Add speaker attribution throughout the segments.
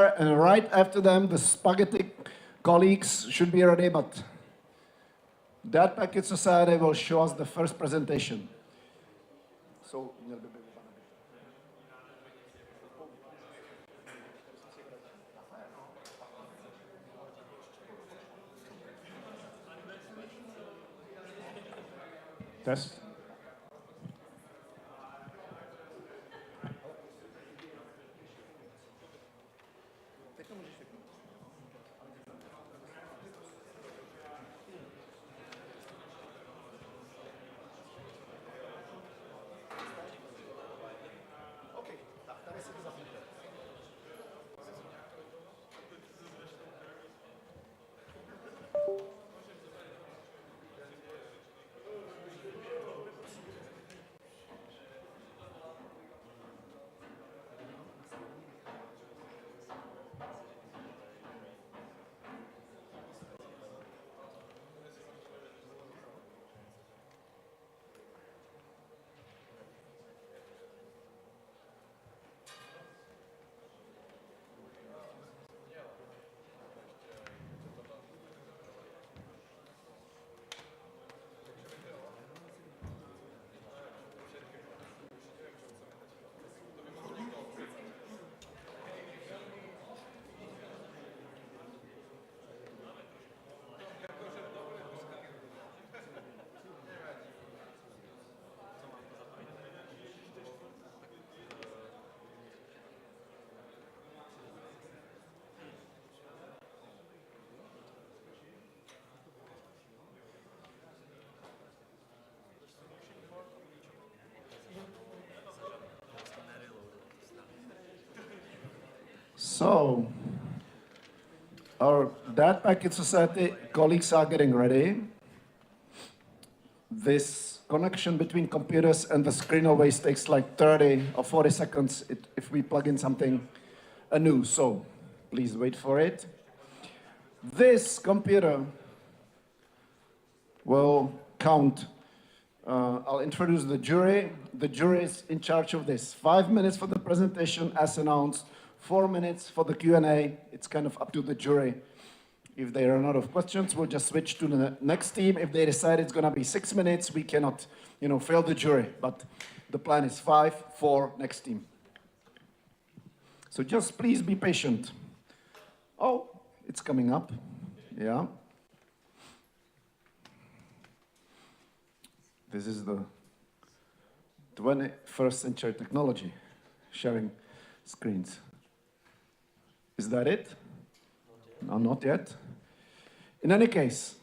Speaker 1: and right after them, the spaghetti colleagues should be ready, but that Packet Society will show us the first presentation. So, test. So, our Data Packet Society colleagues are getting ready. This connection between computers and the screen always takes like 30 or 40 seconds if we plug in something anew. So, please wait for it. This computer will count. I'll introduce the jury. The jury is in charge of this. 5 minutes for the presentation as announced. 4 minutes for the Q&A. It's kind of up to the jury. If they run out of questions, we'll just switch to the next team. If they decide it's going to be 6 minutes, we cannot, fail the jury. But the plan is 5, 4, next team. So just please be patient. Oh, it's coming up. Yeah. This is the 21st century technology, sharing screens. Is that it? No, not yet. In any case,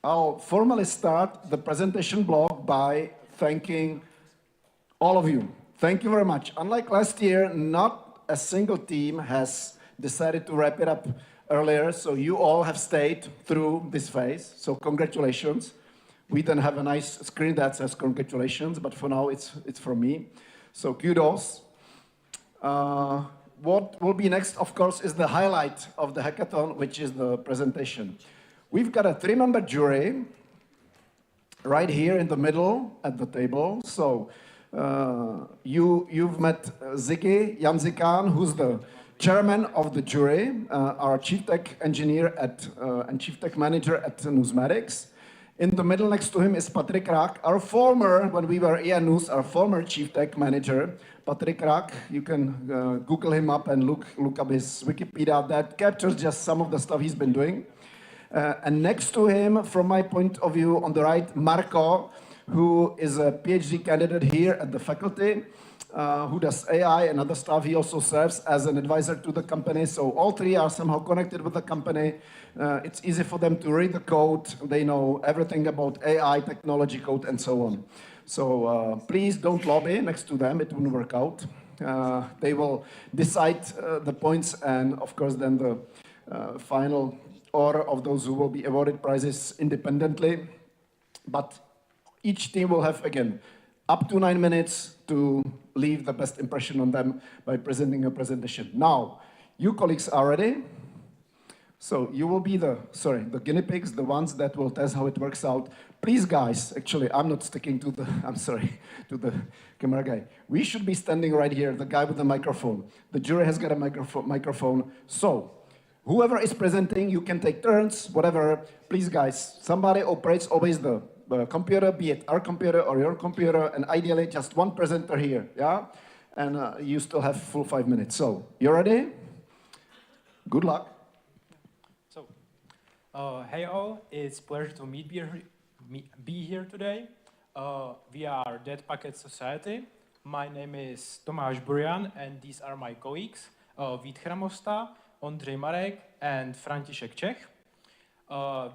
Speaker 1: I'll formally start the presentation block by thanking all of you. Thank you very much. Unlike last year, not a single team has decided to wrap it up earlier, so you all have stayed through this phase, so congratulations. We then have a nice screen that says congratulations, but for now it's from me, so kudos. What will be next, of course, is the highlight of the hackathon, which is the presentation. We've got a 3-member jury right here in the middle at the table. So you've met Ziggy Janzikan, who's the chairman of the jury, our chief tech engineer and chief tech manager at Newsmatics. In the middle next to him is Patrick Rack, our former, when we were EA News, our former chief tech manager. Patrick Rack, you can Google him up and look up his Wikipedia. That captures just some of the stuff he's been doing. And next to him, from my point of view, on the right, Marco, who is a PhD candidate here at the faculty, who does AI and other stuff. He also serves as an advisor to the company. So all three are somehow connected with the company. It's easy for them to read the code. They know everything about AI, technology code, and so on. So please don't lobby next to them. It won't work out. They will decide the points and, of course, then the final order of those who will be awarded prizes independently. But each team will have, again, up to 9 minutes to leave the best impression on them by presenting a presentation. Now, you colleagues are ready. So you will be the guinea pigs, the ones that will test how it works out. Please, guys, actually, I'm not sticking to the, I'm sorry, to the camera guy. We should be standing right here, the guy with the microphone. The jury has got a microphone. So whoever is presenting, you can take turns, whatever. Please, guys, somebody operates always the computer, be it our computer or your computer, and ideally just one presenter here, yeah? And you still have full 5 minutes. So, you ready? Good luck.
Speaker 2: So, hey all, it's a pleasure to be here today. We are Dead Packet Society. My name is Tomáš Burian, and these are my colleagues, Vít Chramosta, Ondřej Marek, and František Čech.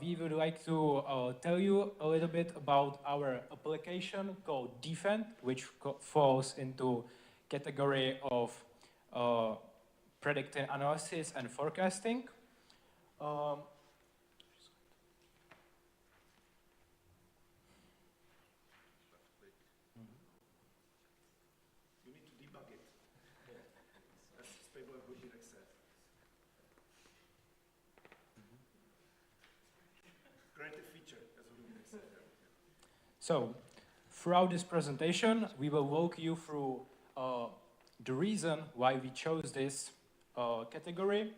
Speaker 2: We would like to tell you a little bit about our application called Defend, which falls into category of predictive analysis and forecasting. So, throughout this presentation, we will walk you through the reason why we chose this category,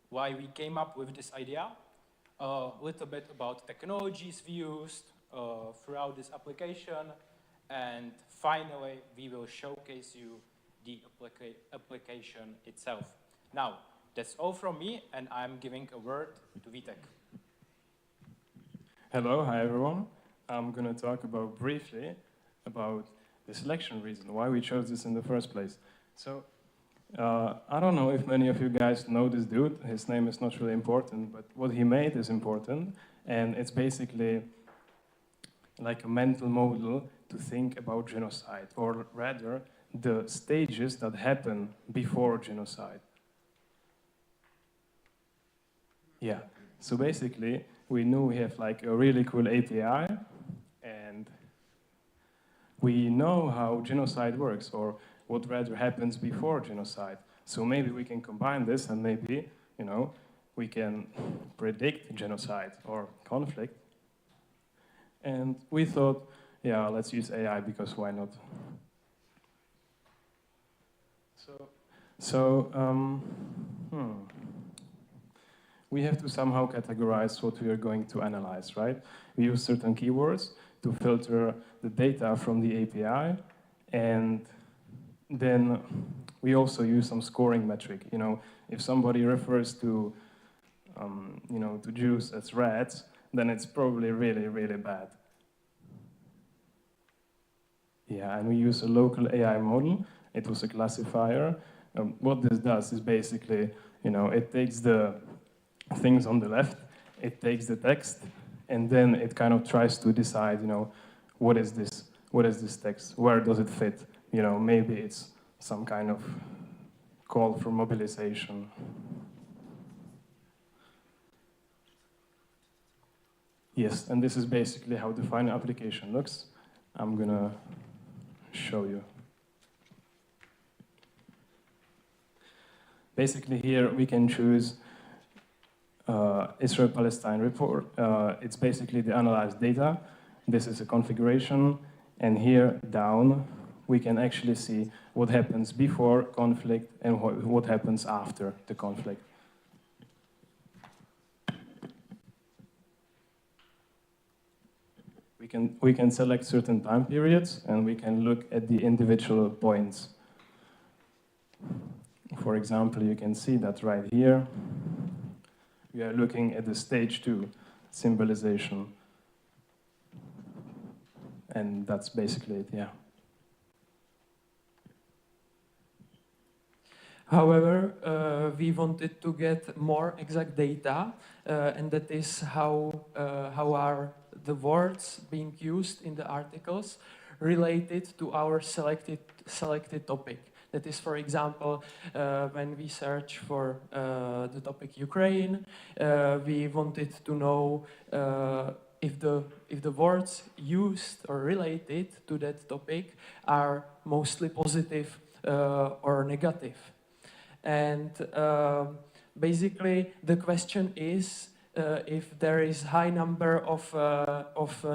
Speaker 2: why we came up with this idea, a little bit about technologies we used throughout this application, and finally, we will showcase you the application itself. Now, that's all from me, and I'm giving a word to Vitek.
Speaker 3: Hello, hi everyone. I'm going to talk briefly about the selection reason, why we chose this in the first place. So, I don't know if many of you guys know this dude. His name is not really important, but what he made is important. And it's basically like a mental model to think about genocide, or rather, the stages that happen before genocide. Yeah, so basically, we knew we have like a really cool API, and we know how genocide works, or what rather happens before genocide. So maybe we can combine this, and maybe, you know, we can predict genocide or conflict. And we thought, yeah, let's use AI, because why not? We have to somehow categorize what we are going to analyze, right? We use certain keywords to filter the data from the API, and then we also use some scoring metric. You know, if somebody refers to, to Jews as rats, then it's probably really, really bad. Yeah, and we use a local AI model. It was a classifier. What this does is basically, it takes the things on the left, it takes the text, and then it kind of tries to decide, what is this text? Where does it fit? Maybe it's some kind of call for mobilization. Yes, and this is basically how the final application looks. I'm gonna show you. Basically here we can choose Israel-Palestine report. It's basically the analyzed data. This is a configuration, and here down we can actually see what happens before conflict and what happens after the conflict. We can select certain time periods, and we can look at the individual points. For example, you can see that right here, we are looking at the stage 2 symbolization. And that's basically it, yeah.
Speaker 4: However, we wanted to get more exact data, and that is how are the words being used in the articles related to our selected topic. That is, for example, when we search for the topic Ukraine, we wanted to know if the words used or related to that topic are mostly positive or negative. And Basically, the question is if there is high number of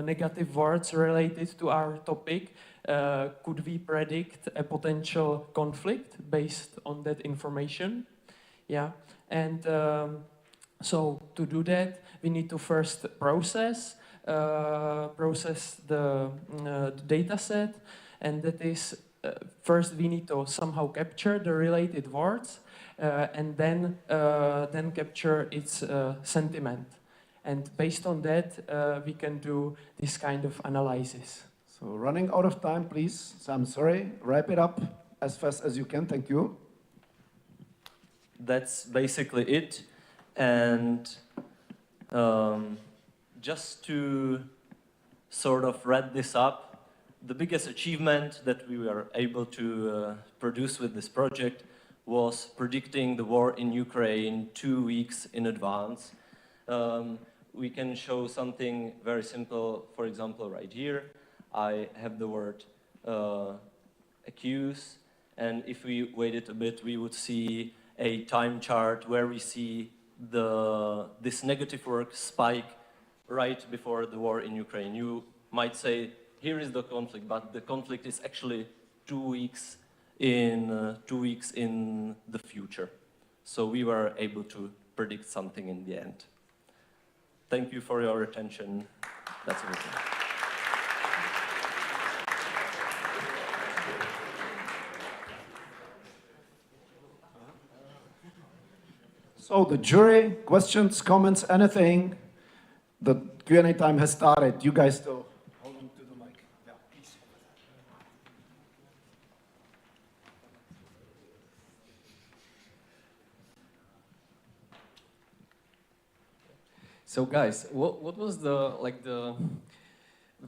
Speaker 4: negative words related to our topic, could we predict a potential conflict based on that information? Yeah, and so to do that, we need to first process the data set, and that is first we need to somehow capture the related words, and then capture its sentiment. And based on that, we can do this kind of analysis.
Speaker 1: So running out of time, please. So I'm sorry. Wrap it up as fast as you can. Thank you.
Speaker 5: That's basically it. And just to sort of wrap this up, the biggest achievement that we were able to produce with this project was predicting the war in Ukraine 2 weeks in advance. We can show something very simple, for example, right here. I have the word accuse, and if we waited a bit, we would see a time chart where we see this negative word spike right before the war in Ukraine. You might say, here is the conflict, but the conflict is actually 2 weeks in 2 weeks in the future. So we were able to predict something in the end. Thank you for your attention. That's everything.
Speaker 1: So the jury, questions, comments, anything. The Q&A time has started. You guys still hold on to the mic. Yeah, please.
Speaker 6: So guys, what was the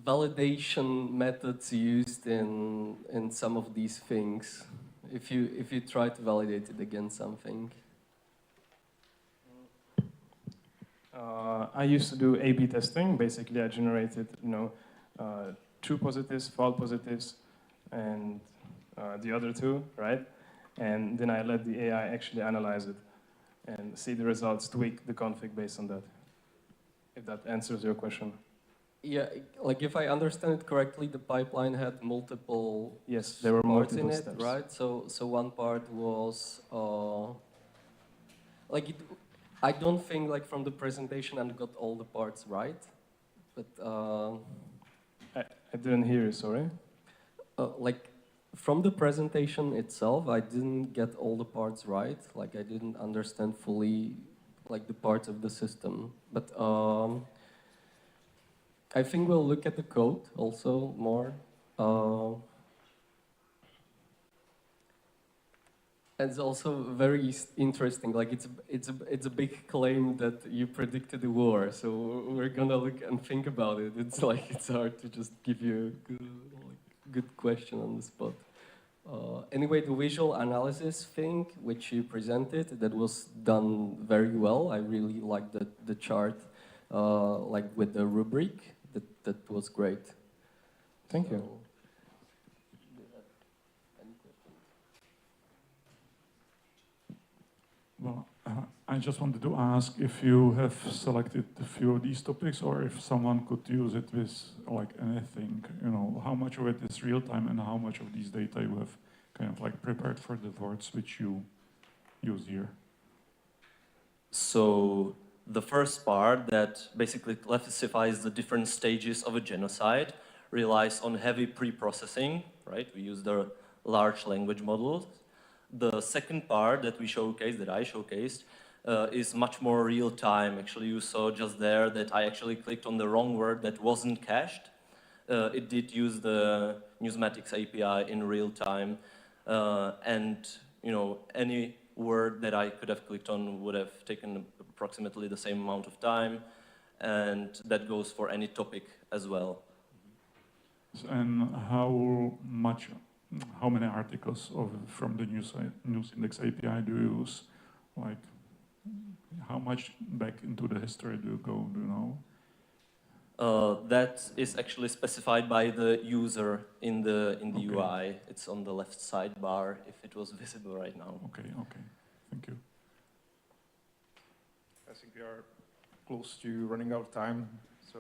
Speaker 6: validation methods used in some of these things? If you try to validate it against something.
Speaker 3: I used to do A/B testing. Basically, I generated, true positives, false positives, and the other two, right? And then I let the AI actually analyze it and see the results, tweak the config based on that. If that answers your question.
Speaker 6: Yeah, like if I understand it correctly, the pipeline had multiple
Speaker 3: Yes, there were
Speaker 6: parts
Speaker 3: multiple
Speaker 6: in it,
Speaker 3: steps.
Speaker 6: right? So one part was I don't think like from the presentation I got all the parts right, but
Speaker 3: I didn't hear you, sorry.
Speaker 6: like from the presentation itself, I didn't get all the parts right. Like I didn't understand fully like the parts of the system, but I think we'll look at the code also more. It's also very interesting. Like it's a big claim that you predicted the war. So we're gonna look and think about it. It's like it's hard to just give you a good question on the spot. Anyway, the visual analysis thing which you presented, that was done very well. I really liked the chart, like with the rubric. That was great.
Speaker 3: Thank you.
Speaker 7: Well, I just wanted to ask if you have selected a few of these topics, or if someone could use it with like anything, how much of it is real time and how much of these data you have kind of like prepared for the words which you use here.
Speaker 5: So the first part that basically classifies the different stages of a genocide relies on heavy pre-processing, right? We use the large language models. The second part that we showcased, that I showcased, is much more real time. Actually, you saw just there that I actually clicked on the wrong word that wasn't cached. It did use the Newsmatics API in real time. And any word that I could have clicked on would have taken approximately the same amount of time, and that goes for any topic as well.
Speaker 7: And how many articles from the Newsindex API do you use? Like, how much back into the history do you go? Do you know?
Speaker 5: That is actually specified by the user in the
Speaker 7: Okay.
Speaker 5: UI. It's on the left sidebar if it was visible right now.
Speaker 7: Okay, thank you.
Speaker 8: I think we are close to running out of time, so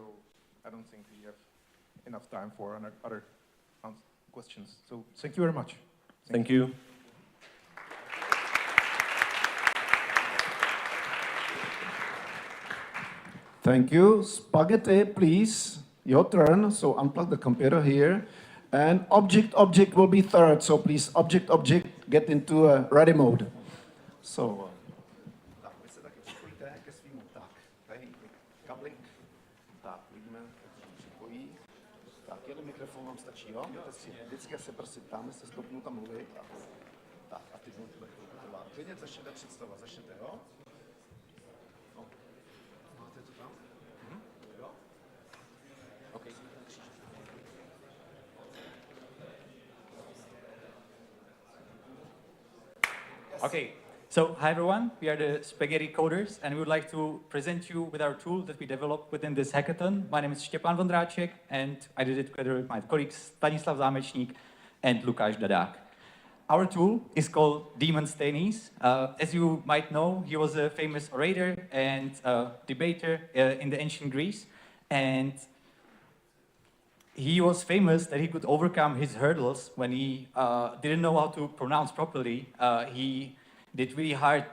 Speaker 8: I don't think we have enough time for other questions. So thank you very much.
Speaker 5: Thank you.
Speaker 1: Thank you. Spaghetti, please. Your turn. So unplug the computer here. And object will be third. So please, object, get into a ready mode. So. Tak, vy se taky připojíte ke svýmu. Tak, tady kablik. Tak, vidíme, jak se připojí. Tak, jeden mikrofon vám stačí, jo? Vždycky se prostě ptáme, se stopnu tam mluvit. Tak, a teď to bude trvá. Klidně začněte představovat, začněte, jo? No. Máte to tam? Jo? OK.
Speaker 9: Okay, so hi everyone, we are the Spaghetti Coders and we would like to present you with our tool that we developed within this hackathon. My name is Štěpán Vondráček and I did it together with my colleagues Stanislav Zámečník and Lukáš Dadák. Our tool is called Demosthenes. As you might know, he was a famous orator and debater in the ancient Greece, and he was famous that he could overcome his hurdles when he didn't know how to pronounce properly. He did really hard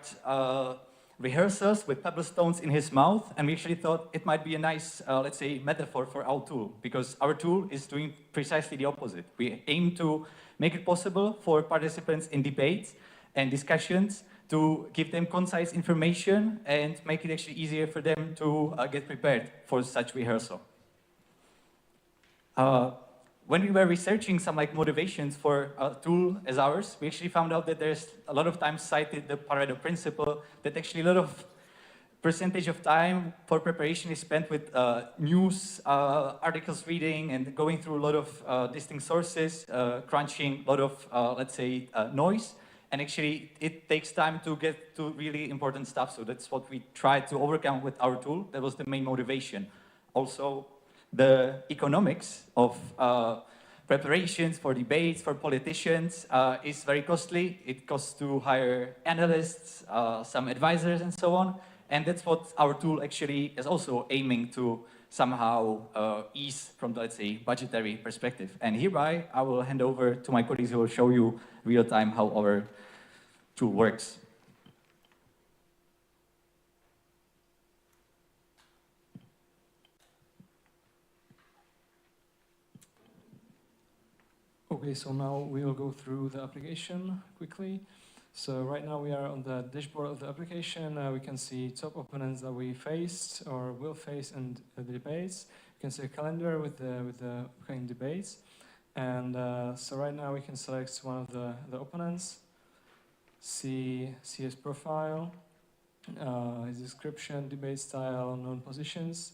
Speaker 9: rehearsals with pebble stones in his mouth, and we actually thought it might be a nice, let's say, metaphor for our tool, because our tool is doing precisely the opposite. We aim to make it possible for participants in debates and discussions to give them concise information and make it actually easier for them to get prepared for such rehearsal. When we were researching some motivations for a tool as ours, we actually found out that there's a lot of times cited the Pareto principle, that actually a lot of percentage of time for preparation is spent with news articles reading and going through a lot of distinct sources, crunching a lot of, let's say, noise. And actually, it takes time to get to really important stuff. So that's what we tried to overcome with our tool. That was the main motivation. Also, the economics of preparations for debates, for politicians, is very costly. It costs to hire analysts, some advisors, and so on. And that's what our tool actually is also aiming to somehow ease from the, let's say, budgetary perspective. And hereby, I will hand over to my colleagues who will show you real time how our tool works.
Speaker 6: Okay, so now we will go through the application quickly. So right now we are on the dashboard of the application. We can see top opponents that we faced or will face in the debates. You can see a calendar with the upcoming debates. And so right now we can select one of the opponents, see his profile, his description, debate style, known positions.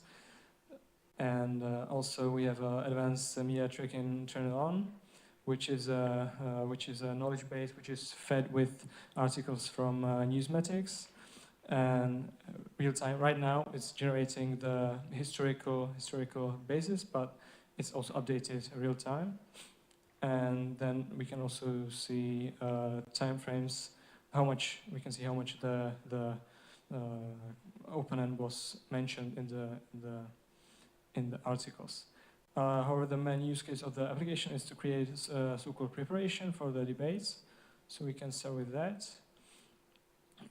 Speaker 6: And also we have advanced media tracking turned on, which is a knowledge base which is fed with articles from Newsmatics, and real time. Right now, it's generating the historical basis, but it's also updated real time. And then we can also see time frames. We can see how much the opponent was mentioned in the articles. However, the main use case of the application is to create so-called preparation for the debates. So we can start with that.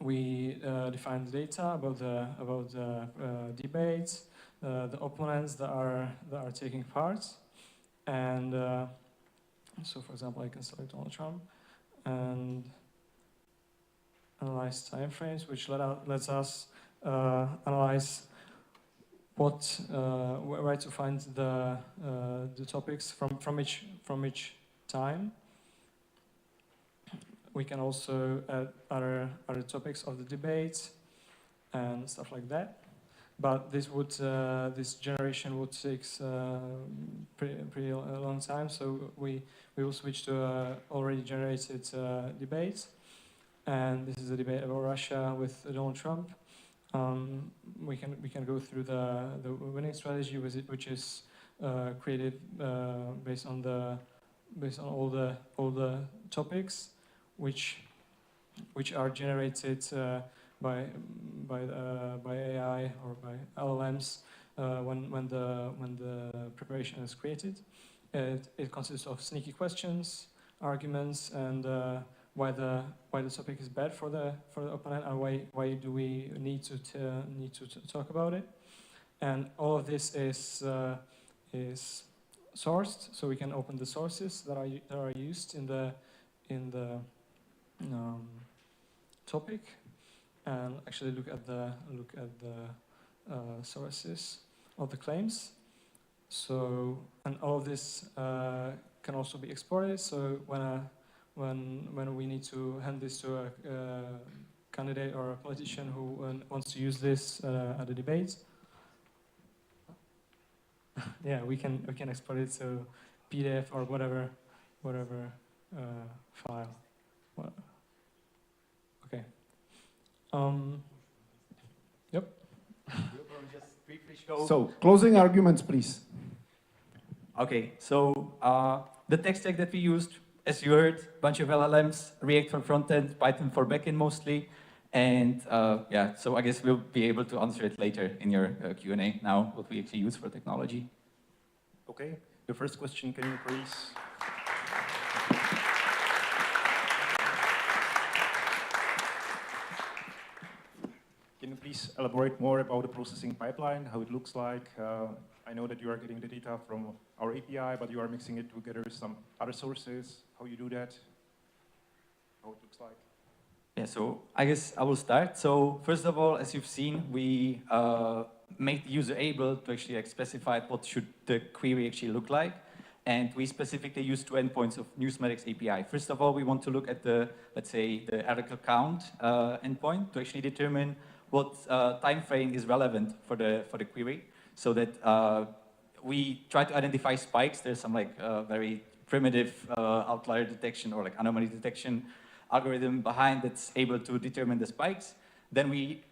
Speaker 6: We define the data about the debates, the opponents that are taking part, and so, for example, I can select Donald Trump and analyze timeframes, which lets us analyze where to find the topics from each time. We can also add other topics of the debate and stuff like that. But this generation would take pretty long time. So we will switch to already generated debates. And this is a debate about Russia with Donald Trump. We can go through the winning strategy with it, which is created based on all the topics which are generated
Speaker 3: by AI or by LLMs when the preparation is created. It consists of sneaky questions, arguments, and why the topic is bad for the opponent, and why do we need to talk about it. And all of this is sourced, so we can open the sources that are used in the topic, and actually look at the sources of the claims. So, and all of this can also be exported. So when we need to hand this to a candidate or a politician who wants to use this at a debate, yeah, we can export it to PDF or whatever file. Okay. Yep.
Speaker 9: Just briefly show.
Speaker 1: So, closing arguments, please.
Speaker 9: Okay, so the tech stack that we used, as you heard, a bunch of LLMs, React for front-end, Python for back-end mostly. And yeah, so I guess we'll be able to answer it later in your Q&A now, what we actually use for technology.
Speaker 8: Okay, the first question, can you please? Can you please elaborate more about the processing pipeline, how it looks like? I know that you are getting the data from our API, but you are mixing it together with some other sources. How you do that? How it looks like?
Speaker 9: Yeah, so I guess I will start. So first of all, as you've seen, we made the user able to actually specify what should the query actually look like. And we specifically use two endpoints of Newsmatics API. First of all, we want to look at the, let's say, the article count endpoint to actually determine what time frame is relevant for the query, so that we try to identify spikes. There's some like very primitive outlier detection or like anomaly detection algorithm behind that's able to determine the spikes. Then we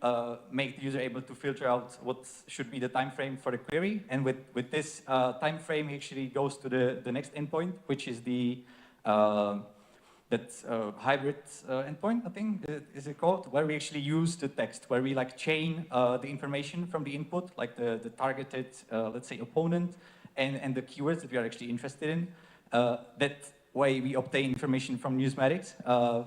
Speaker 9: make the user able to filter out what should be the time frame for the query. And with this time frame, he actually goes to the next endpoint, which is the hybrid endpoint, I think, is it called, where we actually use the text, where we like chain the information from the input, like the targeted, let's say, opponent, and the keywords that we are actually interested in. That way we obtain information from Newsmatics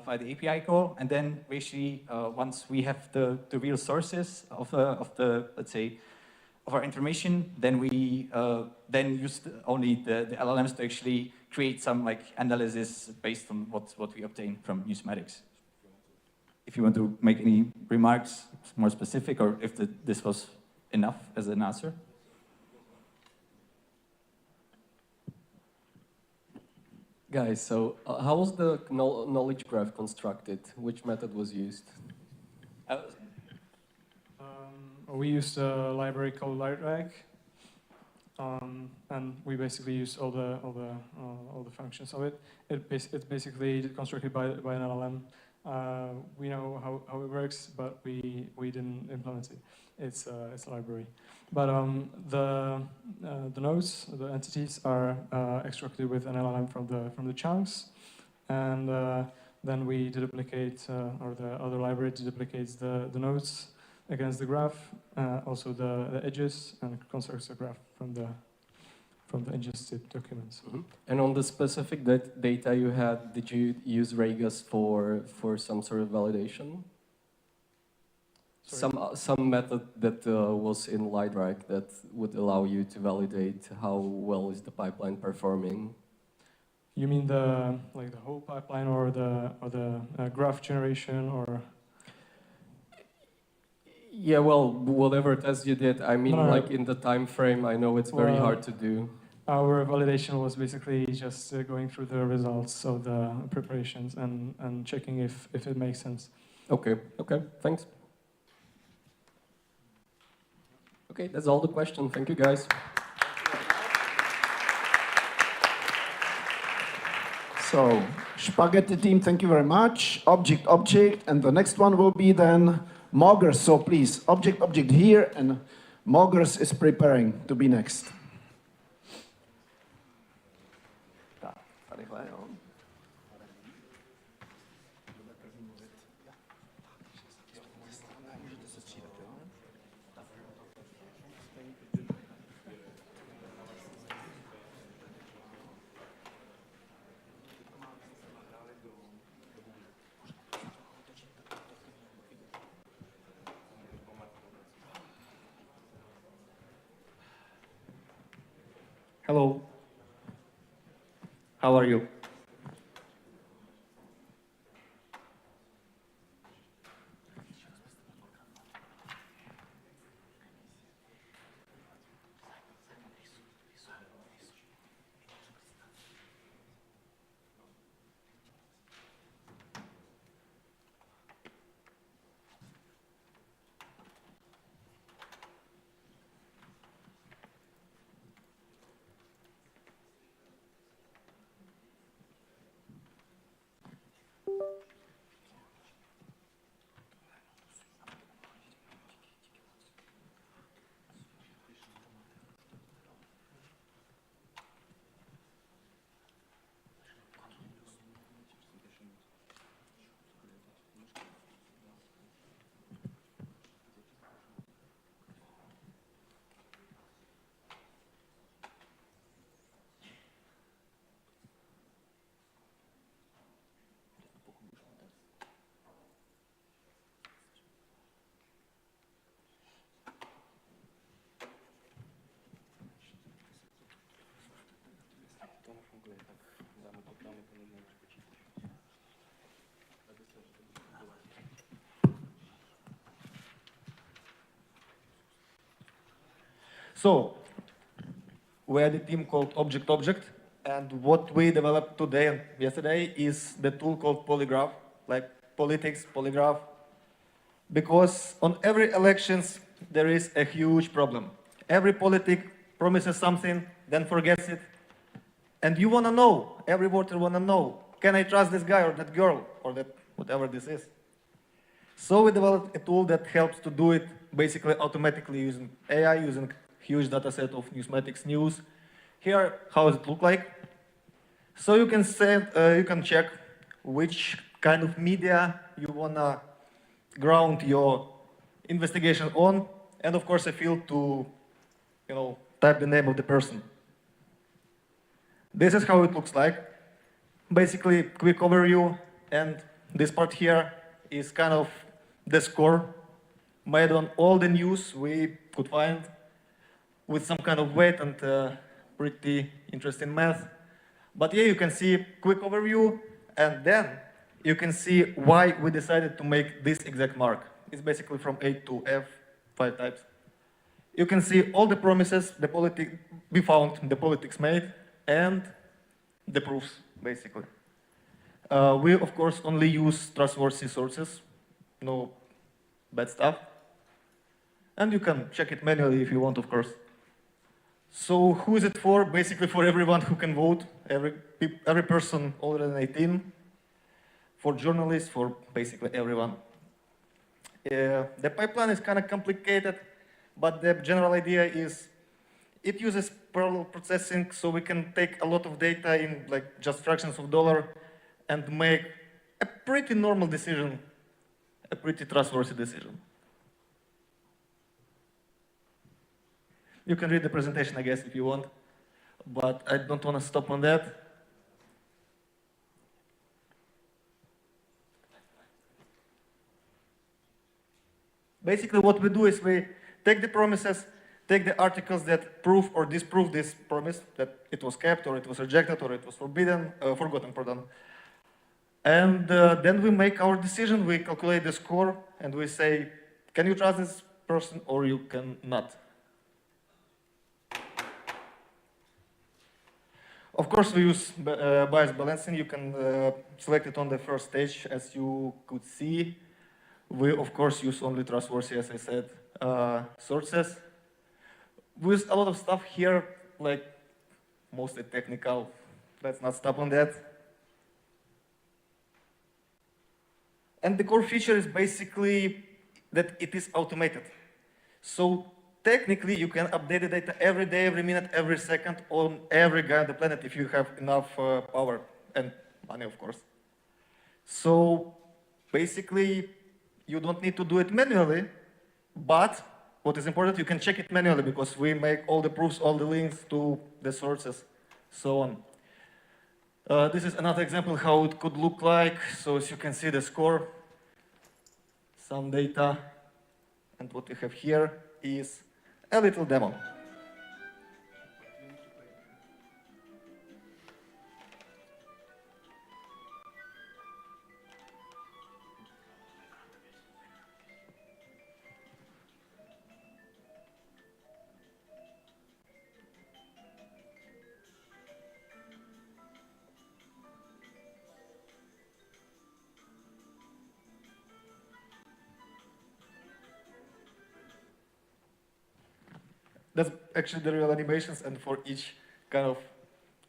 Speaker 9: via the API call, and then we actually, once we have the real sources of the, let's say, of our information, then we then use only the LLMs to actually create some like analysis based on what we obtain from Newsmatics. If you want to make any remarks more specific, or if this was enough as an answer.
Speaker 6: Guys, so how was the knowledge graph constructed? Which method was used?
Speaker 3: We used a library called LightRag, and we basically used all the functions of it. It's basically constructed by an LLM. We know how it works, but we didn't implement it. It's a library. But the nodes, the entities, are extracted with an LLM from the chunks, and then we deduplicate, or the other library deduplicates the nodes against the graph, also the edges, and constructs a graph from the ingested documents.
Speaker 6: Mm-hmm. And on the specific data you had, did you use Ragus for some sort of validation? Some method that was in LightRag that would allow you to validate how well is the pipeline performing?
Speaker 3: You mean the whole pipeline, or the graph generation, or?
Speaker 6: Yeah, well, whatever test you did, I mean,
Speaker 3: No.
Speaker 6: like in the time frame, I know it's very hard to do.
Speaker 3: Our validation was basically just going through the results of the preparations and checking if it makes sense.
Speaker 6: Okay, thanks. Okay, that's all the question. Thank you, guys.
Speaker 1: So, Spaghetti team, thank you very much. Object, and the next one will be then Mogers. So please, object here, and Mogers is preparing to be next.
Speaker 10: Hello. How are you? So, we are the team called Object Object, and what we developed today and yesterday is the tool called Polygraph, like politics, polygraph, because on every elections there is a huge problem. Every politic promises something, then forgets it, and you want to know, every voter want to know, can I trust this guy or that girl or that whatever this is? So we developed a tool that helps to do it basically automatically using AI, using huge data set of Newsmatics news. Here, how does it look like? So you can you can check which kind of media you wanna ground your investigation on, and of course a field to, type the name of the person. This is how it looks like. Basically, quick overview, and this part here is kind of the score made on all the news we could find with some kind of weight and pretty interesting math. But yeah, you can see quick overview, and then you can see why we decided to make this exact mark. It's basically from A to F, 5 types. You can see all the promises we found, the politics made, and the proofs, basically. We, of course, only use trustworthy sources, no bad stuff. And you can check it manually if you want, of course. So who is it for? Basically for everyone who can vote, every person older than 18, for journalists, for basically everyone. The pipeline is kind of complicated, but the general idea is it uses parallel processing, so we can take a lot of data in like just fractions of dollar and make a pretty normal decision, a pretty trustworthy decision. You can read the presentation, I guess, if you want, but I don't want to stop on that. Basically, what we do is we take the promises, take the articles that prove or disprove this promise, that it was kept, or it was rejected, or it was forgotten, pardon. And then we make our decision, we calculate the score, and we say, can you trust this person, or you cannot? Of course, we use bias balancing. You can select it on the first stage, as you could see. We, of course, use only trustworthy, as I said, sources. We use a lot of stuff here, like mostly technical. Let's not stop on that. And the core feature is basically that it is automated. So technically, you can update the data every day, every minute, every second on every guy on the planet if you have enough power and money, of course. So basically, you don't need to do it manually, but what is important, you can check it manually because we make all the proofs, all the links to the sources, so on. This is another example how it could look like. So as you can see, the score, some data, and what we have here is a little demo. that's actually the real animations, and for each kind of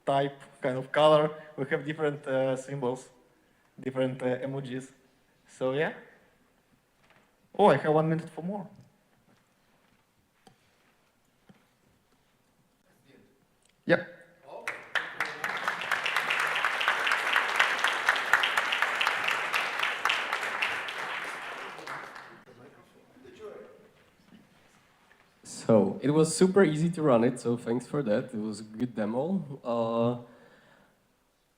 Speaker 10: type, kind of color, we have different symbols, different emojis. So yeah. Oh, I have 1 minute for more. Yep.
Speaker 6: So it was super easy to run it, so thanks for that. It was a good demo.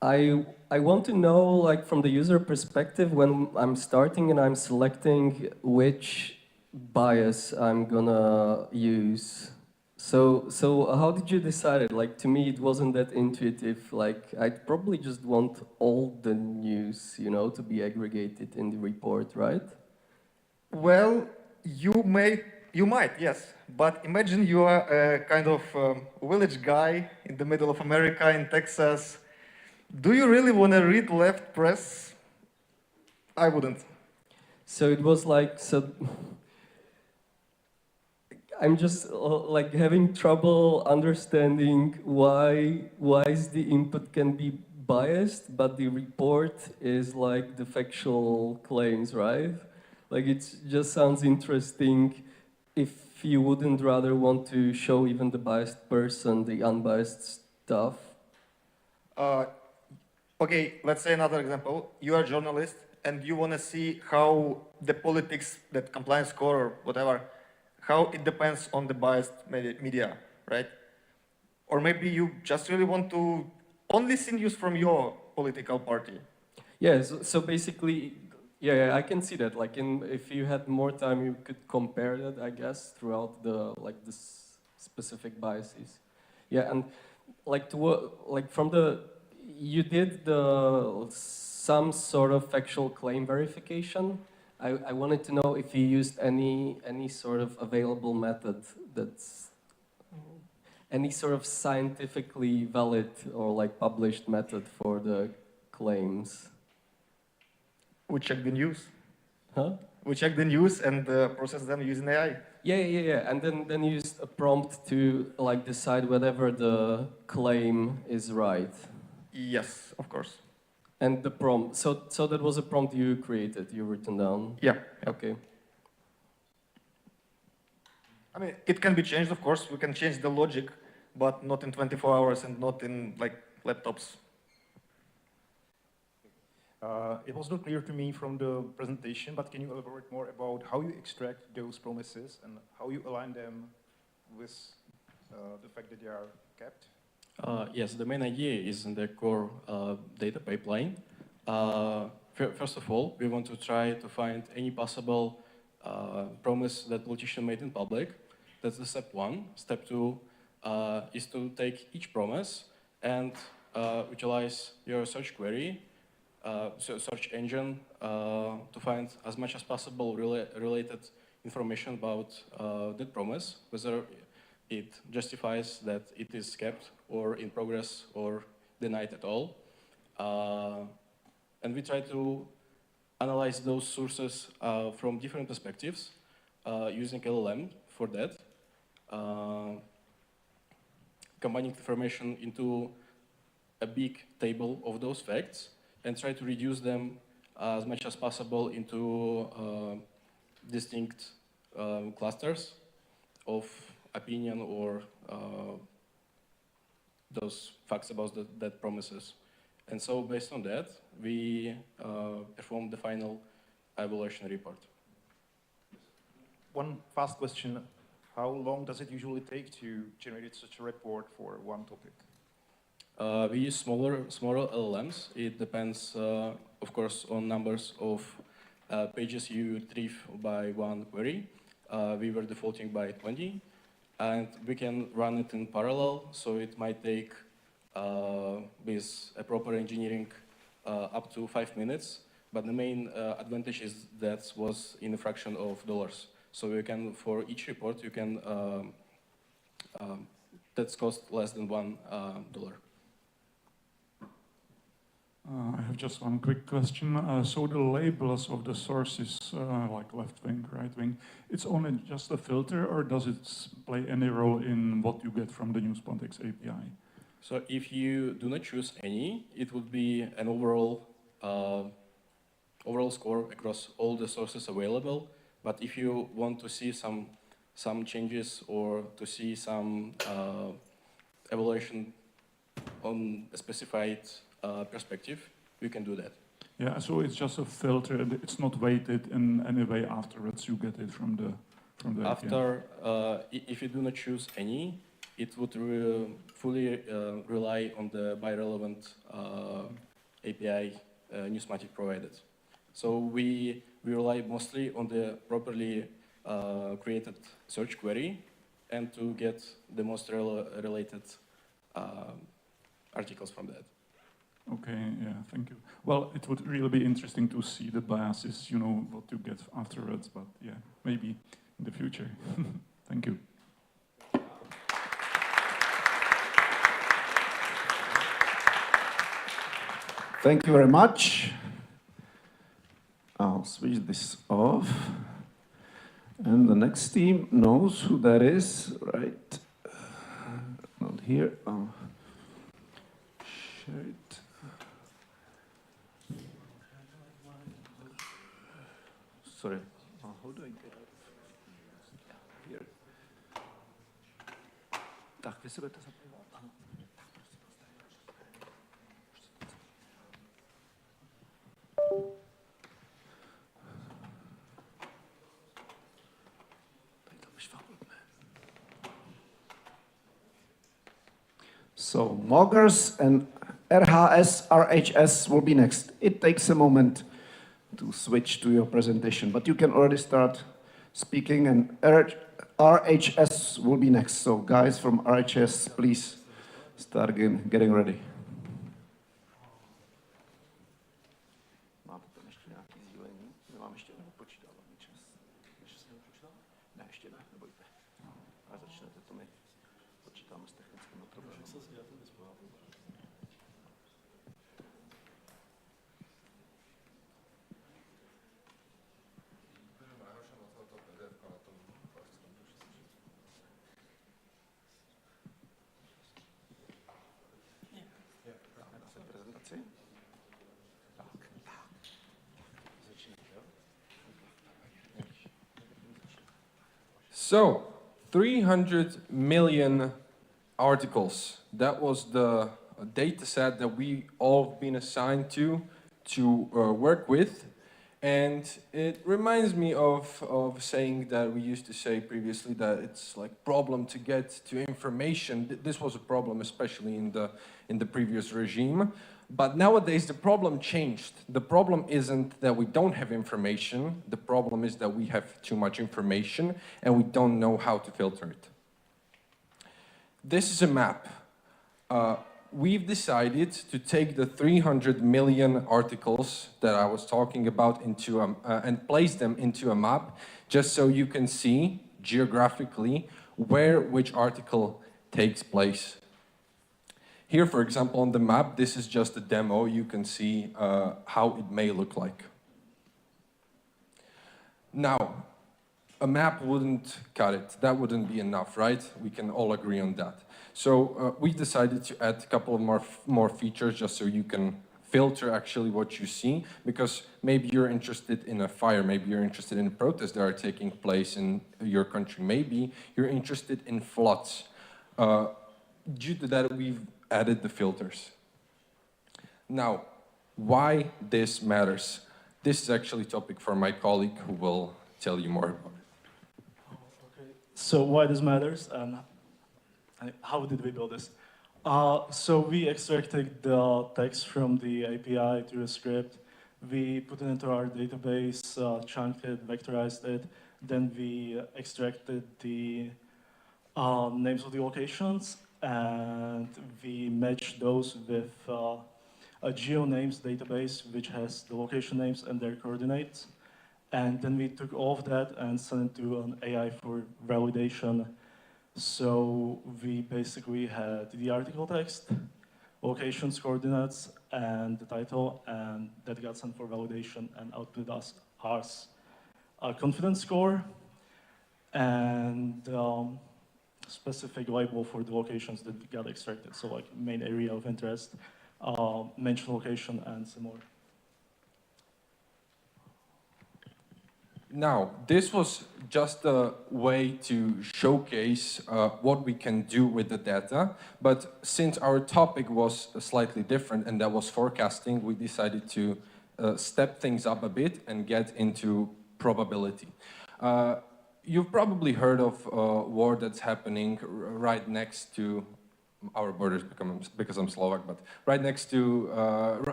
Speaker 6: I want to know, like, from the user perspective, when I'm starting and I'm selecting which bias I'm gonna use. So how did you decide it? Like, to me, it wasn't that intuitive. Like, I'd probably just want all the news, you know, to be aggregated in the report, right?
Speaker 10: Well, you might, yes. But imagine you are a kind of village guy in the middle of America, in Texas. Do you really want to read left press? I wouldn't.
Speaker 6: So it was like, so I'm just like having trouble understanding why is the input can be biased, but the report is like the factual claims, right? Like it just sounds interesting if you wouldn't rather want to show even the biased person the unbiased stuff.
Speaker 10: Okay, let's say another example. You are a journalist and you want to see how the politics, that compliance score or whatever, how it depends on the biased media, right? Or maybe you just really want to only see news from your political party.
Speaker 6: Yeah, so basically, yeah, I can see that. Like, if you had more time, you could compare that, I guess, throughout the specific biases. Yeah, and like from the you did some sort of factual claim verification. I wanted to know if you used any sort of available method that's any sort of scientifically valid or like published method for the claims.
Speaker 10: We check the news.
Speaker 6: Huh?
Speaker 10: We check the news and process them using AI.
Speaker 6: Yeah. And then use a prompt to like decide whether the claim is right.
Speaker 10: Yes, of course.
Speaker 6: And the prompt. So that was a prompt you created, you written down.
Speaker 10: Yeah.
Speaker 6: Okay.
Speaker 10: I mean, it can be changed, of course. We can change the logic, but not in 24 hours and not in like laptops.
Speaker 8: It was not clear to me from the presentation, but can you elaborate more about how you extract those promises and how you align them with the fact that they are kept?
Speaker 11: Yes, the main idea is in the core data pipeline. First of all, we want to try to find any possible promise that politician made in public. That's the step one. Step two is to take each promise and utilize your search query, search engine, to find as much as possible related information about that promise, whether it justifies that it is kept or in progress or denied at all. And we try to analyze those sources from different perspectives using LLM for that, combining information into a big table of those facts and try to reduce them as much as possible into distinct clusters of opinion or those facts about that promises. And so based on that, we perform the final evaluation report.
Speaker 8: One fast question. How long does it usually take to generate such a report for one topic?
Speaker 11: We use smaller LLMs. It depends, of course, on numbers of pages you retrieve by one query. We were defaulting by 20. And we can run it in parallel, so it might take, with a proper engineering, up to 5 minutes. But the main advantage is that was in a fraction of dollars. So you can, for each report, you can, that's cost less than $1.
Speaker 7: I have just one quick question. So the labels of the sources, like left wing, right wing, it's only just a filter, or does it play any role in what you get from the Newsmatics API?
Speaker 11: So if you do not choose any, it would be an overall score across all the sources available. But if you want to see some changes or to see some evaluation on a specified perspective, you can do that.
Speaker 7: Yeah, so it's just a filter. It's not weighted in any way afterwards. You get it from the API.
Speaker 11: After, if you do not choose any, it would fully rely on the bi-relevant API Newsmatic provided. So we rely mostly on the properly created search query and to get the most related articles from that.
Speaker 7: Okay, yeah, thank you. Well, it would really be interesting to see the biases, you know, what you get afterwards, but yeah, maybe in the future. Thank you.
Speaker 1: Thank you very much. I'll switch this off. And the next team knows who that is, right? Not here. Oh. Share it. Sorry. How do I get out? Here. Tak, vy se budete zapívat. Ano. So Moggers and RHS, RHS will be next. It takes a moment to switch to your presentation, but you can already start speaking, and RHS will be next. So guys from RHS, please start getting ready. Máte tam ještě nějaký sdílení? My vám ještě nepočítáváme čas. Ještě se nepočítá? Ne, ještě ne, nebojte. A začnete, to my počítáme s technickým problémem.
Speaker 12: So, 300 million articles. That was the data set that we all have been assigned to work with. And it reminds me of saying that we used to say previously that it's like problem to get to information. This was a problem, especially in the previous regime. But nowadays the problem changed. The problem isn't that we don't have information. The problem is that we have too much information and we don't know how to filter it. This is a map. We've decided to take the 300 million articles that I was talking about into and place them into a map, just so you can see geographically where which article takes place. Here, for example, on the map, this is just a demo. You can see how it may look like. Now, a map wouldn't cut it. That wouldn't be enough, right? We can all agree on that. So we decided to add a couple of more features just so you can filter actually what you see, because maybe you're interested in a fire, maybe you're interested in protests that are taking place in your country, maybe you're interested in floods. Due to that, we've added the filters. Now, why this matters? This is actually a topic for my colleague who will tell you more about it.
Speaker 13: Okay. So why this matters and how did we build this? So we extracted the text from the API through a script. We put it into our database, chunked it, vectorized it. Then we extracted the names of the locations, and we matched those with a GeoNames database, which has the location names and their coordinates. And then we took all of that and sent it to an AI for validation. So we basically had the article text, locations, coordinates, and the title, and that got sent for validation and output us a confidence score and specific label for the locations that got extracted. So like main area of interest, mention location, and some more.
Speaker 12: Now, this was just a way to showcase what we can do with the data, but since our topic was slightly different and that was forecasting, we decided to step things up a bit and get into probability. You've probably heard of a war that's happening right next to our borders, because I'm Slovak, but right next to,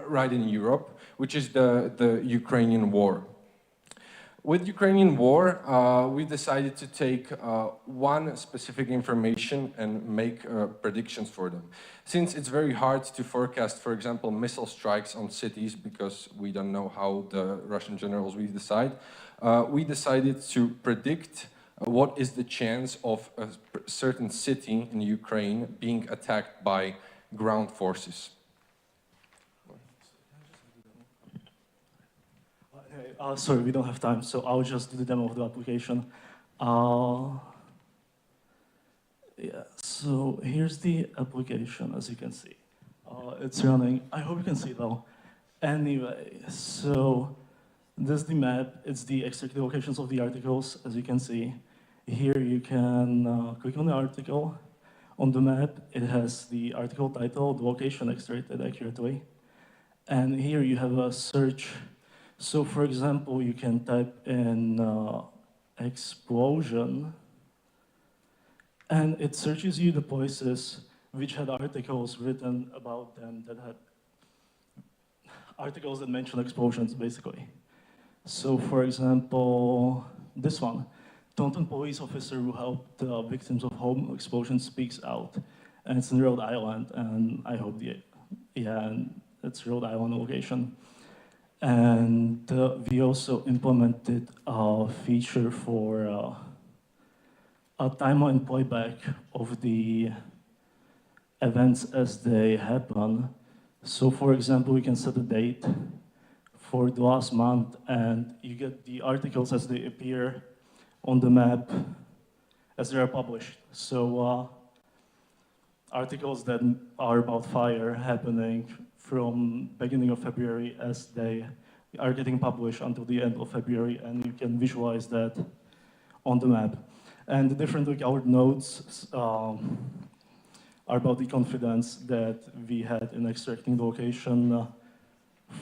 Speaker 12: right in Europe, which is the Ukrainian war. With Ukrainian war, we decided to take one specific information and make predictions for them. Since it's very hard to forecast, for example, missile strikes on cities because we don't know how the Russian generals will decide, we decided to predict what is the chance of a certain city in Ukraine being attacked by ground forces.
Speaker 13: Sorry, we don't have time, so I'll just do the demo of the application. Yeah, so here's the application, as you can see. It's running. I hope you can see it well. Anyway, so this is the map. It's the extracted locations of the articles, as you can see. Here you can click on the article. On the map, it has the article title, the location extracted accurately. And here you have a search. So for example, you can type in explosion, and it searches you the places which had articles written about them that had articles that mention explosions, basically. So for example, this one, Taunton police officer who helped victims of home explosions speaks out. And it's in Rhode Island, and I hope and it's Rhode Island location. And we also implemented a feature for a timeline playback of the events as they happen. So for example, we can set a date for the last month, and you get the articles as they appear on the map as they are published. So articles that are about fire happening from beginning of February as they are getting published until the end of February, and you can visualize that on the map. And the different colored nodes are about the confidence that we had in extracting the location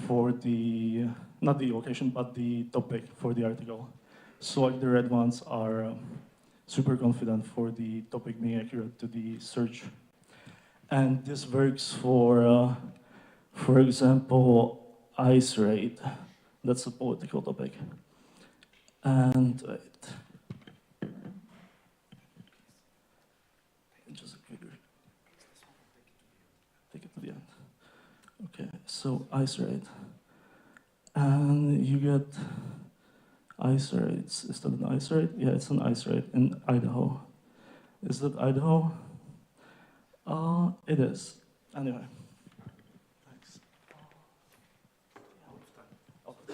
Speaker 13: for the, not the location, but the topic for the article. So like the red ones are super confident for the topic being accurate to the search. And this works for example, ice rate. That's a political topic. And wait. Just a quick, take it to the end. Okay, so ice rate. And you get ice rates. Is that an ice rate? Yeah, it's an ice rate in Idaho. Is that Idaho? It is. Anyway. Thanks.
Speaker 1: Okay.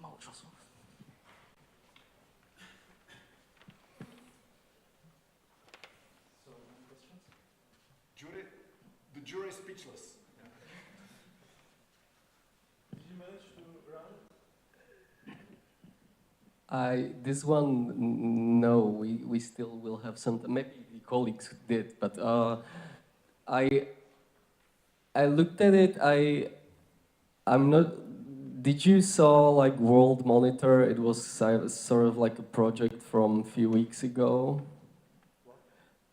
Speaker 13: Mało czasu.
Speaker 1: The jury is speechless.
Speaker 13: Did you manage to run?
Speaker 6: This one, no, we still will have some, maybe the colleagues did, but I looked at it, I'm not, did you saw like World Monitor? It was sort of like a project from a few weeks ago.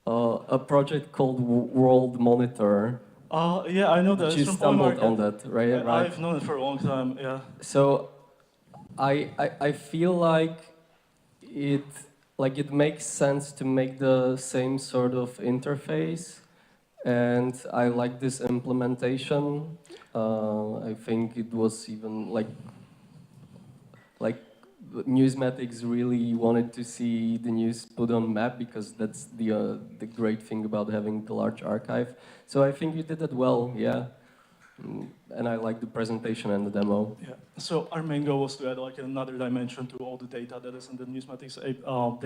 Speaker 6: A project called World Monitor.
Speaker 13: Yeah, I know that.
Speaker 6: You stumbled on that, right?
Speaker 13: Yeah,
Speaker 6: Right.
Speaker 13: I've known it for a long time, yeah.
Speaker 6: So I feel like it makes sense to make the same sort of interface, and I like this implementation. I think it was even like like Newsmatics really wanted to see the news put on map because that's the great thing about having the large archive. So I think you did that well, yeah. And I like the presentation and the demo.
Speaker 13: Yeah. So our main goal was to add like another dimension to all the data that is in the Newsmatics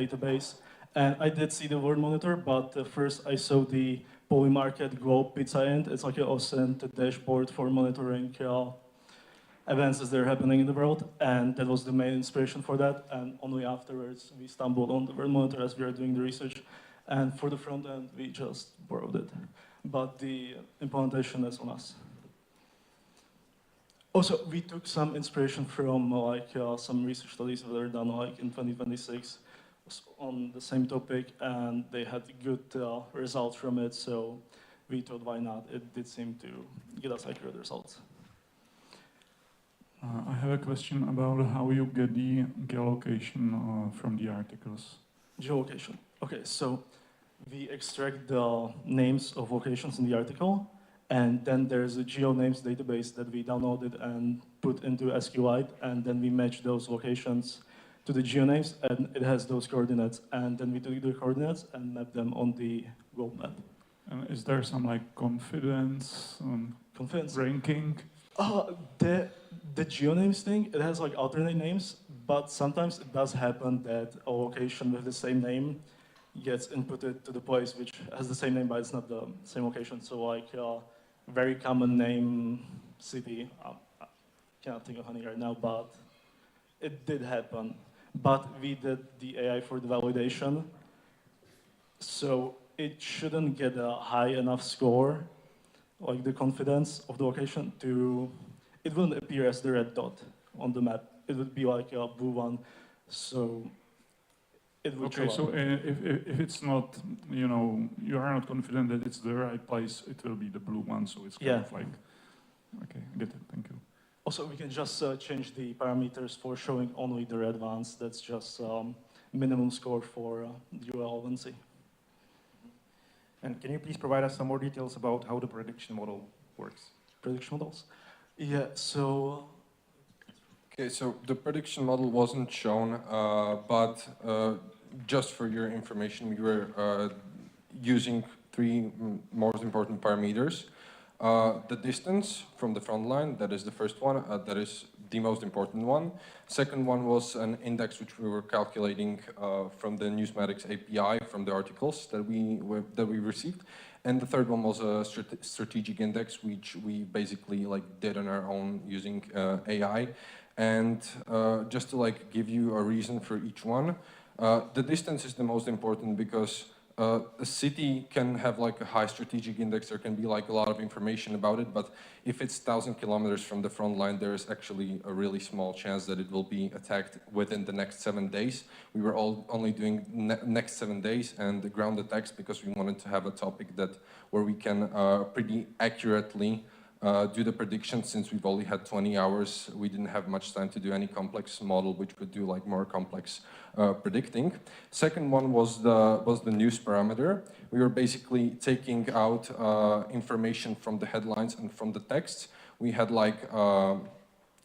Speaker 13: database. And I did see the word monitor, but first I saw the Polymarket Globe Pizza Inn. It's like an awesome dashboard for monitoring events as they're happening in the world. And that was the main inspiration for that. And only afterwards we stumbled on the word monitor as we were doing the research. And for the front end, we just borrowed it. But the implementation is on us. Also, we took some inspiration from some research studies that were done like in 2026 on the same topic, and they had good results from it. So we thought, why not? It did seem to get us accurate results.
Speaker 7: I have a question about how you get the geolocation from the articles.
Speaker 13: Geolocation. Okay, so we extract the names of locations in the article. And then there's a GeoNames database that we downloaded and put into SQLite, and then we match those locations to the GeoNames, and it has those coordinates. And then we take the coordinates and map them on the globe map.
Speaker 7: And is there some like confidence ranking?
Speaker 13: The GeoNames thing, it has like alternate names, but sometimes it does happen that a location with the same name gets inputted to the place which has the same name, but it's not the same location. So like very common name city, I cannot think of any right now, but it did happen. But we did the AI for the validation, so it shouldn't get a high enough score, like the confidence of the location it wouldn't appear as the red dot on the map. It would be like a blue one, so it would
Speaker 7: Okay, so if it's not, you know, you are not confident that it's the right place, it will be the blue one, so it's kind of like, okay, get it, thank you.
Speaker 13: Also, we can just change the parameters for showing only the red ones. That's just minimum score for URL relevancy.
Speaker 8: And can you please provide us some more details about how the prediction model works?
Speaker 13: Prediction models? Yeah, so...
Speaker 12: Okay, so the prediction model wasn't shown, but just for your information, we were using three most important parameters. The distance from the front line, that is the first one, that is the most important one. Second one was an index which we were calculating from the Newsmatics API, from the articles that we received. And the third one was a strategic index, which we basically did on our own using AI. And just to give you a reason for each one, the distance is the most important because a city can have a high strategic index, there can be a lot of information about it, but if it's 1,000 kilometers from the front line, there is actually a really small chance that it will be attacked within the next 7 days. We were only doing next 7 days and the ground attacks because we wanted to have a topic where we can pretty accurately do the predictions. Since we've only had 20 hours, we didn't have much time to do any complex model which would do more complex predicting. Second one was the news parameter. We were basically taking out information from the headlines and from the text. We had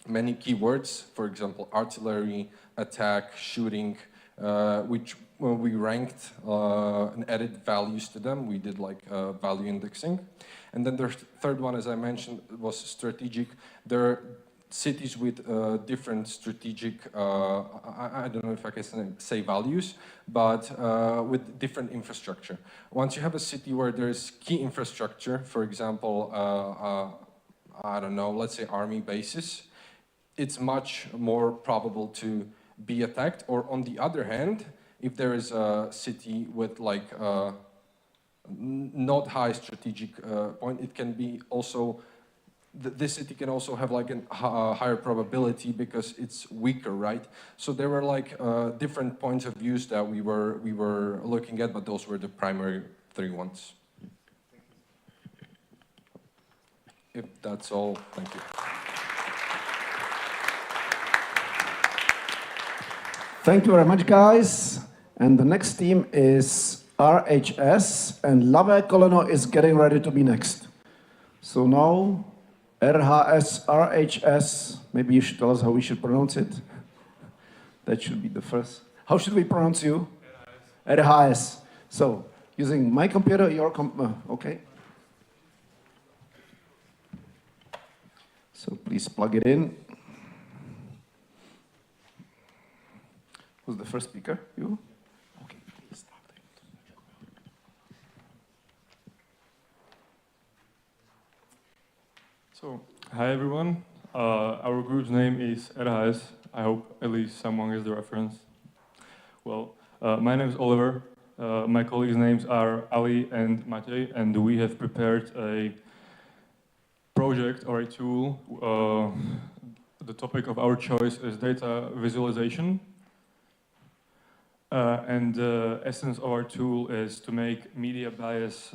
Speaker 12: many keywords, for example, artillery, attack, shooting, which we ranked and added values to them. We did value indexing. And then the third one, as I mentioned, was strategic. There are cities with different strategic, I don't know if I can say values, but with different infrastructure. Once you have a city where there's key infrastructure, for example, I don't know, let's say army bases, it's much more probable to be attacked. Or on the other hand, if there is a city with not high strategic point, it can be also, this city can also have a higher probability because it's weaker, right? So there were different points of views that we were looking at, but those were the primary three ones. If that's all, thank you.
Speaker 1: Thank you very much, guys. And the next team is RHS, and Lave Koleno is getting ready to be next. So now, RHS, maybe you should tell us how we should pronounce it. That should be the first. How should we pronounce you? Erhaes. So, using my computer, your okay. So please plug it in. Who's the first speaker? You? Okay, please start.
Speaker 14: So, hi everyone. Our group's name is Erhaes. I hope at least someone gets the reference. Well, my name is Oliver. My colleagues' names are Ali and Matej, and we have prepared a project or a tool. The topic of our choice is data visualization. And the essence of our tool is to make media bias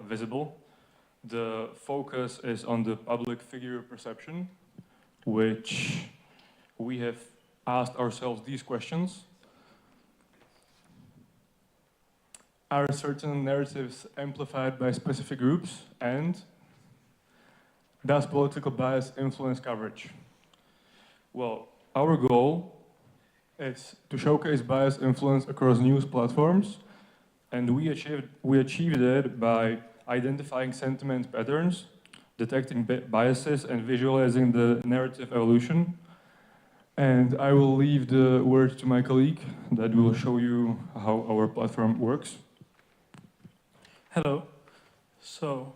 Speaker 14: visible. The focus is on the public figure perception, which we have asked ourselves these questions. Are certain narratives amplified by specific groups, and does political bias influence coverage? Well, our goal is to showcase bias influence across news platforms, and we achieved it by identifying sentiment patterns, detecting biases, and visualizing the narrative evolution. And I will leave the word to my colleague that will show you how our platform works.
Speaker 15: Hello. So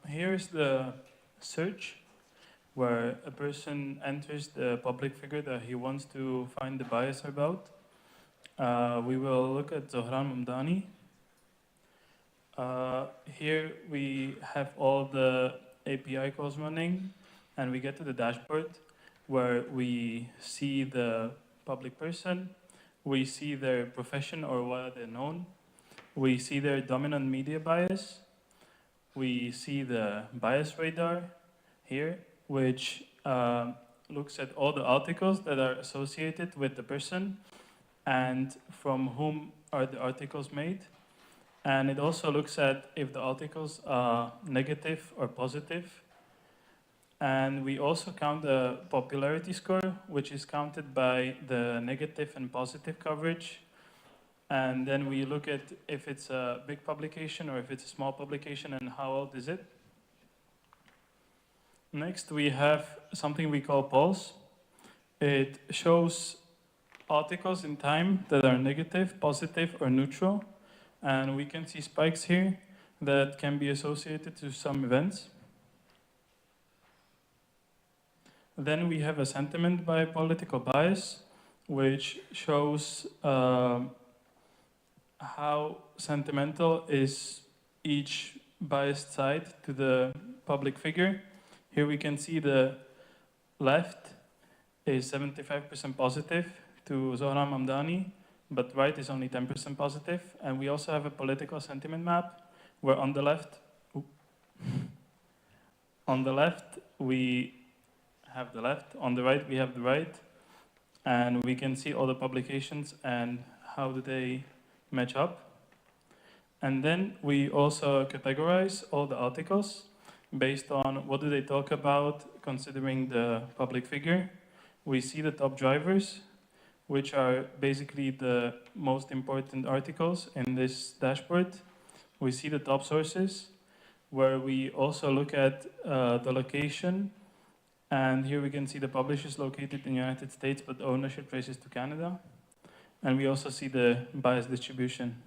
Speaker 15: here's the search where a person enters the public figure that he wants to find the bias about. We will look at Zohran Mamdani. Here we have all the API calls running, and we get to the dashboard where we see the public person, we see their profession or what they're known, we see their dominant media bias, we see the bias radar here, which looks at all the articles that are associated with the person and from whom are the articles made. And it also looks at if the articles are negative or positive. And we also count the popularity score, which is counted by the negative and positive coverage. And then we look at if it's a big publication or if it's a small publication and how old is it. Next, we have something we call pulse. It shows articles in time that are negative, positive, or neutral. And we can see spikes here that can be associated to some events. Then we have a sentiment by political bias, which shows how sentimental is each biased side to the public figure. Here we can see the left is 75% positive to Zohran Mamdani, but right is only 10% positive. And we also have a political sentiment map where on the left, we have the left, on the right we have the right, and we can see all the publications and how do they match up. And then we also categorize all the articles based on what do they talk about considering the public figure. We see the top drivers, which are basically the most important articles in this dashboard. We see the top sources, where we also look at the location. And here we can see the publishers located in the United States, but ownership traces to Canada. And we also see the bias distribution.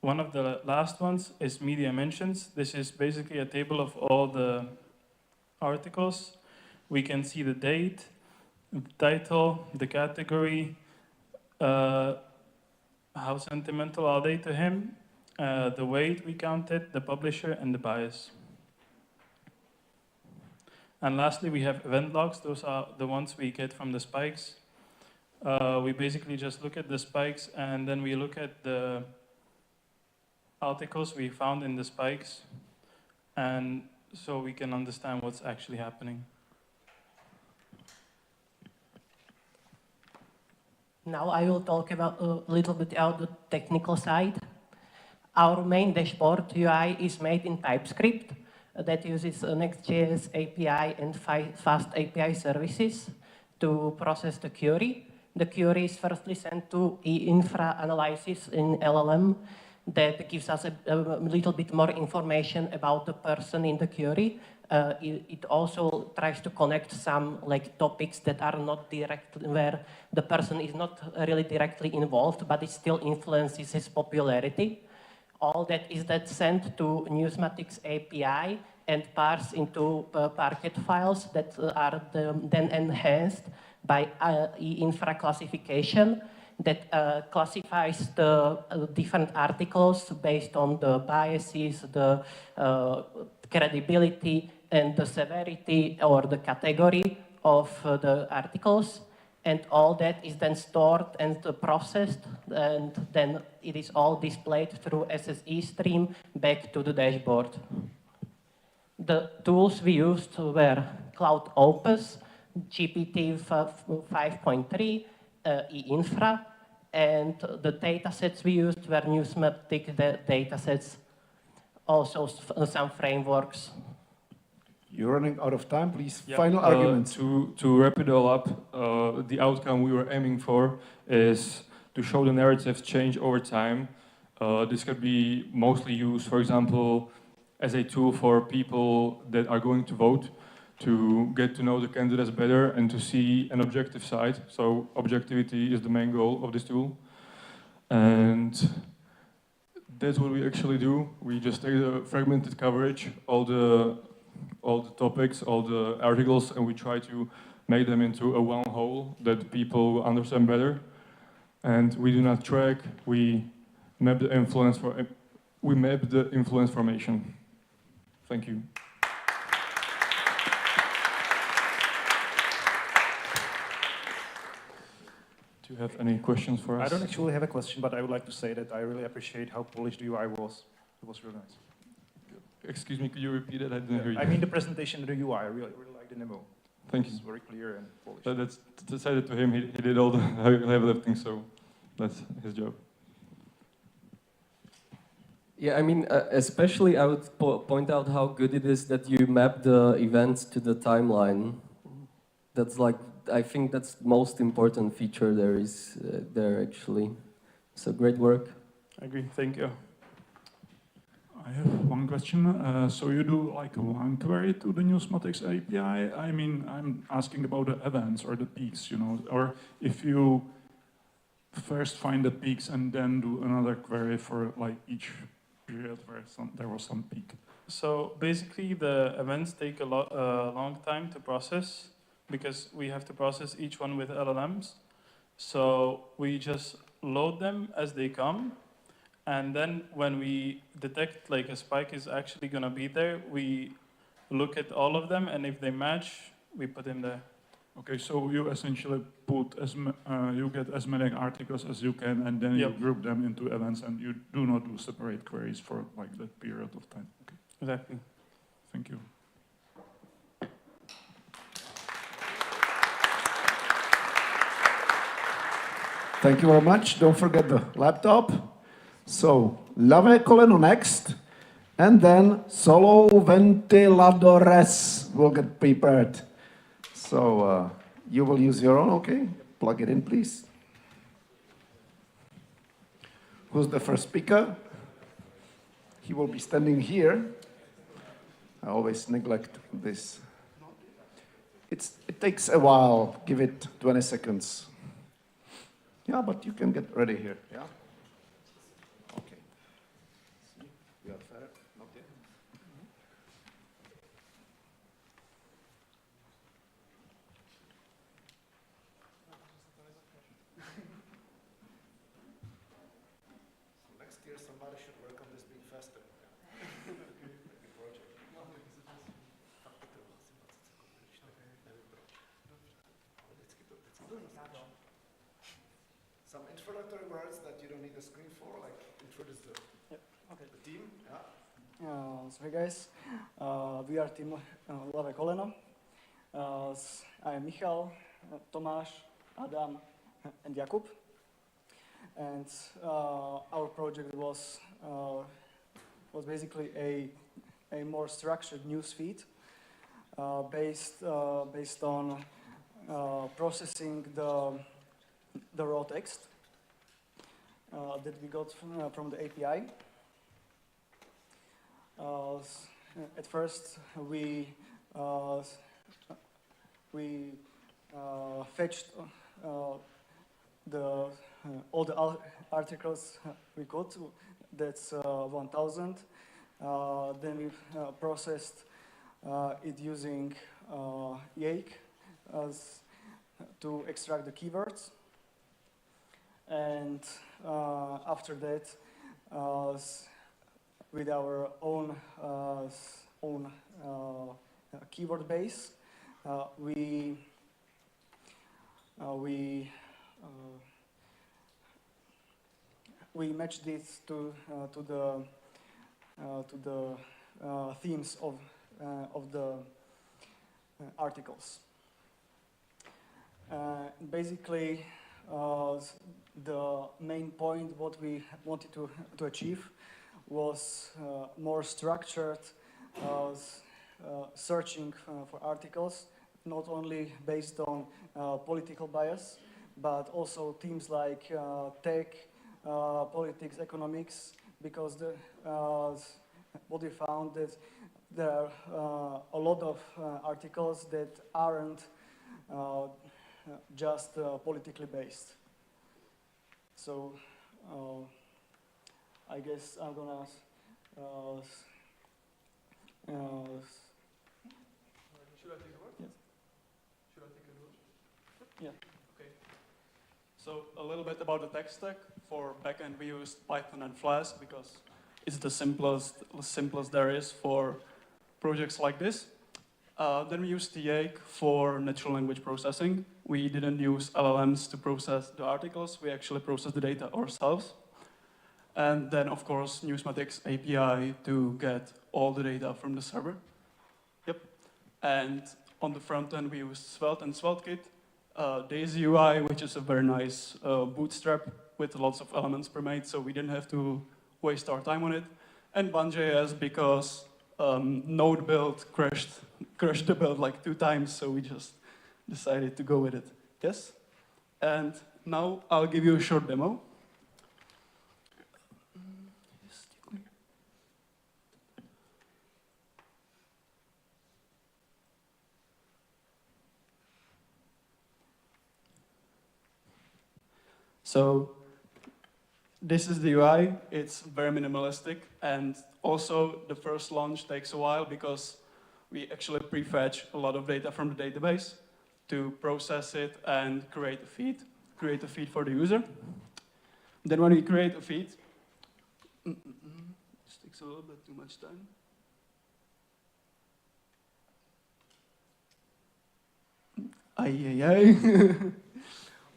Speaker 15: One of the last ones is media mentions. This is basically a table of all the articles. We can see the date, the title, the category, how sentimental are they to him, the weight we counted, the publisher, and the bias. And lastly, we have event logs. Those are the ones we get from the spikes. We basically just look at the spikes, and then we look at the articles we found in the spikes, and so we can understand what's actually happening.
Speaker 16: Now I will talk about a little bit about the technical side. Our main dashboard UI is made in TypeScript that uses Next.js API and fast API services to process the query. The query is firstly sent to infra analysis in LLM that gives us a little bit more information about the person in the query. It also tries to connect some like topics that are not directly, where the person is not really directly involved, but it still influences his popularity. All that is then sent to Newsmatics API and parsed into Parquet files that are then enhanced by infra classification that classifies the different articles based on the biases, the credibility, and the severity or the category of the articles. And all that is then stored and processed, and then it is all displayed through SSE stream back to the dashboard. The tools we used were Cloud Opus, GPT 5.3, eInfra, and the datasets we used were Newsmatic datasets, also some frameworks.
Speaker 1: You're running out of time, please.
Speaker 14: Yeah,
Speaker 1: Final arguments.
Speaker 14: To wrap it all up, the outcome we were aiming for is to show the narratives change over time. This could be mostly used, for example, as a tool for people that are going to vote, to get to know the candidates better and to see an objective side. So objectivity is the main goal of this tool. And that's what we actually do. We just take the fragmented coverage, all the topics, all the articles, and we try to make them into a one whole that people understand better. And we do not track, we map the influence formation. Thank you. Do you have any questions for us?
Speaker 8: I don't actually have a question, but I would like to say that I really appreciate how polished the UI was. It was really nice.
Speaker 14: Excuse me, could you repeat it? I didn't hear you.
Speaker 8: I mean the presentation of the UI, I really liked the demo.
Speaker 14: Thank you.
Speaker 8: It's very clear and polished.
Speaker 14: That's decided to him. He did all the heavy lifting, so that's his job.
Speaker 6: Yeah, I mean, especially I would point out how good it is that you map the events to the timeline. That's like, I think that's the most important feature there is there actually. So great work.
Speaker 15: I agree, thank you.
Speaker 7: I have one question. So you do like one query to the Newsmatics API? I mean, I'm asking about the events or the peaks, you know, or if you first find the peaks and then do another query for like each period where there was some peak.
Speaker 15: So basically the events take a long time to process because we have to process each one with LLMs. So we just load them as they come. And then when we detect like a spike is actually going to be there, we look at all of them, and if they match, we put them there.
Speaker 7: Okay, so you essentially put you get as many articles as you can, and then you group them into events, and you do not do separate queries for like that period of time. Okay.
Speaker 15: Exactly.
Speaker 7: Thank you.
Speaker 1: Thank you very much. Don't forget the laptop. So, Lave Coleno next, and then Solo Ventiladores will get prepared. So, you will use your own, okay? Plug it in, please. Who's the first speaker? He will be standing here. I always neglect this. It takes a while. Give it 20 seconds. Yeah, but you can get ready here, yeah? Okay. You are fair? Okay. Next year somebody should work on this being faster. Some introductory words that you don't need a screen for, like introduce the team. Yeah.
Speaker 17: So hey guys, we are team Lave Coleno. I am Michal, Tomáš, Adam, and Jakub. And our project was basically a more structured news feed based on processing the raw text that we got from the API. At first, we fetched all the articles we could. That's 1,000. Then we processed it using Yake to extract the keywords. And after that, with our own keyword base, we matched this to the themes of the articles. Basically, the main point what we wanted to achieve was more structured searching for articles, not only based on political bias, but also themes like tech, politics, economics, because what we found that there are a lot of articles that aren't just politically based. So I guess I'm gonna
Speaker 13: Should I take a word?
Speaker 17: Yes.
Speaker 13: Should I take a word?
Speaker 17: Yeah.
Speaker 13: Okay. So a little bit about the tech stack. For backend, we used Python and Flask because it's the simplest there is for projects like this. Then we used Yake for natural language processing. We didn't use LLMs to process the articles. We actually processed the data ourselves. And then, of course, Newsmatics API to get all the data from the server. Yep. And on the front end, we used Svelte and SvelteKit. Daisy UI, which is a very nice bootstrap with lots of elements pre-made, so we didn't have to waste our time on it. And Bun.js because node build crashed the build like 2 times, so we just decided to go with it. Yes? And now I'll give you a short demo. So this is the UI. It's very minimalistic, and also the first launch takes a while because we actually prefetch a lot of data from the database to process it and create a feed for the user. Then when we create a feed, this takes a little bit too much time.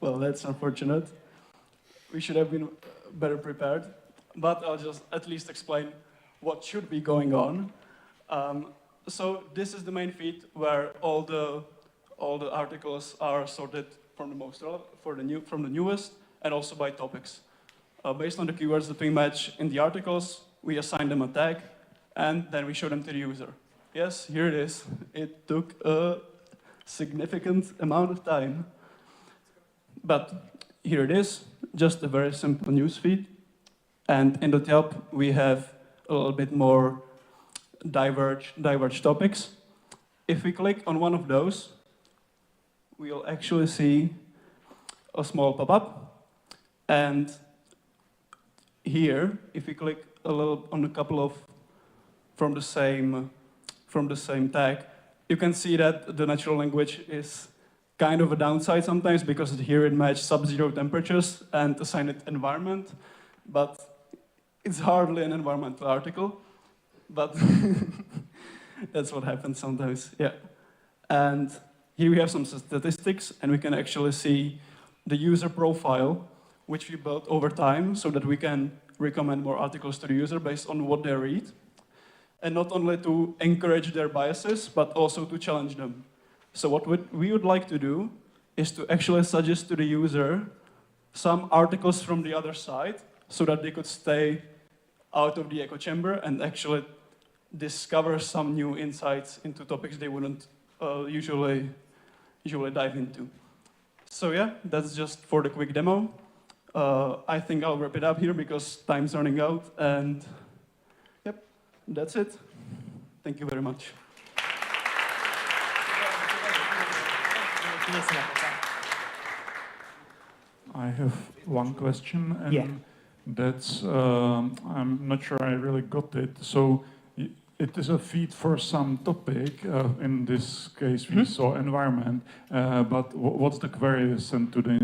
Speaker 13: Well, that's unfortunate. We should have been better prepared, but I'll just at least explain what should be going on. So this is the main feed where all the articles are sorted from the most from the newest, and also by topics. Based on the keywords that we match in the articles, we assign them a tag, and then we show them to the user. Yes, here it is. It took a significant amount of time, but here it is. Just a very simple news feed. And in the top, we have a little bit more diverged topics. If we click on one of those, we'll actually see a small pop-up. And here, if we click a little on a couple of from the same tag, you can see that the natural language is kind of a downside sometimes because here it matches sub-zero temperatures and assign it environment, but it's hardly an environmental article, but that's what happens sometimes, yeah. And here we have some statistics, and we can actually see the user profile, which we built over time so that we can recommend more articles to the user based on what they read, and not only to encourage their biases, but also to challenge them. So what we would like to do is to actually suggest to the user some articles from the other side so that they could stay out of the echo chamber and actually discover some new insights into topics they wouldn't usually
Speaker 18: usually dive into. So yeah, that's just for the quick demo. I think I'll wrap it up here because time's running out, and yep, that's it. Thank you very much.
Speaker 7: I have one question, and that's I'm not sure I really got it. So it is a feed for some topic. In this case, we saw environment. But what's the query sent to the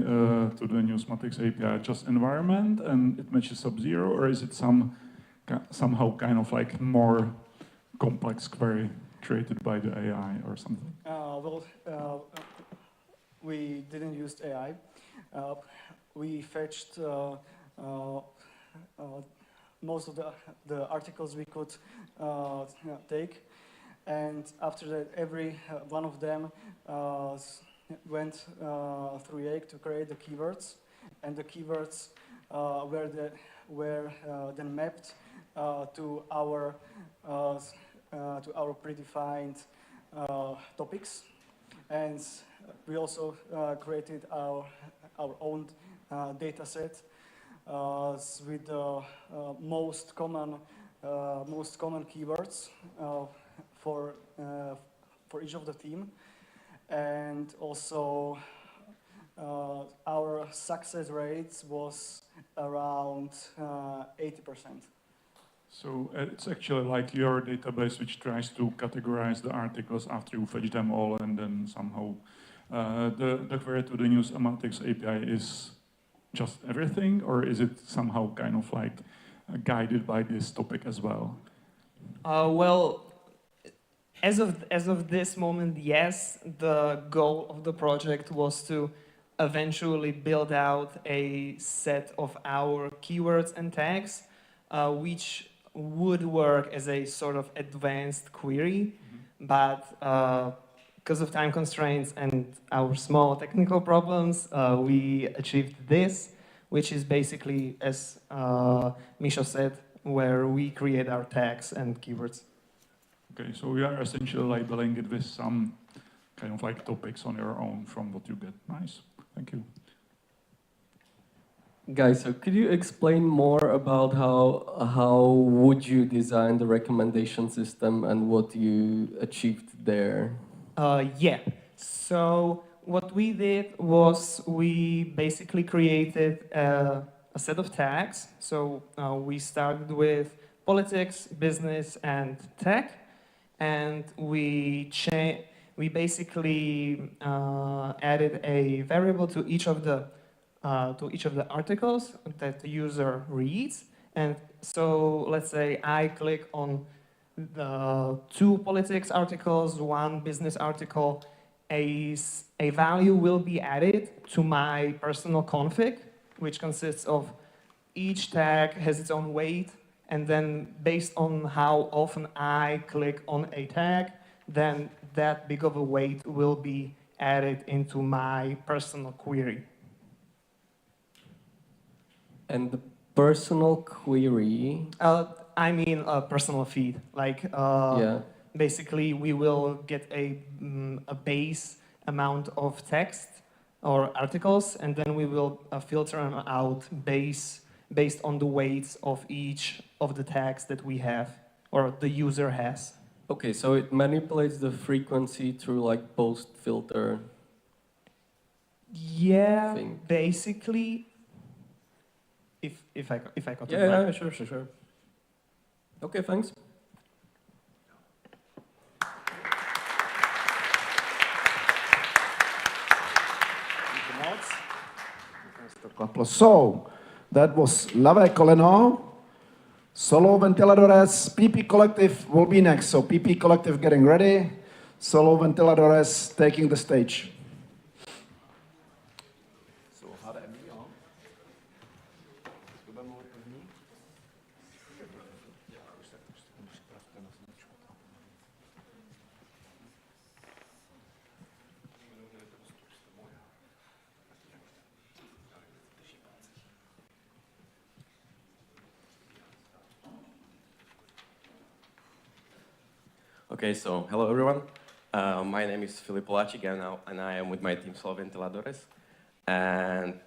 Speaker 7: Newsmatics API? Just environment, and it matches Sub-Zero, or is it somehow kind of like more complex query created by the AI or something?
Speaker 17: We didn't use AI. We fetched most of the articles we could take, and after that, every one of them went through Yake to create the keywords, and the keywords were then mapped to our predefined topics, and we also created our own data set with the most common keywords for each of the team, and also our success rates was around 80%.
Speaker 7: So it's actually like your database which tries to categorize the articles after you fetch them all, and then somehow the query to the Newsmatics API is just everything, or is it somehow kind of like guided by this topic as well?
Speaker 19: Well, as of this moment, yes. The goal of the project was to eventually build out a set of our keywords and tags, which would work as a sort of advanced query, but because of time constraints and our small technical problems, we achieved this, which is basically, as Misha said, where we create our tags and keywords.
Speaker 7: Okay, so we are essentially labeling it with some kind of like topics on your own from what you get. Nice, thank you.
Speaker 6: Guys, so could you explain more about how would you design the recommendation system and what you achieved there?
Speaker 19: Yeah, so what we did was we basically created a set of tags. So we started with politics, business, and tech, and we basically added a variable to each of the articles that the user reads. And so let's say I click on the 2 politics articles, 1 business article, a value will be added to my personal config, which consists of each tag has its own weight, and then based on how often I click on a tag, then that big of a weight will be added into my personal query.
Speaker 6: And the personal query?
Speaker 19: I mean a personal feed. Like, basically, we will get a base amount of text or articles, and then we will filter them out based on the weights of each of the tags that we have or the user has.
Speaker 6: Okay, so it manipulates the frequency through like post filter.
Speaker 19: Yeah, basically. If I got it right.
Speaker 6: Yeah, sure. Okay, thanks.
Speaker 1: So, that was Lave Koleno, Solo Ventiladores, PP Collective will be next. So PP Collective getting ready, Solo Ventiladores taking the stage.
Speaker 5: Okay, so hello everyone.
Speaker 20: My name is Filip Polacik, and I am with my team Solve Ventiladores. And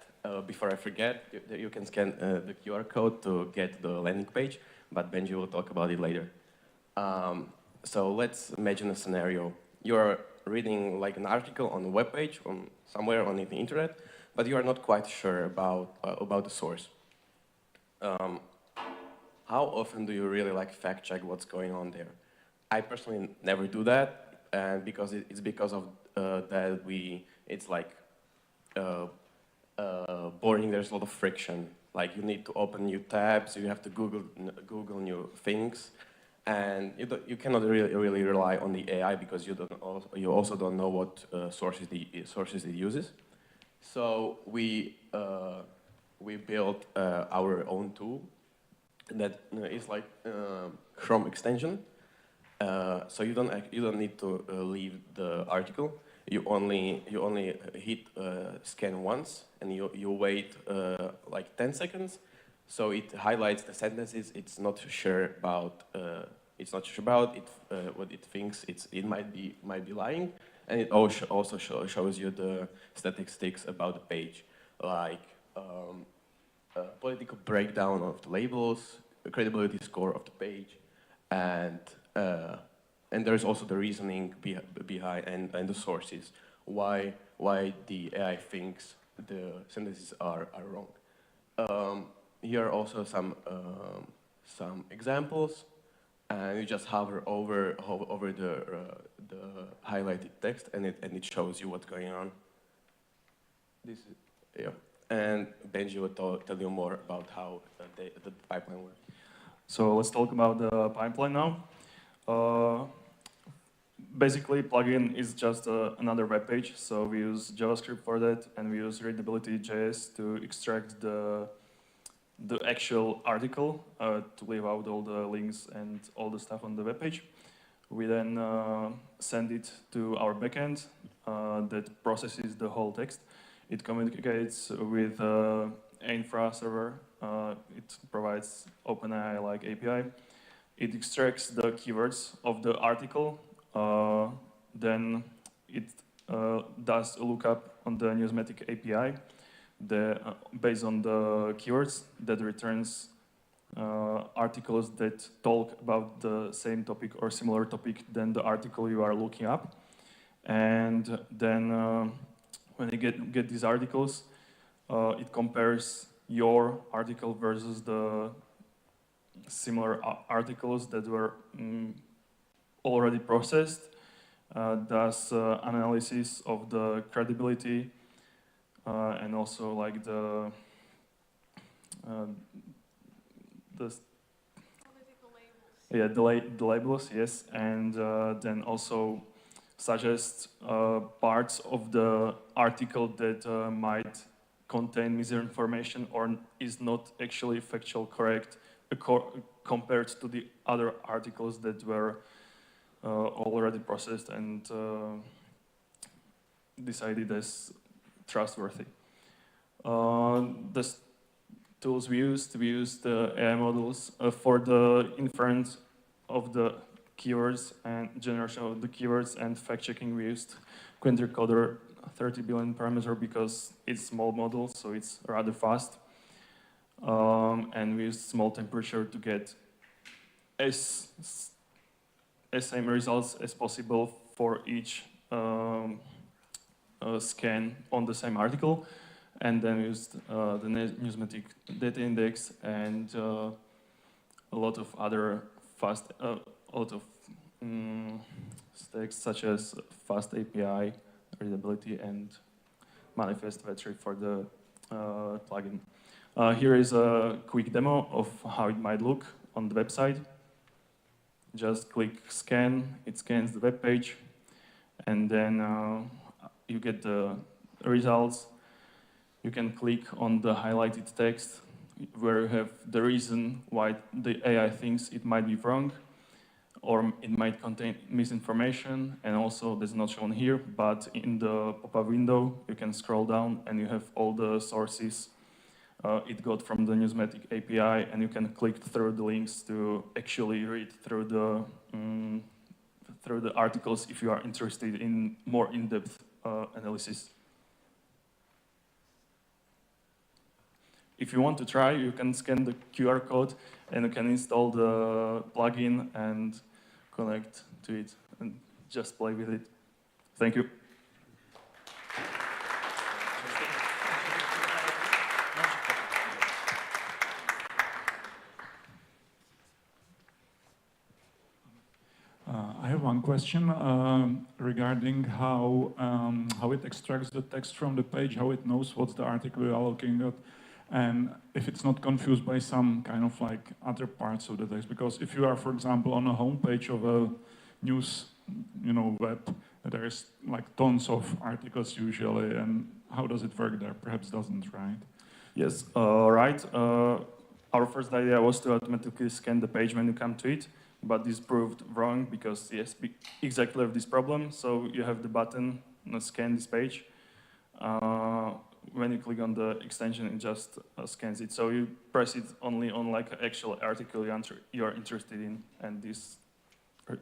Speaker 20: before I forget, you can scan the QR code to get the landing page, but Benji will talk about it later. So let's imagine a scenario. You're reading like an article on a web page from somewhere on the internet, but you are not quite sure about the source. How often do you really like fact check what's going on there? I personally never do that, and it's because of that it's like boring. There's a lot of friction. Like you need to open new tabs, you have to Google new things, and you cannot really rely on the AI because you also don't know what sources it uses. So we built our own tool that is like Chrome extension. So you don't need to leave the article. You only hit scan once, and you wait like 10 seconds. So it highlights the sentences it's not sure about. What it thinks it might be lying, and it also shows you the statistics about the page, like political breakdown of the labels, the credibility score of the page, and there's also the reasoning behind and the sources why the AI thinks the sentences are wrong. Here are also some examples, and you just hover over the highlighted text, and it shows you what's going on. This is, yeah. And Benji will tell you more about how the pipeline works.
Speaker 14: So let's talk about the pipeline now. Basically, plugin is just another web page. So we use JavaScript for that, and we use readability.js to extract the actual article to leave out all the links and all the stuff on the web page. We then send it to our backend that processes the whole text. It communicates with infra server. It provides OpenAI-like API. It extracts the keywords of the article. Then it does a lookup on the Newsmatic API based on the keywords that returns articles that talk about the same topic or similar topic than the article you are looking up. And then when you get these articles, it compares your article versus the similar articles that were already processed, does analysis of the credibility and also like the labels, yes, and then also suggests parts of the article that might contain misinformation or is not actually factual correct compared to the other articles that were already processed and decided as trustworthy. The tools we used the AI models for the inference of the keywords and generation of the keywords and fact-checking. We used quinticoder 30 billion parameter because it's small model, so it's rather fast. And we used small temperature to get as same results as possible for each scan on the same article. And then we used the Newsmatic data index and a lot of other fast, stacks such as fast API, readability, and manifest battery for the plugin. Here is a quick demo of how it might look on the website. Just click scan, it scans the web page, and then you get the results. You can click on the highlighted text where you have the reason why the AI thinks it might be wrong, or it might contain misinformation, and also that's not shown here, but in the pop-up window, you can scroll down and you have all the sources it got from the Newsmatic API, and you can click through the links to actually read through through the articles if you are interested in more in-depth analysis. If you want to try, you can scan the QR code and you can install the plugin and connect to it and just play with it. Thank you.
Speaker 7: I have one question regarding how it extracts the text from the page, how it knows what's the article you're looking at, and if it's not confused by some kind of like other parts of the text. Because if you are, for example, on a homepage of a news, web, there's like tons of articles usually, and how does it work there? Perhaps doesn't, right?
Speaker 14: Yes, right. Our first idea was to automatically scan the page when you come to it, but this proved wrong because yes, exactly of this problem. So you have the button, scan this page. When you click on the extension, it just scans it. So you press it only on like an actual article you are interested in, and this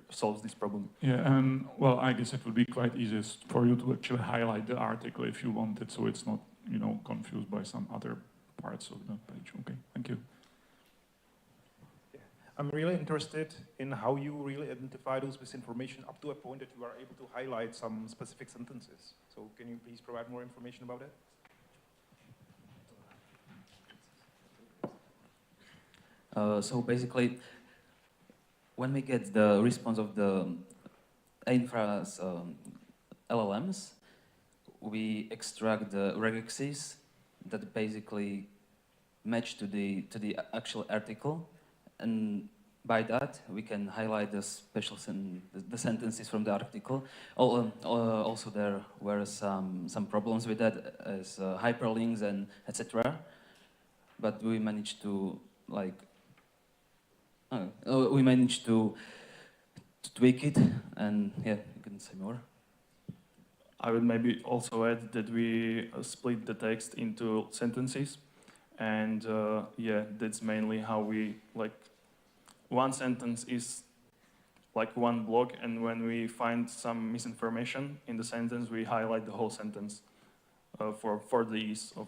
Speaker 14: solves this problem.
Speaker 7: Yeah, and well, I guess it would be quite easy for you to actually highlight the article if you want it, so it's not, confused by some other parts of the page. Okay, thank you.
Speaker 8: I'm really interested in how you really identify those misinformation up to a point that you are able to highlight some specific sentences. So can you please provide more information about it?
Speaker 21: So basically, when we get the response of the infra's LLMs, we extract the regexes that basically match to the actual article, and by that we can highlight the special the sentences from the article. Also, there were some problems with that, as hyperlinks and etc. But we managed to tweak it, and yeah, you can say more.
Speaker 14: I would maybe also add that we split the text into sentences, and yeah, that's mainly how we one sentence is like one block, and when we find some misinformation in the sentence, we highlight the whole sentence for the ease of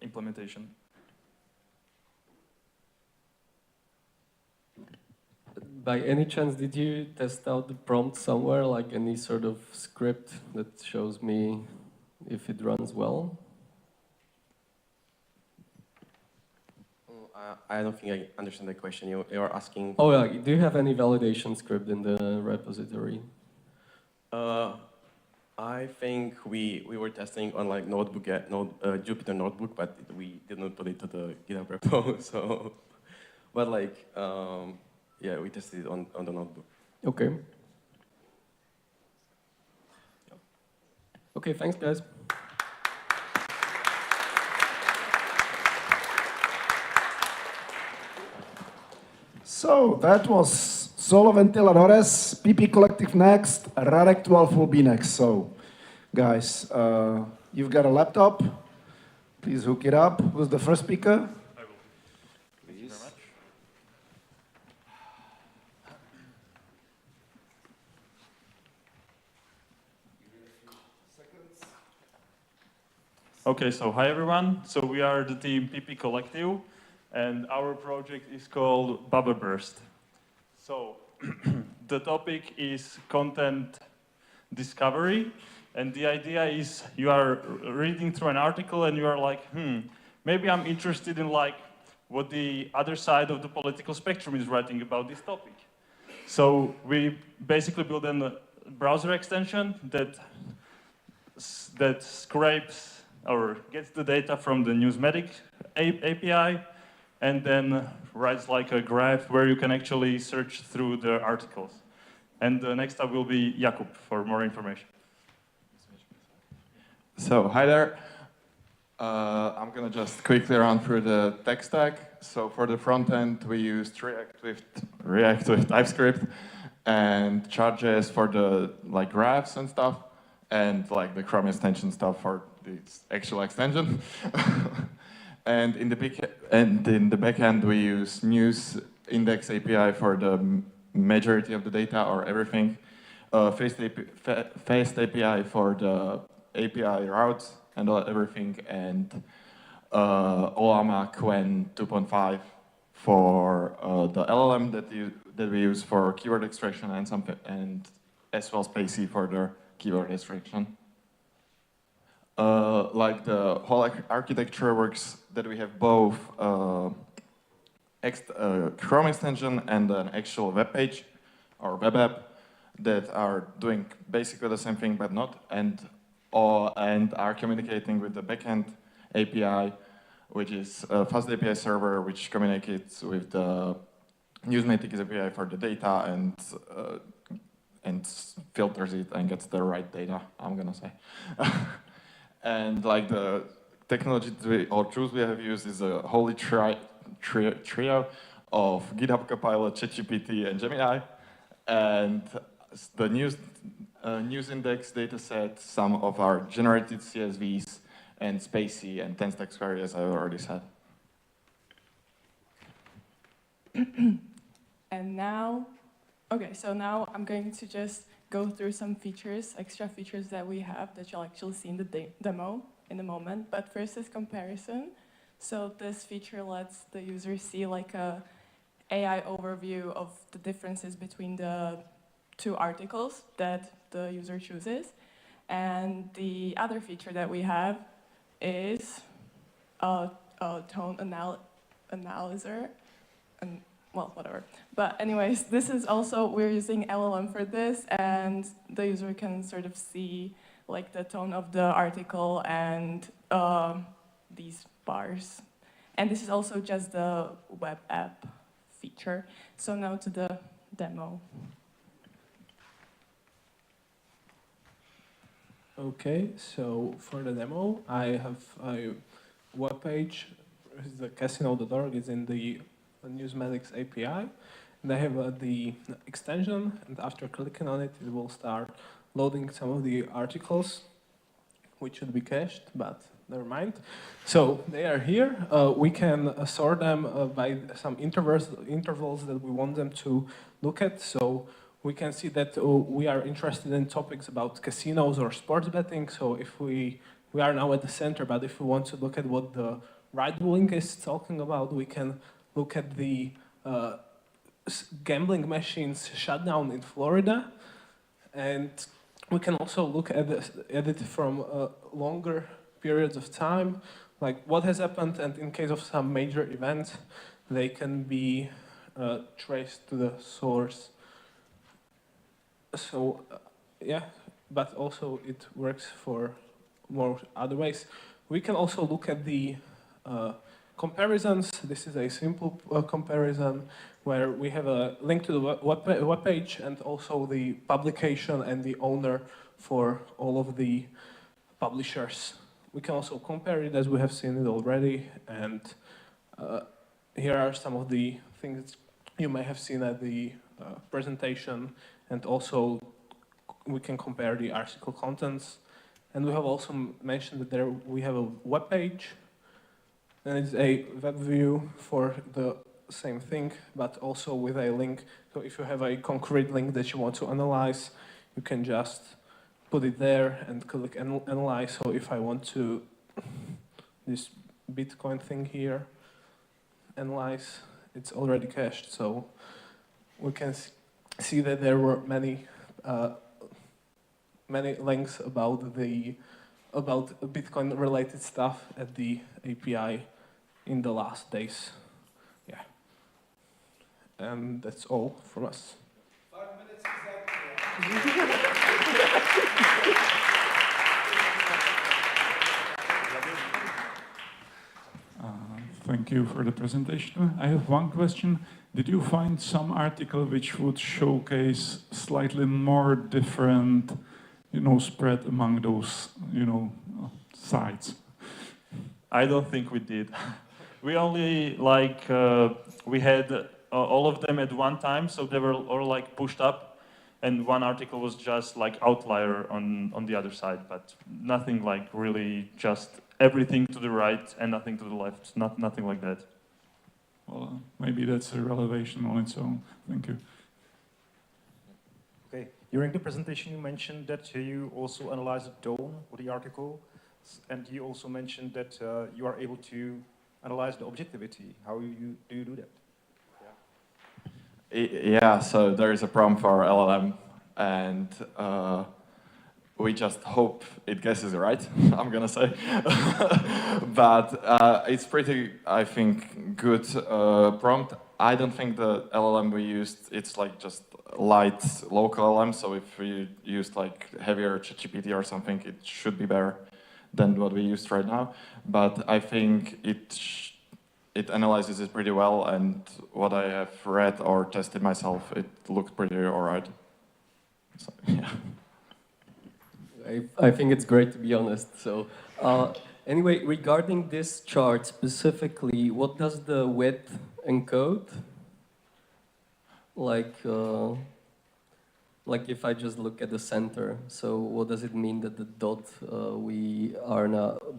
Speaker 14: implementation.
Speaker 6: By any chance, did you test out the prompt somewhere, like any sort of script that shows me if it runs well?
Speaker 20: I don't think I understand the question. You're asking...
Speaker 6: Oh, yeah. Do you have any validation script in the repository?
Speaker 20: I think we were testing on like Jupyter Notebook, but we didn't put it to the GitHub repo. So, but yeah, we tested it on the notebook.
Speaker 6: Okay. Okay, thanks, guys.
Speaker 1: So that was Solo Ventiladores, PP Collective next, Radek 12 will be next. So, guys, you've got a laptop. Please hook it up. Who's the first speaker?
Speaker 14: I will. Thank you very much. Okay, so hi everyone. So we are the team PP Collective, and our project is called Bubble Burst. So the topic is content discovery, and the idea is you are reading through an article and you are like, maybe I'm interested in what the other side of the political spectrum is writing about this topic. So we basically build a browser extension that scrapes or gets the data from the Newsmatics API, and then writes like a graph where you can actually search through the articles. And next up will be Jakub for more information.
Speaker 22: So, hi there. I'm going to just quickly run through the tech stack. So for the front end, we used React with TypeScript, and Chart.js for the graphs and stuff, and the Chrome extension stuff for the actual extension. And in the back end, we use News Index API for the majority of the data or everything. fast API for the API routes and everything, and OLAMA Quen 2.5 for the LLM that we use for keyword extraction and as well Spacey for the keyword extraction. Like the whole architecture works that we have both Chrome extension and an actual web page or web app that are doing basically the same thing but not, and are communicating with the backend API, which is a fast API server which communicates with the Newsmatics API for the data and filters it and gets the right data, I'm gonna say. And like the technology or tools we have used is a holy trio of GitHub Copilot, ChatGPT, and Gemini, and the news index dataset, some of our generated CSVs, and Spacey and TenStack query, as I already said.
Speaker 2: And now, okay, so now I'm going to just go through some features, extra features that we have that you'll actually see in the demo in a moment. But first is comparison. So this feature lets the user see like a AI overview of the differences between the two articles that the user chooses. And the other feature that we have is a tone analyzer, and well, whatever. But anyways, this is also, we're using LLM for this, and the user can sort of see like the tone of the article and these bars. And this is also just the web app feature. So now to the demo.
Speaker 3: Okay, so for the demo, I have a web page. The casino.org is in the Newsmatics API. And I have the extension, and after clicking on it, it will start loading some of the articles, which should be cached, but never mind. So they are here. We can sort them by some intervals that we want them to look at. So we can see that we are interested in topics about casinos or sports betting. So if we are now at the center, but if we want to look at what the right link is talking about, we can look at the gambling machines shutdown in Florida. And we can also look at it from longer periods of time, like what has happened, and in case of some major events, they can be traced to the source. So, yeah, but also it works for more other ways. We can also look at the comparisons. This is a simple comparison where we have a link to the web page and also the publication and the owner for all of the publishers. We can also compare it as we have seen it already, and here are some of the things you may have seen at the presentation, and also we can compare the article contents. And we have also mentioned that there we have a web page, and it's a web view for the same thing, but also with a link. So if you have a concrete link that you want to analyze, you can just put it there and click analyze. So if I want to, this Bitcoin thing here, analyze, it's already cached. So we can see that there were many links about Bitcoin related stuff at the API in the last days. Yeah. And that's all from us.
Speaker 1: 5 minutes exactly.
Speaker 7: Thank you for the presentation. I have one question. Did you find some article which would showcase slightly more different, spread among those, sites?
Speaker 4: I don't think we did. We only we had all of them at one time, so they were all pushed up, and one article was just outlier on the other side, but nothing really just everything to the right and nothing to the left, nothing like that.
Speaker 7: Well, maybe that's a revelation on its own. Thank you.
Speaker 8: Okay. During the presentation, you mentioned that you also analyze the tone of the article, and you also mentioned that you are able to analyze the objectivity. How do you do that?
Speaker 22: Yeah, so there is a prompt for LLM, and we just hope it guesses right, I'm gonna say. But it's pretty, I think, good prompt. I don't think the LLM we used, it's like just light local LLM, so if we used like heavier ChatGPT or something, it should be better than what we used right now. But I think it analyzes it pretty well, and what I have read or tested myself, it looked pretty alright. So, yeah.
Speaker 6: I think it's great, to be honest. So anyway, regarding this chart specifically, what does the width encode? Like if I just look at the center, so what does it mean that the dot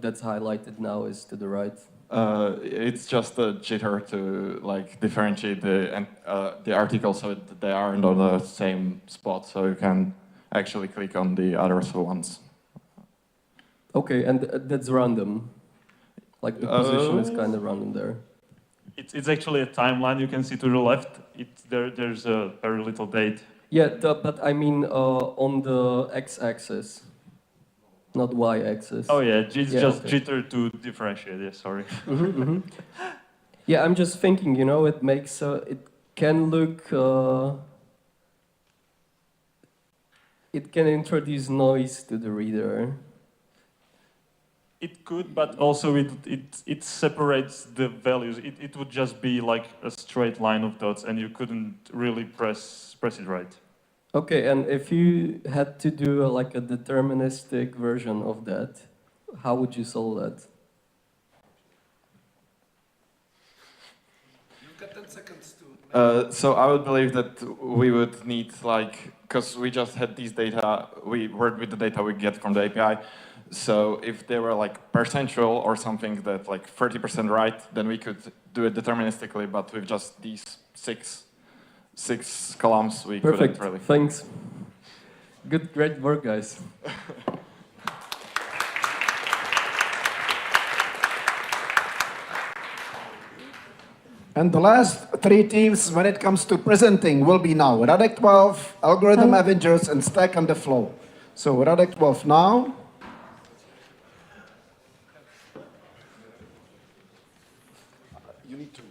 Speaker 6: that's highlighted now is to the right?
Speaker 22: It's just a jitter to like differentiate the article so that they aren't on the same spot, so you can actually click on the other ones.
Speaker 6: Okay, and that's random. Like the position is kind of random there.
Speaker 4: It's actually a timeline you can see to the left. There's a very little date.
Speaker 6: Yeah, but I mean on the x-axis, not y-axis.
Speaker 4: Oh yeah, it's just
Speaker 6: okay.
Speaker 4: jitter to differentiate. Yeah, sorry.
Speaker 6: Yeah, I'm just thinking. You know, it makes it can look. It can introduce noise to the reader.
Speaker 4: It could, but also it separates the values. It would just be like a straight line of dots, and you couldn't really press it right.
Speaker 6: Okay, and if you had to do like a deterministic version of that, how would you solve that?
Speaker 22: You've got 10 seconds to... so I would believe that we would need like, because we just had these data, we worked with the data we get from the API. So if they were like percentual or something that like 30% right, then we could do it deterministically, but with just these six columns, we couldn't really.
Speaker 6: Thanks. Great work, guys.
Speaker 1: And the last three teams when it comes to presenting will be now Radek 12, Algorithm Avengers, and Stack on the Flow. So Radek 12 now. You need to.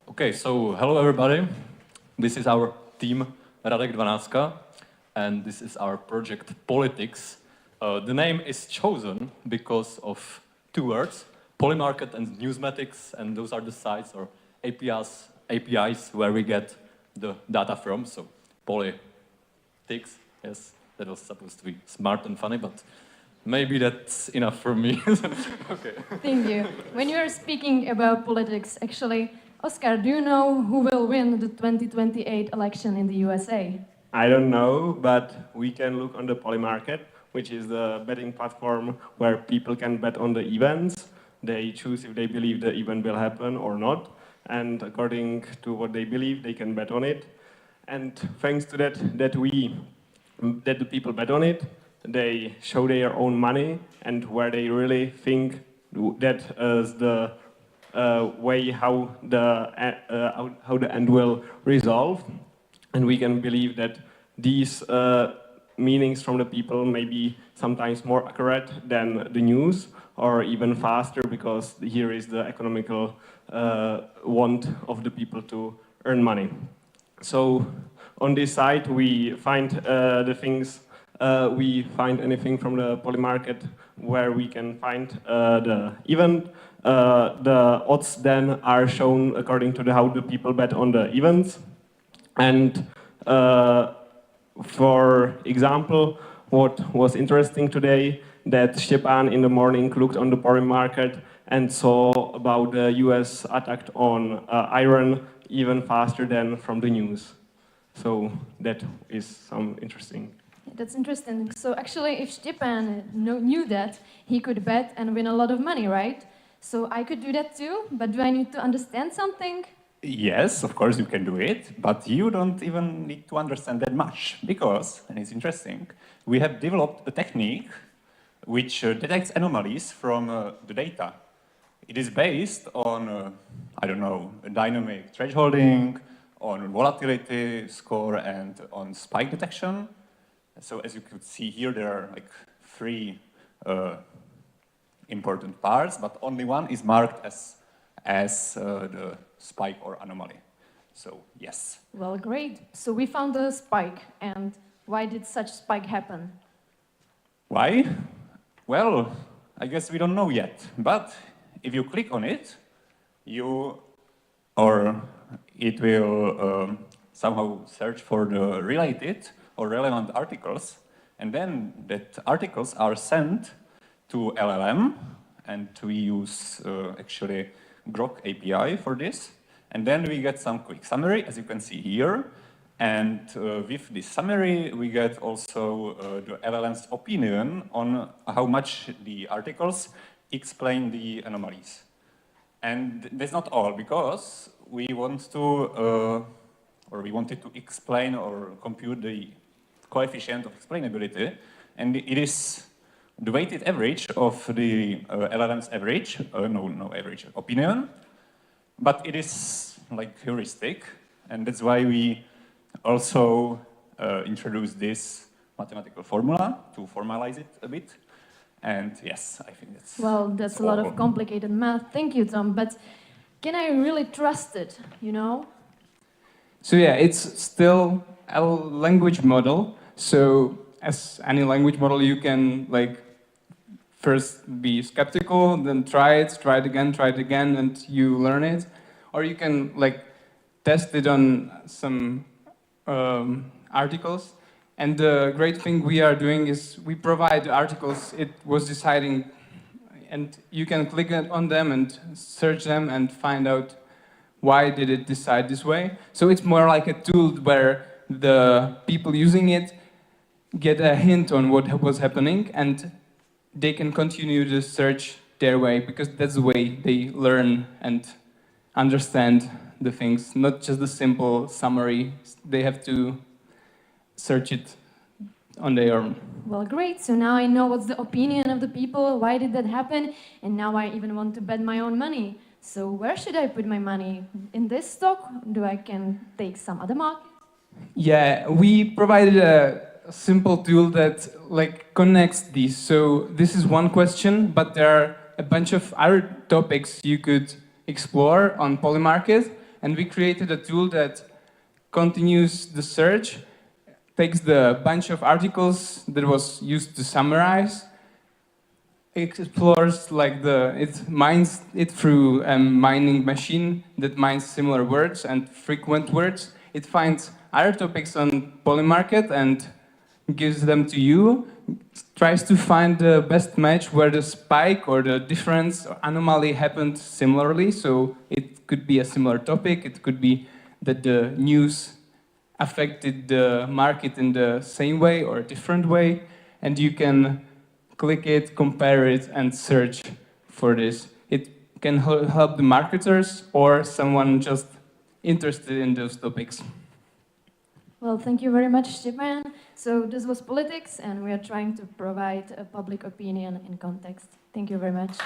Speaker 9: Okay, so hello everybody. This is our team Radek 12, and this is our project Politics. The name is chosen because of two words, Polymarket and Newsmatics, and those are the sites or APIs where we get the data from. So politics, yes, that was supposed to be smart and funny, but maybe that's enough for me. Okay.
Speaker 10: Thank you. When you are speaking about politics, actually, Oscar, do you know who will win the 2028 election in the USA?
Speaker 23: I don't know, but we can look on the Polymarket, which is the betting platform where people can bet on the events. They choose if they believe the event will happen or not. And according to what they believe, they can bet on it. And thanks to that the people bet on it, they show their own money and where they really think that is the way how the end will resolve, and we can believe that these meanings from the people may be sometimes more accurate than the news, or even faster, because here is the economical want of the people to earn money. So on this side we find the things, we find anything from the Polymarket where we can find the event. The odds then are shown according to how the people bet on the events. And for example, what was interesting today, that Stepan in the morning looked on the Polymarket and saw about the US attack on Iran even faster than from the news. So that is some interesting.
Speaker 10: That's interesting. So actually, if Stepan knew that, he could bet and win a lot of money, right? So I could do that too, but do I need to understand something?
Speaker 11: Yes, of course you can do it, but you don't even need to understand that much because, and it's interesting, we have developed a technique which detects anomalies from the data. It is based on, I don't know, a dynamic thresholding, on volatility score, and on spike detection. So as you could see here, there are like 3 important parts, but only one is marked as the spike or anomaly. So yes.
Speaker 10: Well, great. So we found a spike, and why did such spike happen?
Speaker 11: Why? Well, I guess we don't know yet, but if you click on it, it will somehow search for the related or relevant articles, and then that articles are sent to LLM, and we use actually Grok API for this, and then we get some quick summary, as you can see here, and with this summary we get also the LLM's opinion on how much the articles explain the anomalies. And that's not all, because we want to, we wanted to explain or compute the coefficient of explainability, and it is the weighted average of the LLM's average, no average, opinion, but it is like heuristic, and that's why we also introduced this mathematical formula to formalize it a bit. And yes, I think that's...
Speaker 10: Well, that's a lot of complicated math. Thank you, Tom. But can I really trust it, you know?
Speaker 12: So yeah, it's still a language model. So as any language model, you can like first be skeptical, then try it again, and you learn it. Or you can like test it on some articles. And the great thing we are doing is we provide the articles it was deciding, and you can click on them and search them and find out why did it decide this way. So it's more like a tool where the people using it get a hint on what was happening, and they can continue the search their way, because that's the way they learn and understand the things, not just the simple summary. They have to search it on their own.
Speaker 10: Well, great. So now I know what's the opinion of the people, why did that happen, and now I even want to bet my own money. So where should I put my money? In this stock? Do I can take some other market?
Speaker 12: Yeah, we provided a simple tool that like connects these. So this is one question, but there are a bunch of other topics you could explore on Polymarket, and we created a tool that continues the search, takes the bunch of articles that was used to summarize, explores like it mines it through a mining machine that mines similar words and frequent words. It finds other topics on Polymarket and gives them to you, tries to find the best match where the spike or the difference or anomaly happened similarly. So it could be a similar topic, it could be that the news affected the market in the same way or a different way, and you can click it, compare it, and search for this. It can help the marketers or someone just interested in those topics.
Speaker 10: Well, thank you very much, Stepan. So this was politics, and we are trying to provide a public opinion in context. Thank you very much.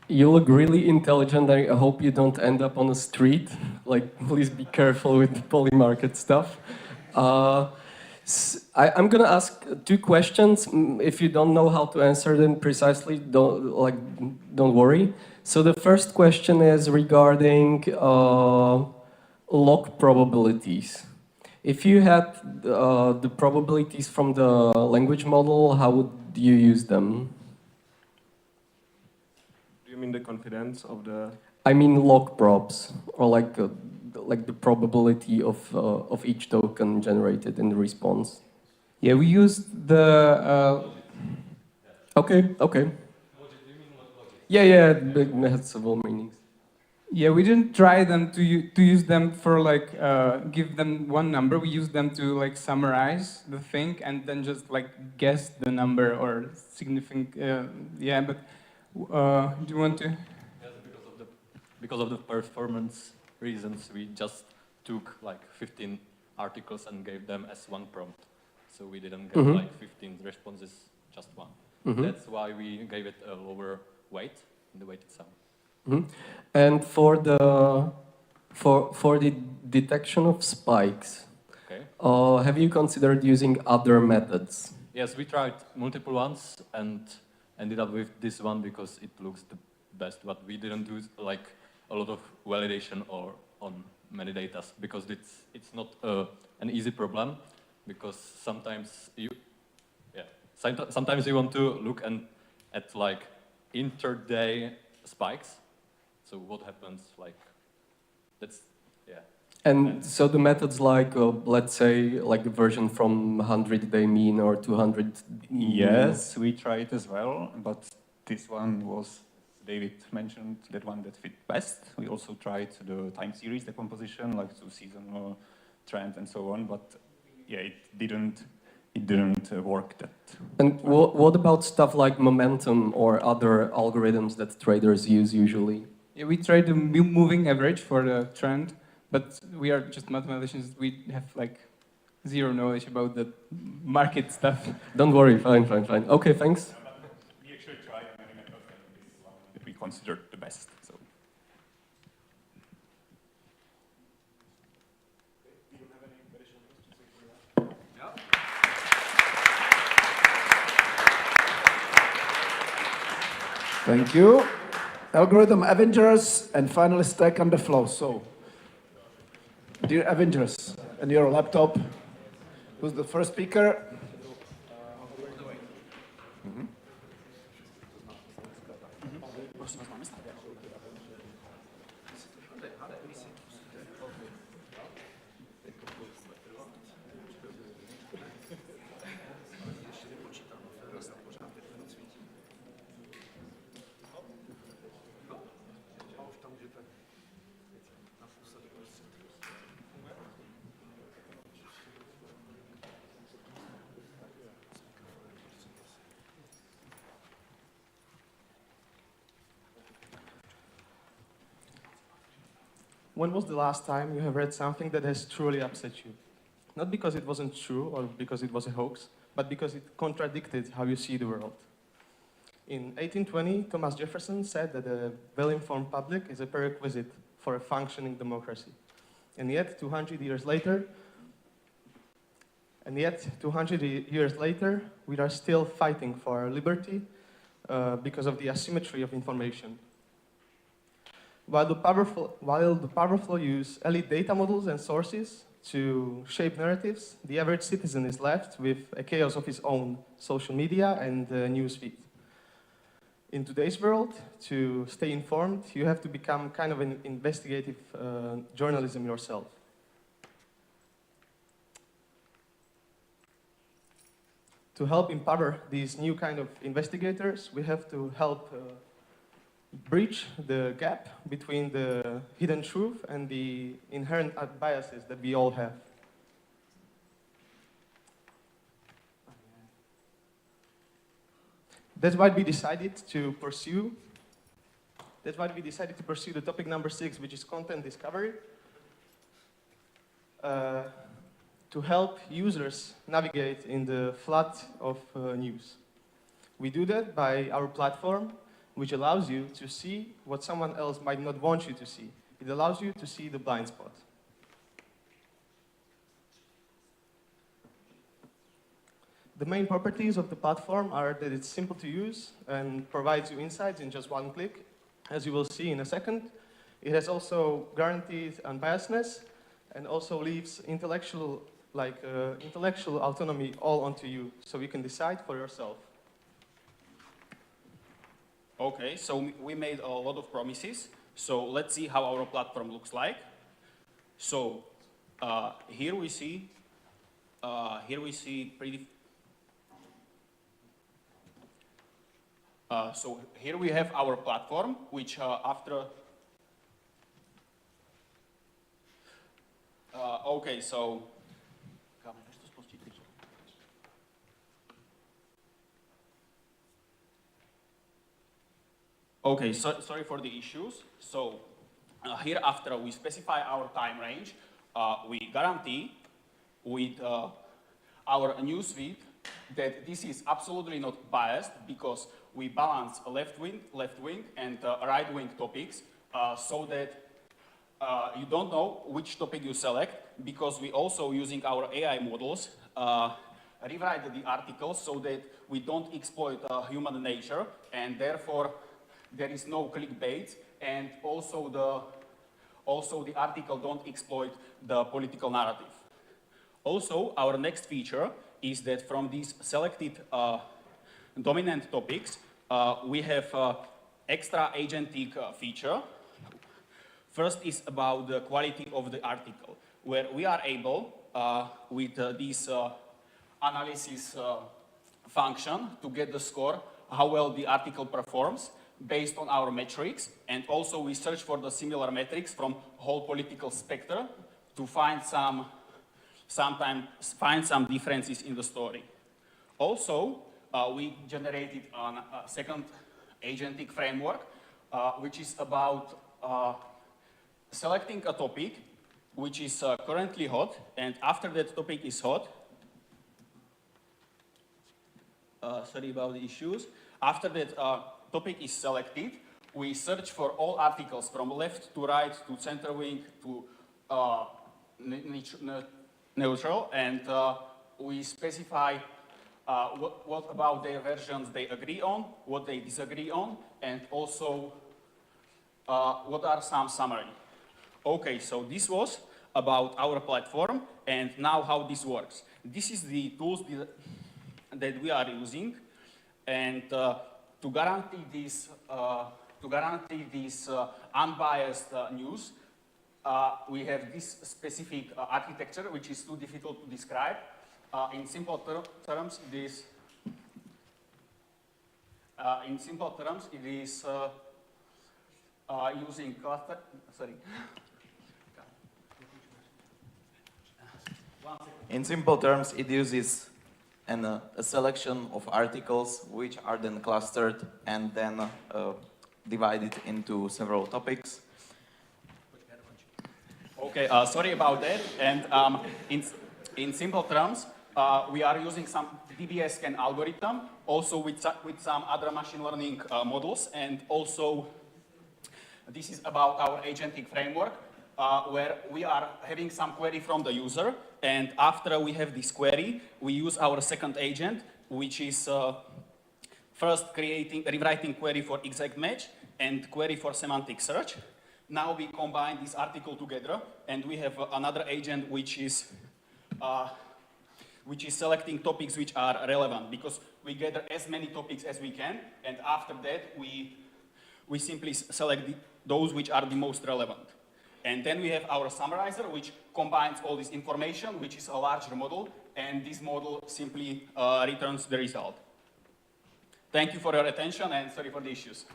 Speaker 6: You look really intelligent. I hope you don't end up on the street. Like, please be careful with the Polymarket stuff. I'm gonna ask 2 questions. If you don't know how to answer them precisely, don't worry. So the first question is regarding log probabilities. If you had the probabilities from the language model, how would you use them?
Speaker 23: Do you mean the confidence of the...
Speaker 6: I mean log probs, or like the probability of each token generated in the response.
Speaker 12: Yeah, we used the...
Speaker 6: Okay. Yeah, it has several meanings.
Speaker 12: Yeah, we didn't try them to use them for like give them one number. We use them to like summarize the thing and then just like guess the number or significant. Yeah, but do you want to?
Speaker 9: Yes, because of the performance reasons, we just took like 15 articles and gave them as one prompt. So we didn't get like 15 responses, just one. That's why we gave it a lower weight in the weighted sum.
Speaker 6: And for the detection of spikes,
Speaker 9: Okay.
Speaker 6: have you considered using other methods?
Speaker 9: Yes, we tried multiple ones and ended up with this one because it looks the best. But we didn't do like a lot of validation or on many data because it's not an easy problem because sometimes sometimes you want to look at like inter-day spikes. So what happens, like, that's, yeah.
Speaker 6: And so the methods like, let's say, like the version from 100-day mean or 200.
Speaker 11: Yes, we tried as well, but this one was, David mentioned, that one that fit best. We also tried the time series decomposition, like to seasonal trend and so on, but yeah, it didn't work that.
Speaker 6: And what about stuff like momentum or other algorithms that traders use usually?
Speaker 12: Yeah, we tried the moving average for the trend, but we are just mathematicians. We have like zero knowledge about the market stuff.
Speaker 6: Don't worry, fine. Okay, thanks.
Speaker 11: We actually tried many methods, and this is one that we considered the best. So.
Speaker 1: Thank you. Algorithm Avengers and finalist tech on the floor. So, dear Avengers, and your laptop, who's the first speaker?
Speaker 19: When was the last time you have read something that has truly upset you? Not because it wasn't true or because it was a hoax, but because it contradicted how you see the world. In 1820, Thomas Jefferson said that a well-informed public is a prerequisite for a functioning democracy. And yet, 200 years later, we are still fighting for our liberty because of the asymmetry of information. While the powerful use elite data models and sources to shape narratives, the average citizen is left with a chaos of his own social media and newsfeed. In today's world, to stay informed, you have to become kind of an investigative journalism yourself. To help empower these new kind of investigators, we have to help bridge the gap between the hidden truth and the inherent biases that we all have. That's why we decided to pursue the topic number 6, which is content discovery, to help users navigate in the flood of news. We do that by our platform, which allows you to see what someone else might not want you to see. It allows you to see the blind spot. The main properties of the platform are that it's simple to use and provides you insights in just one click, as you will see in a second. It has also guaranteed unbiasedness and also leaves intellectual autonomy all onto you, so you can decide for yourself.
Speaker 13: Okay, so we made a lot of promises. So let's see how our platform looks like. So here we see pretty. So here we have our platform, which after... okay, so... Okay, sorry for the issues. So here after we specify our time range, we guarantee with our newsfeed that this is absolutely not biased because we balance left wing and right wing topics so that you don't know which topic you select, because we also using our AI models rewrite the articles so that we don't exploit human nature, and therefore there is no clickbait, and also the article don't exploit the political narrative. Also, our next feature is that from these selected dominant topics, we have extra agentic feature. First is about the quality of the article, where we are able, with this analysis function, to get the score, how well the article performs based on our metrics, and also we search for the similar metrics from whole political spectrum to find some differences in the story. Also, we generated a second agentic framework, which is about selecting a topic which is currently hot, and after that topic is hot, sorry about the issues, after that topic is selected, we search for all articles from left to right to center wing to neutral, and we specify what about their versions they agree on, what they disagree on, and also what are some summary. Okay, so this was about our platform, and now how this works. This is the tools that we are using, and to guarantee this unbiased news, we have this specific architecture, which is too difficult to describe. In simple terms, it is using cluster. Sorry.
Speaker 15: In simple terms, it uses a selection of articles which are then clustered and then divided into several topics.
Speaker 13: Okay, sorry about that. And in simple terms, we are using some DBS scan algorithm, also with some other machine learning models, and also this is about our agentic framework, where we are having some query from the user, and after we have this query, we use our second agent, which is first rewriting query for exact match and query for semantic search. Now we combine this article together, and we have another agent which is selecting topics which are relevant, because we gather as many topics as we can, and after that we simply select those which are the most relevant. And then we have our summarizer, which combines all this information, which is a larger model, and this model simply returns the result. Thank you for your attention, and sorry for the issues.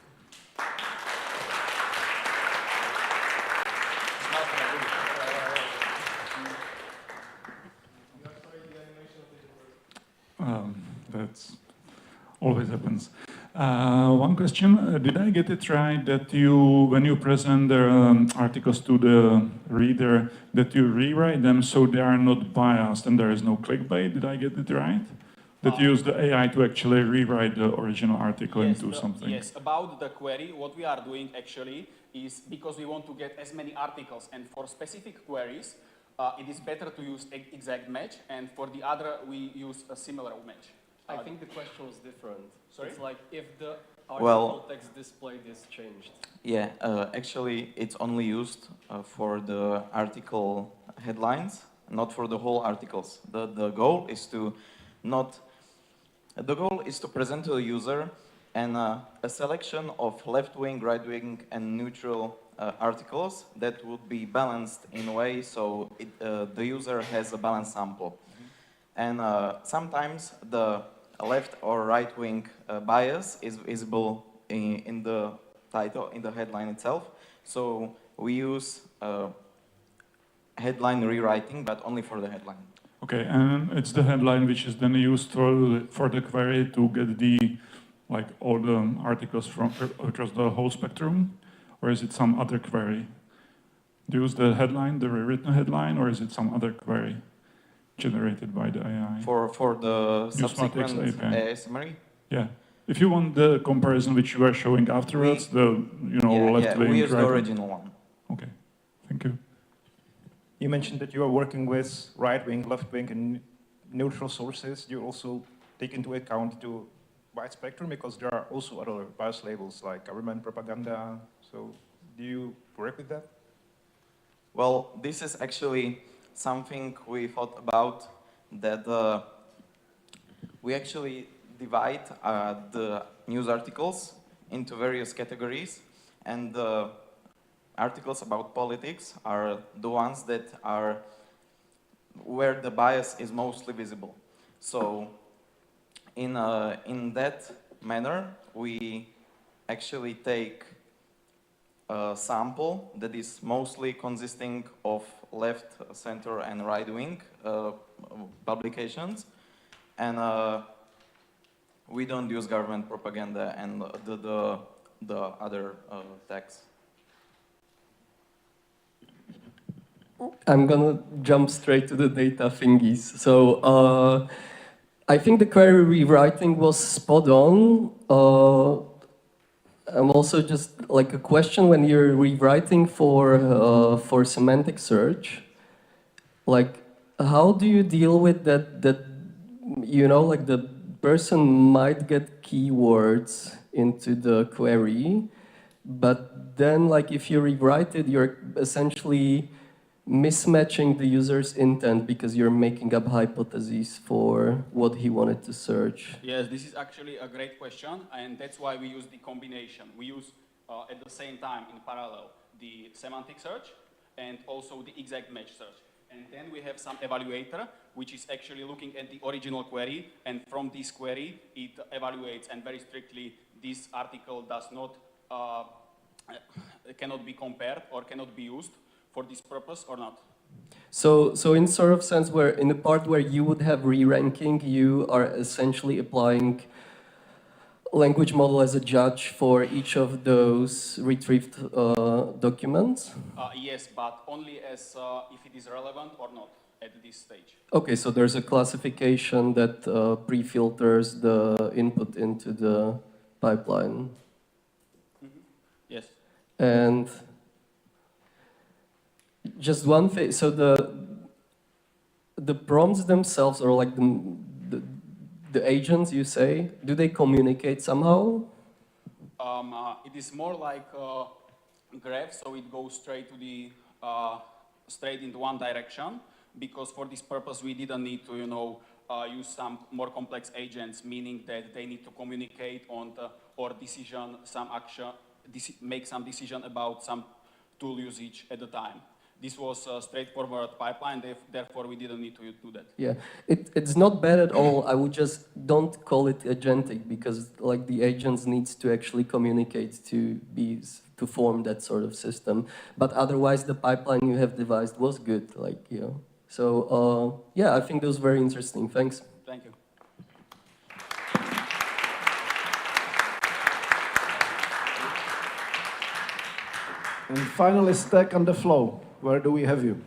Speaker 7: That's always happens. One question, did I get it right that you, when you present the articles to the reader, that you rewrite them so they are not biased and there is no clickbait? Did I get it right? That you use the AI to actually rewrite the original article into something?
Speaker 13: Yes, about the query, what we are doing actually is, because we want to get as many articles, and for specific queries, it is better to use exact match, and for the other, we use a similar match.
Speaker 6: I think the question was different.
Speaker 13: Sorry?
Speaker 6: It's like if the
Speaker 15: Well,
Speaker 6: article text display is changed.
Speaker 15: Yeah, actually it's only used for the article headlines, not for the whole articles. The goal is to present to the user a selection of left-wing, right-wing, and neutral articles that would be balanced in a way so the user has a balanced sample. And sometimes the left or right-wing bias is visible in the title, in the headline itself. So we use headline rewriting, but only for the headline.
Speaker 7: Okay, and it's the headline which is then used for the query to get the all the articles from across the whole spectrum, or is it some other query? Do you use the headline, the rewritten headline, or is it some other query generated by the AI?
Speaker 15: For the
Speaker 7: Newsmatics
Speaker 15: subsequent
Speaker 7: API.
Speaker 15: AI summary?
Speaker 7: Yeah. If you want the comparison which you were showing afterwards, left wing,
Speaker 15: we use
Speaker 7: right
Speaker 15: the
Speaker 7: wing.
Speaker 15: original one.
Speaker 7: Okay, thank you.
Speaker 8: You mentioned that you are working with right-wing, left-wing, and neutral sources. You also take into account the wide spectrum because there are also other bias labels like government propaganda. So do you work with that?
Speaker 15: Well, this is actually something we thought about, that we actually divide the news articles into various categories, and the articles about politics are the ones that are where the bias is mostly visible. So in that manner, we actually take a sample that is mostly consisting of left, center, and right-wing publications, and we don't use government propaganda and the other tags.
Speaker 6: I'm gonna jump straight to the data thingies. So I think the query rewriting was spot on. I'm also just like a question when you're rewriting for semantic search. Like, how do you deal with that? Like the person might get keywords into the query, but then like if you rewrite it, you're essentially mismatching the user's intent because you're making up hypotheses for what he wanted to search.
Speaker 13: Yes, this is actually a great question, and that's why we use the combination. We use at the same time in parallel the semantic search and also the exact match search. And then we have some evaluator, which is actually looking at the original query, and from this query it evaluates, and very strictly this article does not cannot be compared or cannot be used for this purpose or not.
Speaker 6: So in sort of sense, where in the part where you would have re-ranking, you are essentially applying language model as a judge for each of those retrieved documents?
Speaker 13: Yes, but only as if it is relevant or not at this stage.
Speaker 6: Okay, so there's a classification that pre-filters the input into the pipeline.
Speaker 13: Mm-hmm. Yes.
Speaker 6: And just one thing, so the prompts themselves, or like the agents you say, do they communicate somehow?
Speaker 13: It is more like a graph, so it goes straight to the straight into one direction, because for this purpose we didn't need to, use some more complex agents, meaning that they need to communicate on the or decision some action, make some decision about some tool usage at the time. This was a straightforward pipeline, therefore we didn't need to do that.
Speaker 6: Yeah, it's not bad at all. I would just don't call it agentic, because like the agents needs to actually communicate to form that sort of system. But otherwise, the pipeline you have devised was good. So yeah, I think that was very interesting. Thanks.
Speaker 13: Thank you.
Speaker 1: And finally, Stack on the Flow. Where do we have you?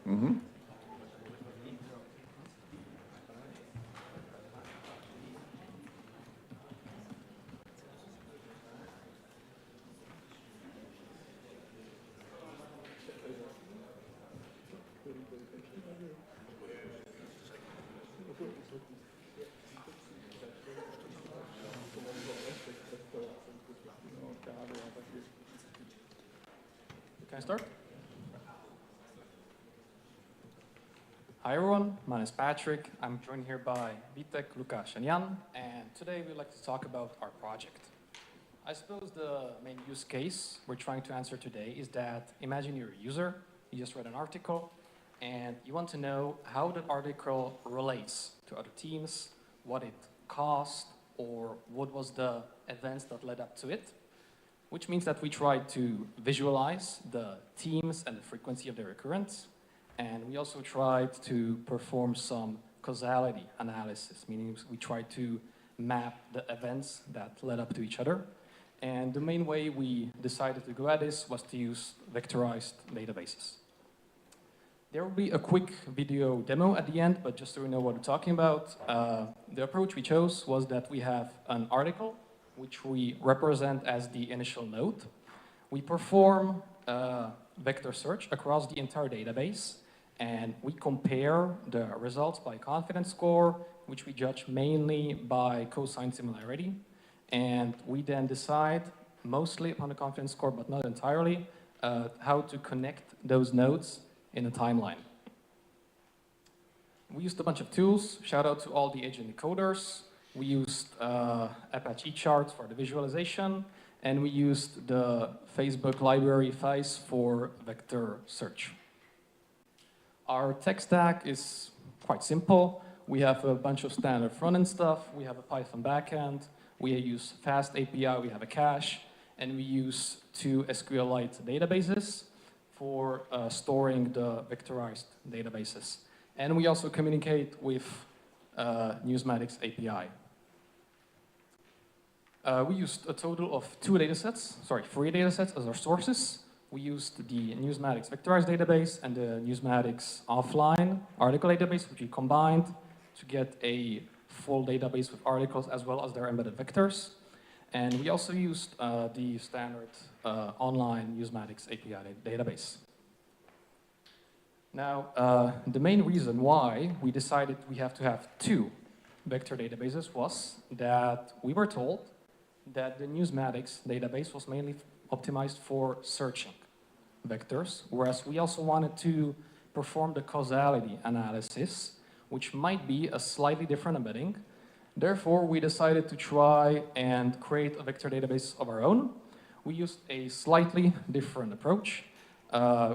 Speaker 1: Mm-hmm.
Speaker 16: Can I start? Hi everyone, my name is Patrick. I'm joined here by Vitek, Lukáš, and Jan, and today we'd like to talk about our project. I suppose the main use case we're trying to answer today is that imagine you're a user You just read an article, and you want to know how that article relates to other teams, what it cost, or what was the events that led up to it, which means that we try to visualize the teams and the frequency of their occurrence. And we also tried to perform some causality analysis, meaning we tried to map the events that led up to each other. And the main way we decided to go at this was to use vectorized databases. There will be a quick video demo at the end, but just so you know what we're talking about, the approach we chose was that we have an article, which we represent as the initial node. We perform a vector search across the entire database, and we compare the results by confidence score, which we judge mainly by cosine similarity. And we then decide, mostly upon the confidence score, but not entirely, how to connect those nodes in a timeline. We used a bunch of tools. Shout out to all the agent decoders. We used Apache charts for the visualization, and we used the Facebook library FICE for vector search. Our tech stack is quite simple. We have a bunch of standard front-end stuff. We have a Python backend. We use fast API. We have a cache. And we use 2 SQLite databases for storing the vectorized databases. And we also communicate with Newsmatics API. We used a total of 3 datasets as our sources. We used the Newsmatics vectorized database and the Newsmatics offline article database, which we combined to get a full database with articles as well as their embedded vectors. And we also used the standard online Newsmatics API database. Now, the main reason why we decided we have to have 2 vector databases was that we were told that the Newsmatics database was mainly optimized for searching vectors, whereas we also wanted to perform the causality analysis, which might be a slightly different embedding. Therefore, we decided to try and create a vector database of our own. We used a slightly different approach.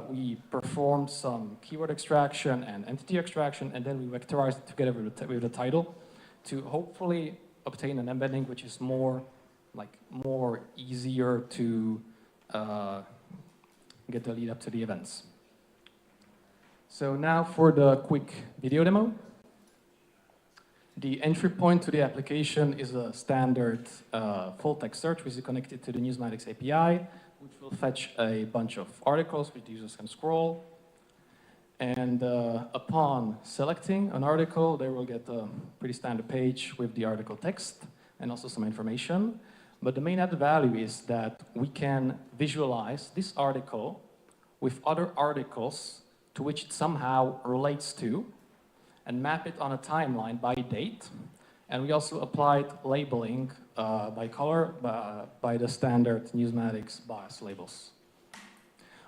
Speaker 16: We performed some keyword extraction and entity extraction, and then we vectorized it together with the title to hopefully obtain an embedding which is more easier to get the lead up to the events. So now for the quick video demo. The entry point to the application is a standard full text search, which is connected to the Newsmatics API, which will fetch a bunch of articles which the users can scroll. And upon selecting an article, they will get a pretty standard page with the article text and also some information. But the main added value is that we can visualize this article with other articles to which it somehow relates to and map it on a timeline by date. And we also applied labeling by color by the standard Newsmatics bias labels.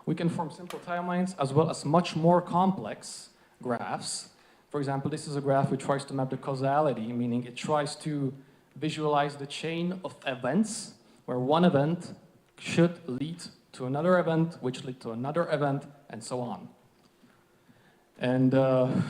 Speaker 16: We can form simple timelines as well as much more complex graphs. For example, this is a graph which tries to map the causality, meaning it tries to visualize the chain of events where one event should lead to another event, which lead to another event, and so on. And the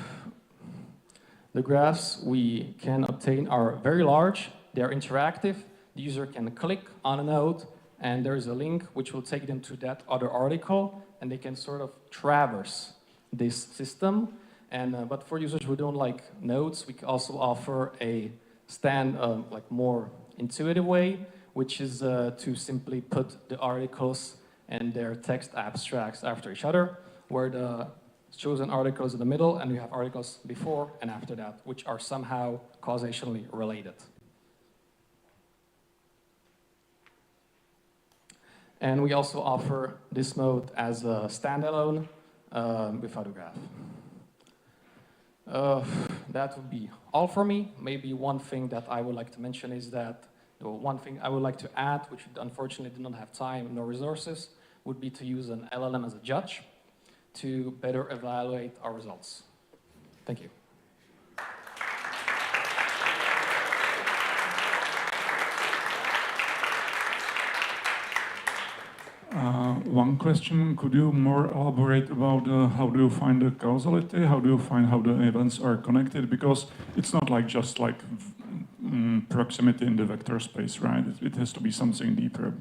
Speaker 16: graphs we can obtain are very large, they're interactive, the user can click on a node, and there's a link which will take them to that other article, and they can sort of traverse this system. And but for users who don't like nodes, we can also offer a more intuitive way, which is to simply put the articles and their text abstracts after each other, where the chosen articles in the middle, and you have articles before and after that, which are somehow causationally related. And we also offer this mode as a standalone without a graph. That would be all for me. Maybe one thing that I would like to mention is that, one thing I would like to add, which unfortunately did not have time nor resources, would be to use an LLM as a judge to better evaluate our results. Thank you.
Speaker 7: one question. Could you more elaborate about how do you find the causality? How do you find how the events are connected? Because it's not like just like proximity in the vector space, right? It has to be something deeper.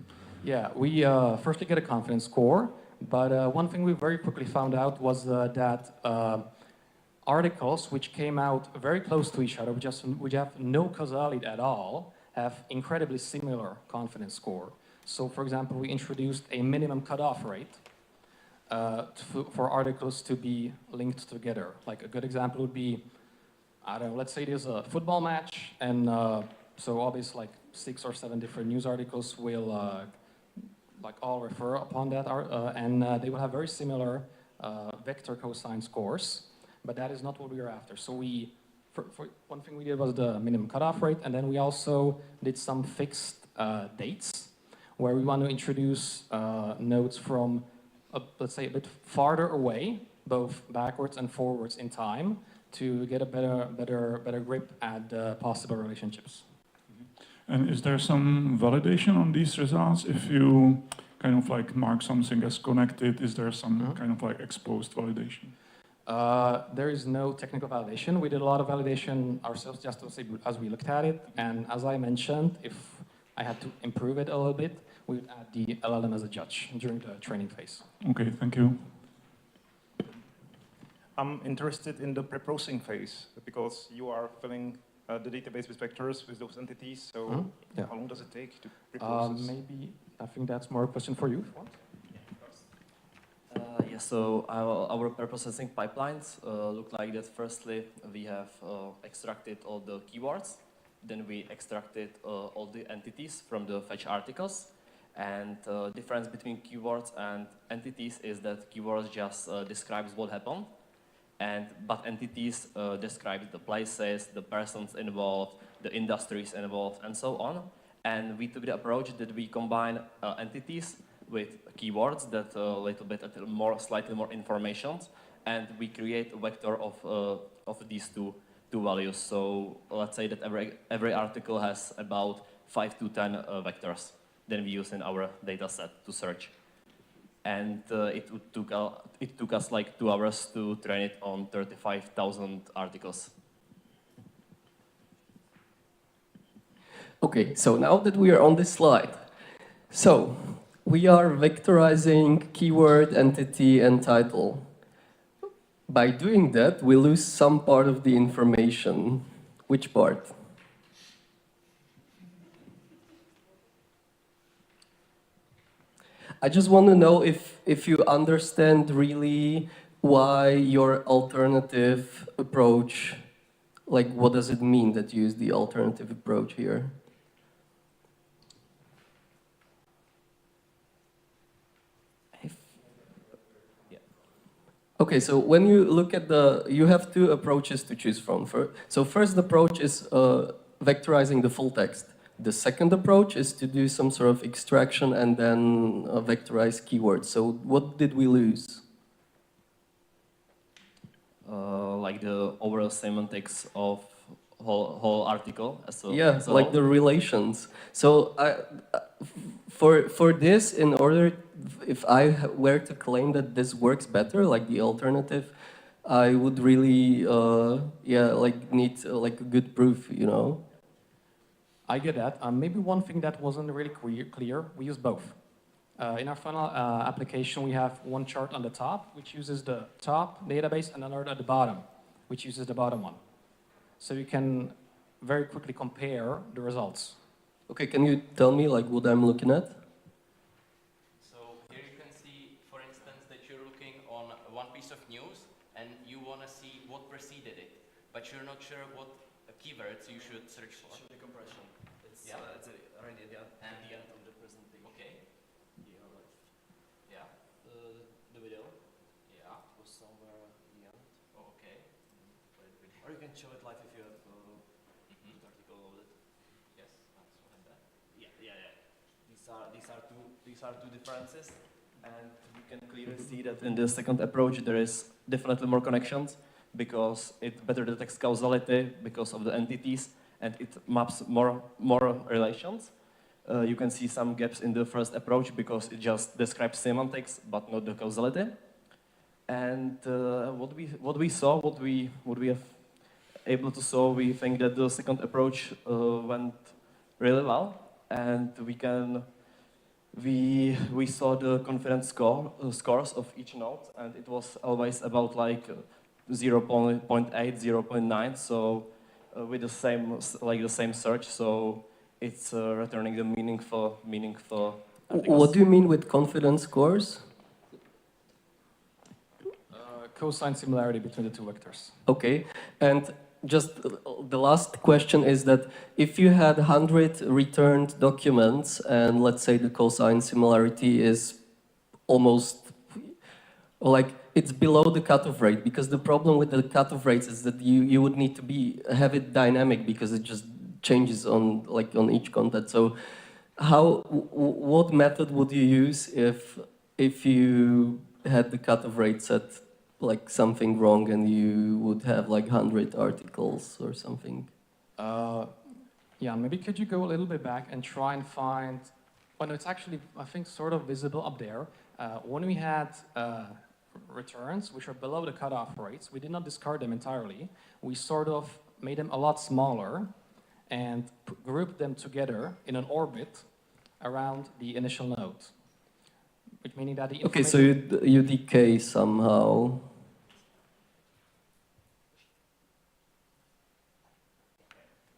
Speaker 16: Yeah, we firstly get a confidence score, but one thing we very quickly found out was that articles which came out very close to each other, which have no causality at all, have incredibly similar confidence score. So, for example, we introduced a minimum cutoff rate for articles to be linked together. Like a good example would be, I don't know, let's say there's a football match, and so obviously like 6 or 7 different news articles will like all refer upon that, and they will have very similar vector cosine scores, but that is not what we were after. So we, for one thing we did was the minimum cutoff rate, and then we also did some fixed dates, where we want to introduce nodes from, let's say, a bit farther away, both backwards and forwards in time, to get a better grip at possible relationships.
Speaker 7: And is there some validation on these results? If you kind of like mark something as connected, is there some kind of like exposed validation?
Speaker 16: There is no technical validation. We did a lot of validation ourselves just as we looked at it. And as I mentioned, if I had to improve it a little bit, we would add the LLM as a judge during the training phase.
Speaker 7: Okay, thank you.
Speaker 8: I'm interested in the pre-processing phase because you are filling the database with vectors with those entities. So how long does it take to pre-process?
Speaker 16: Maybe, I think that's more a question for you.
Speaker 5: Yes, so our pre-processing pipelines look like that. Firstly, we have extracted all the keywords. Then we extracted all the entities from the fetch articles. And the difference between keywords and entities is that keywords just describes what happened. But entities describe the places, the persons involved, the industries involved, and so on. And we took the approach that we combine entities with keywords that a little bit slightly more information, and we create a vector of these two values. So let's say that every article has about 5 to 10 vectors that we use in our data set to search. And it took us like 2 hours to train it on 35,000 articles.
Speaker 6: Okay, so now that we are on this slide, so we are vectorizing keyword, entity, and title. By doing that, we lose some part of the information. Which part? I just want to know if you understand really why your alternative approach, like what does it mean that you use the alternative approach here? Okay, so when you look at you have 2 approaches to choose from. So first approach is vectorizing the full text. The second approach is to do some sort of extraction and then vectorize keywords. So what did we lose?
Speaker 5: Like the overall semantics of whole article.
Speaker 6: Yeah, like the relations. So for this, in order, if I were to claim that this works better, like the alternative, I would really, need like a good proof, you know.
Speaker 16: I get that. Maybe one thing that wasn't really clear, we use both. In our funnel application, we have one chart on the top, which uses the top database, and another at the bottom, which uses the bottom one. So you can very quickly compare the results.
Speaker 6: Okay, can you tell me like what I'm looking at?
Speaker 17: So here you can see, for instance, that you're looking on one piece of news and you want to see what preceded it, but you're not sure what keywords you should search for.
Speaker 5: Show the compression. It's already at the end of the presentation.
Speaker 17: Okay. Yeah.
Speaker 5: The video.
Speaker 17: Yeah.
Speaker 5: Was somewhere at the end.
Speaker 17: Oh, okay.
Speaker 5: Or you can show it live if you have the article loaded.
Speaker 17: Yes, that's what I did.
Speaker 5: Yeah. These are two differences, and you can clearly see that in the second approach there is definitely more connections because it better detects causality because of the entities and it maps more relations. you can see some gaps in the first approach because it just describes semantics but not the causality. And what we saw, what we have able to solve, we think that the second approach went really well, and we saw the confidence scores of each node, and it was always about like 0.8, 0.9. So with the same search, so it's returning the meaningful articles.
Speaker 6: What do you mean with confidence scores?
Speaker 16: Cosine similarity between the two vectors.
Speaker 6: Okay, and just the last question is that if you had 100 returned documents and let's say the cosine similarity is almost like it's below the cutoff rate, because the problem with the cutoff rates is that you would need to have it dynamic because it just changes on each content. So what method would you use if you had the cutoff rate set like something wrong and you would have like 100 articles or something?
Speaker 16: Yeah, maybe could you go a little bit back and try and find, well, no, it's actually, I think, sort of visible up there. When we had returns, which are below the cutoff rates, we did not discard them entirely. We sort of made them a lot smaller and grouped them together in an orbit around the initial node. Which meaning that the
Speaker 6: Okay, so you decay somehow.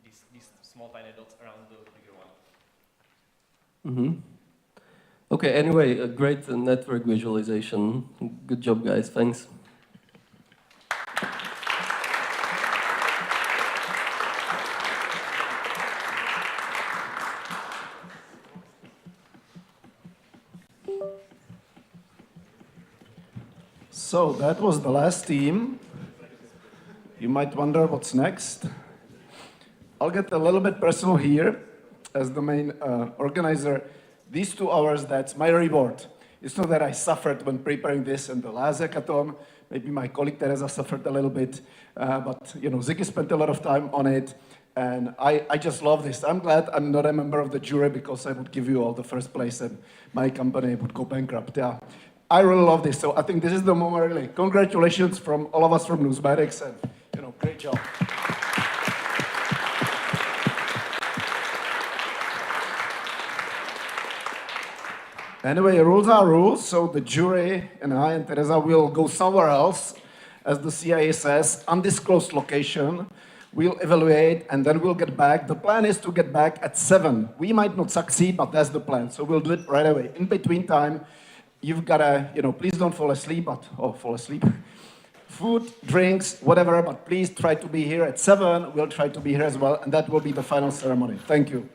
Speaker 5: These small tiny dots around the bigger one.
Speaker 6: Mm-hmm. Okay, anyway, a great network visualization. Good job, guys. Thanks.
Speaker 1: So that was the last team. You might wonder what's next. I'll get a little bit personal here as the main organizer. These 2 hours, that's my reward. It's not that I suffered when preparing this and the last hackathon. Maybe my colleague Teresa suffered a little bit, but Ziggy spent a lot of time on it, and I just love this. I'm glad I'm not a member of the jury because I would give you all the first place and my company would go bankrupt. Yeah, I really love this. So I think this is the moment. Really, congratulations from all of us from Newsmatics, and great job. Anyway, rules are rules, so the jury and I and Teresa will go somewhere else, as the CIA says, undisclosed location. We'll evaluate and then we'll get back. The plan is to get back at 7. We might not succeed, but that's the plan, so we'll do it right away. In between time, you've gotta, please don't fall asleep, fall asleep. Food, drinks, whatever, but please try to be here at 7. We'll try to be here as well, and that will be the final ceremony. Thank you.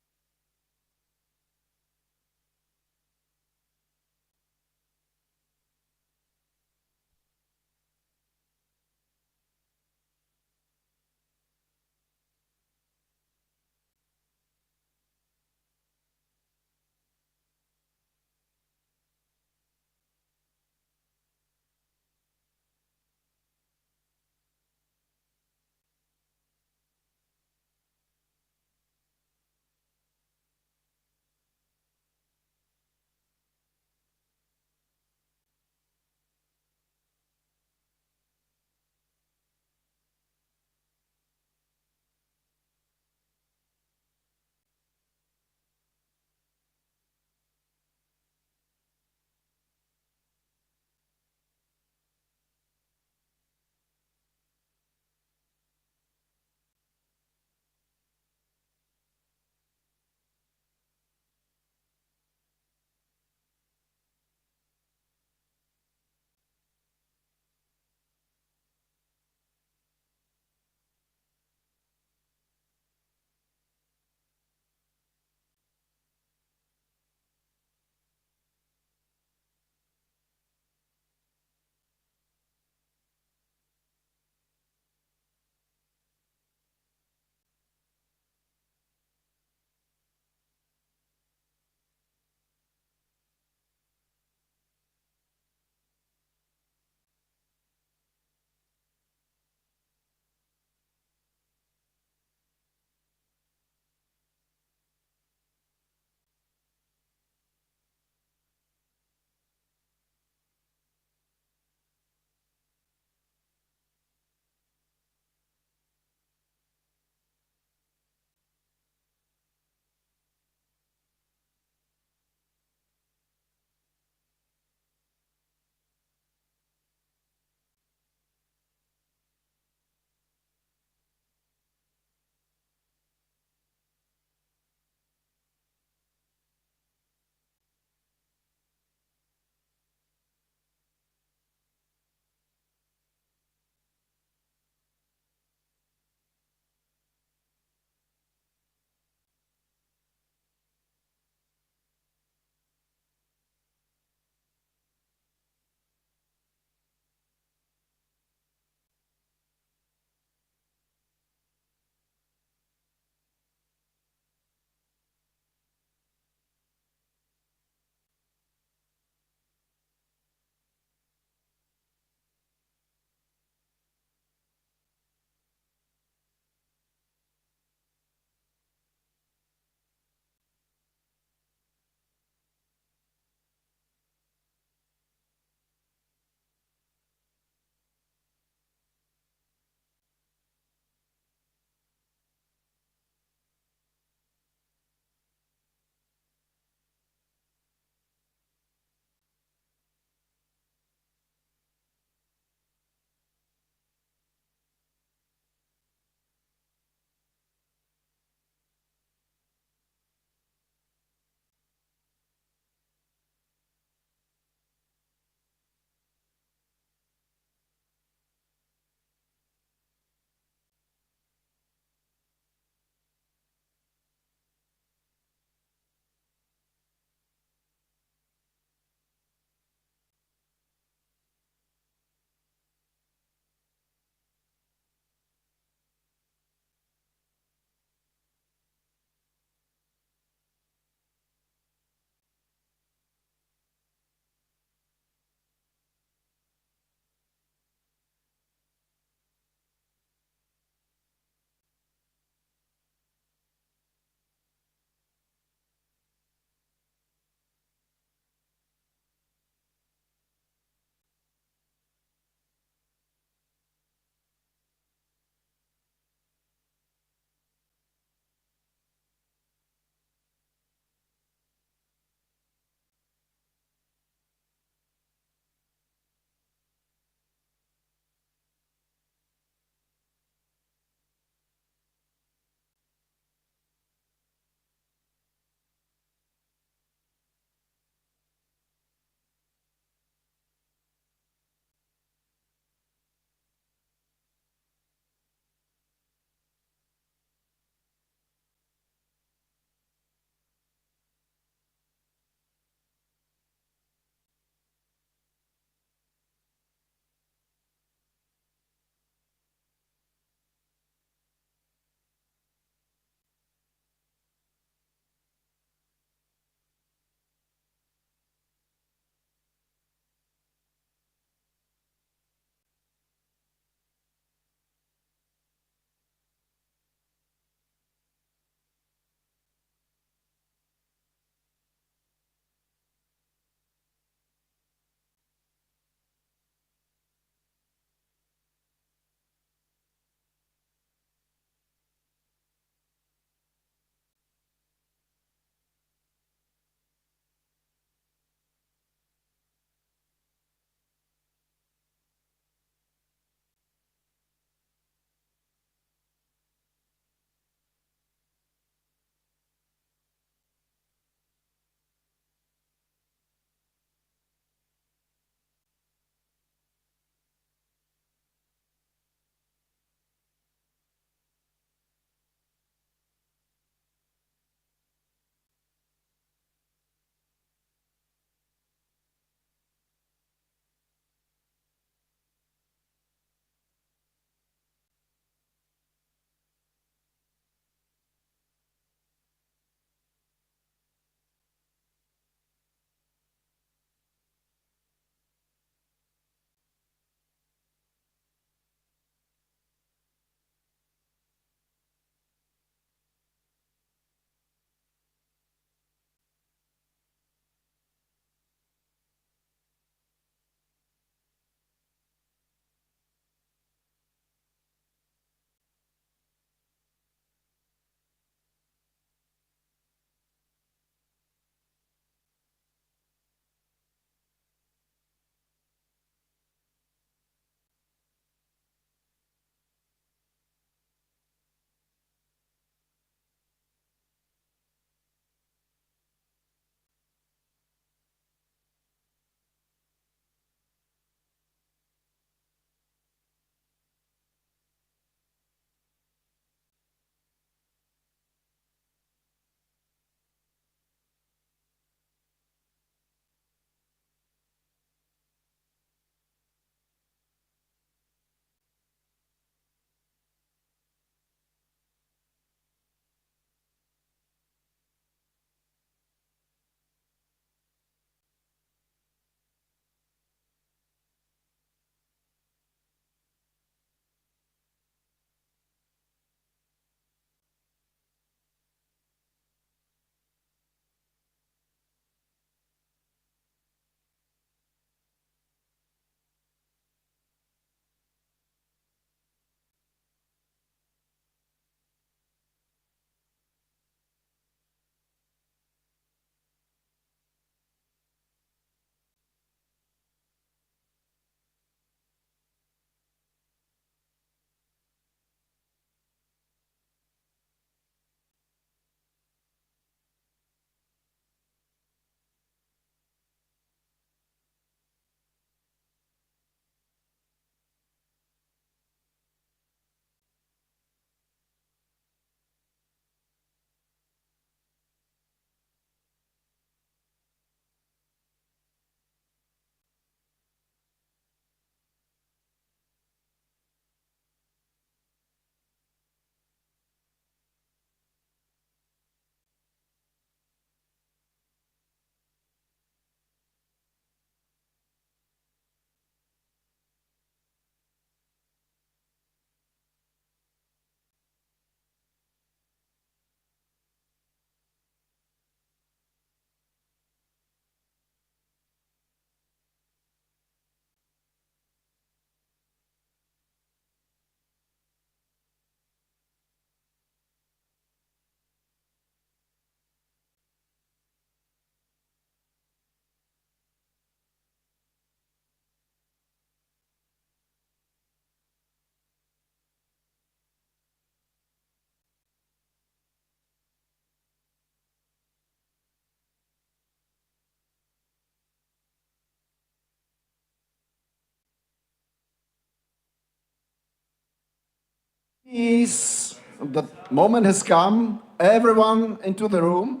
Speaker 1: Please, the moment has come. Everyone into the room.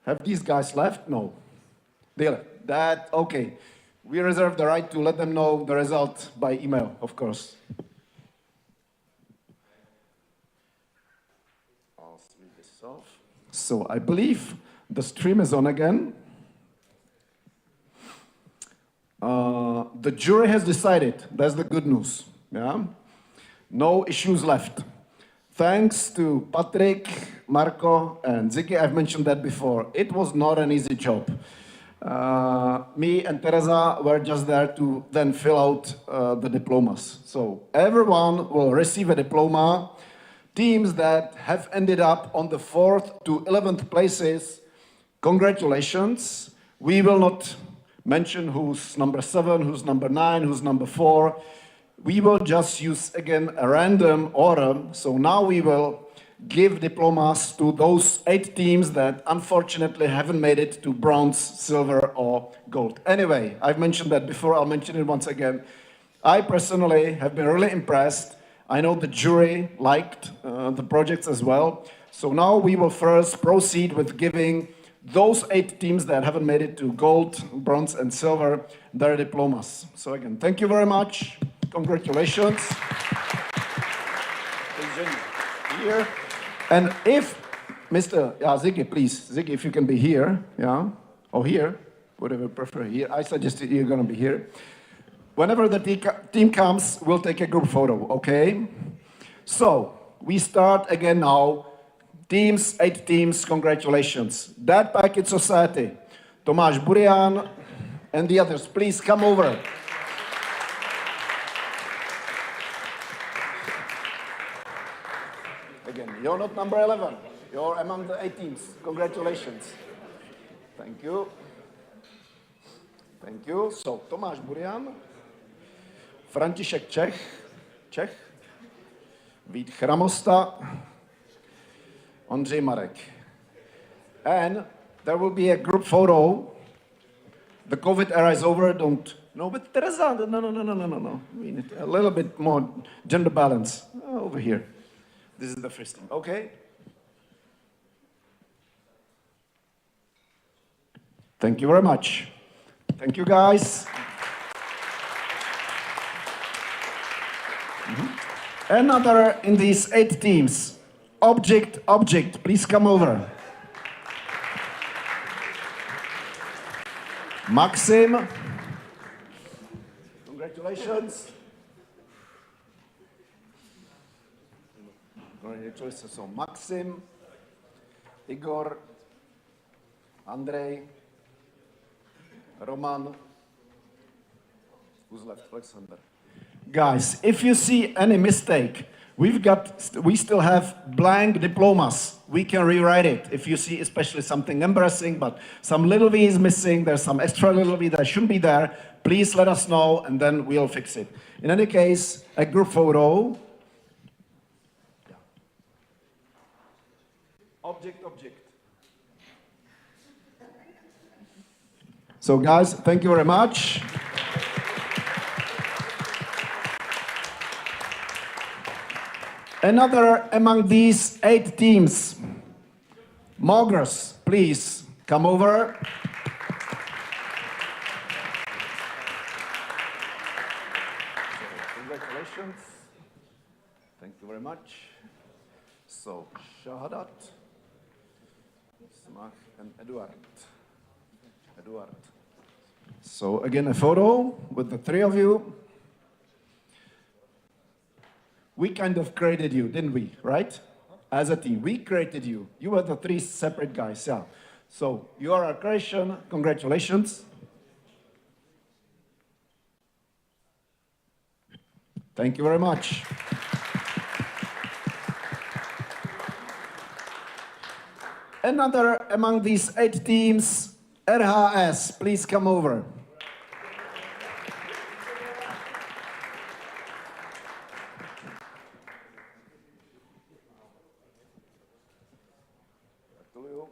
Speaker 1: Have these guys left? No. They left. That, okay. We reserve the right to let them know the result by email, of course. I'll switch this off. So I believe the stream is on again. The jury has decided. That's the good news. Yeah? No issues left. Thanks to Patrick, Marco, and Ziggy, I've mentioned that before. It was not an easy job. Me and Teresa were just there to then fill out the diplomas. So everyone will receive a diploma. Teams that have ended up on the 4th to 11th places, congratulations. We will not mention who's number 7, who's number 9, who's number 4. We will just use, again, a random order. So now we will give diplomas to those 8 teams that unfortunately haven't made it to bronze, silver, or gold. Anyway, I've mentioned that before. I'll mention it once again. I personally have been really impressed. I know the jury liked the projects as well. So now we will first proceed with giving those 8 teams that haven't made it to gold, bronze, and silver their diplomas. So again, thank you very much. Congratulations. Here. And if Mr. Ziggy, please, Ziggy, if you can be here, yeah, or here, whatever you prefer here. I suggest you're going to be here. Whenever the team comes, we'll take a group photo, okay? So we start again now. Teams, 8 teams, congratulations. That Package Society, Tomáš Burian, and the others, please come over. Again, you're not number 11. You're among the 8 teams. Congratulations. Thank you. Thank you. So, Tomáš Burian, František Čech, Vít Chramosta, Ondřej Marek. And there will be a group photo. The COVID era is over, don't... No, but Teresa, no. We need a little bit more gender balance. Over here. This is the first thing, okay? Thank you very much. Thank you, guys. Another in these 8 teams. Object, please come over. Maxim. Congratulations. Congratulations. So Maxim, Igor, Andrej, Roman. Who's left? Alexander. Guys, if you see any mistake, we still have blank diplomas. We can rewrite it. If you see especially something embarrassing, but some little v is missing, there's some extra little v that shouldn't be there, please let us know and then we'll fix it. In any case, a group photo. Object. So guys, thank you very much. Another among these 8 teams, Mogers, please come over. Congratulations. Thank you very much. So, Shahadat, Smach, and Eduard. So again, a photo with the 3 of you. We kind of created you, didn't we, right? As a team, we created you. You were the 3 separate guys, yeah. So you are our creation, congratulations. Thank you very much. Another among these 8 teams, RHS, please come over.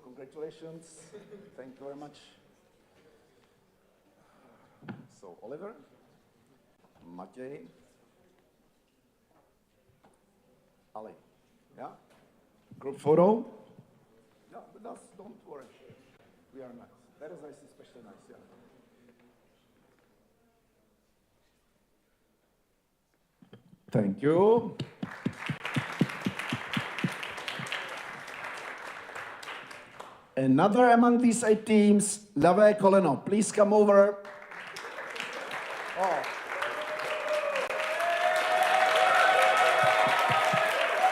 Speaker 1: Congratulations. Thank you very much. So, Oliver, Matěj, Ali. Yeah? Group photo? Yeah, but don't worry. We are nice. That is nice, especially nice, yeah. Thank you. Another among these 8 teams, levé koleno. Please come over. Oh.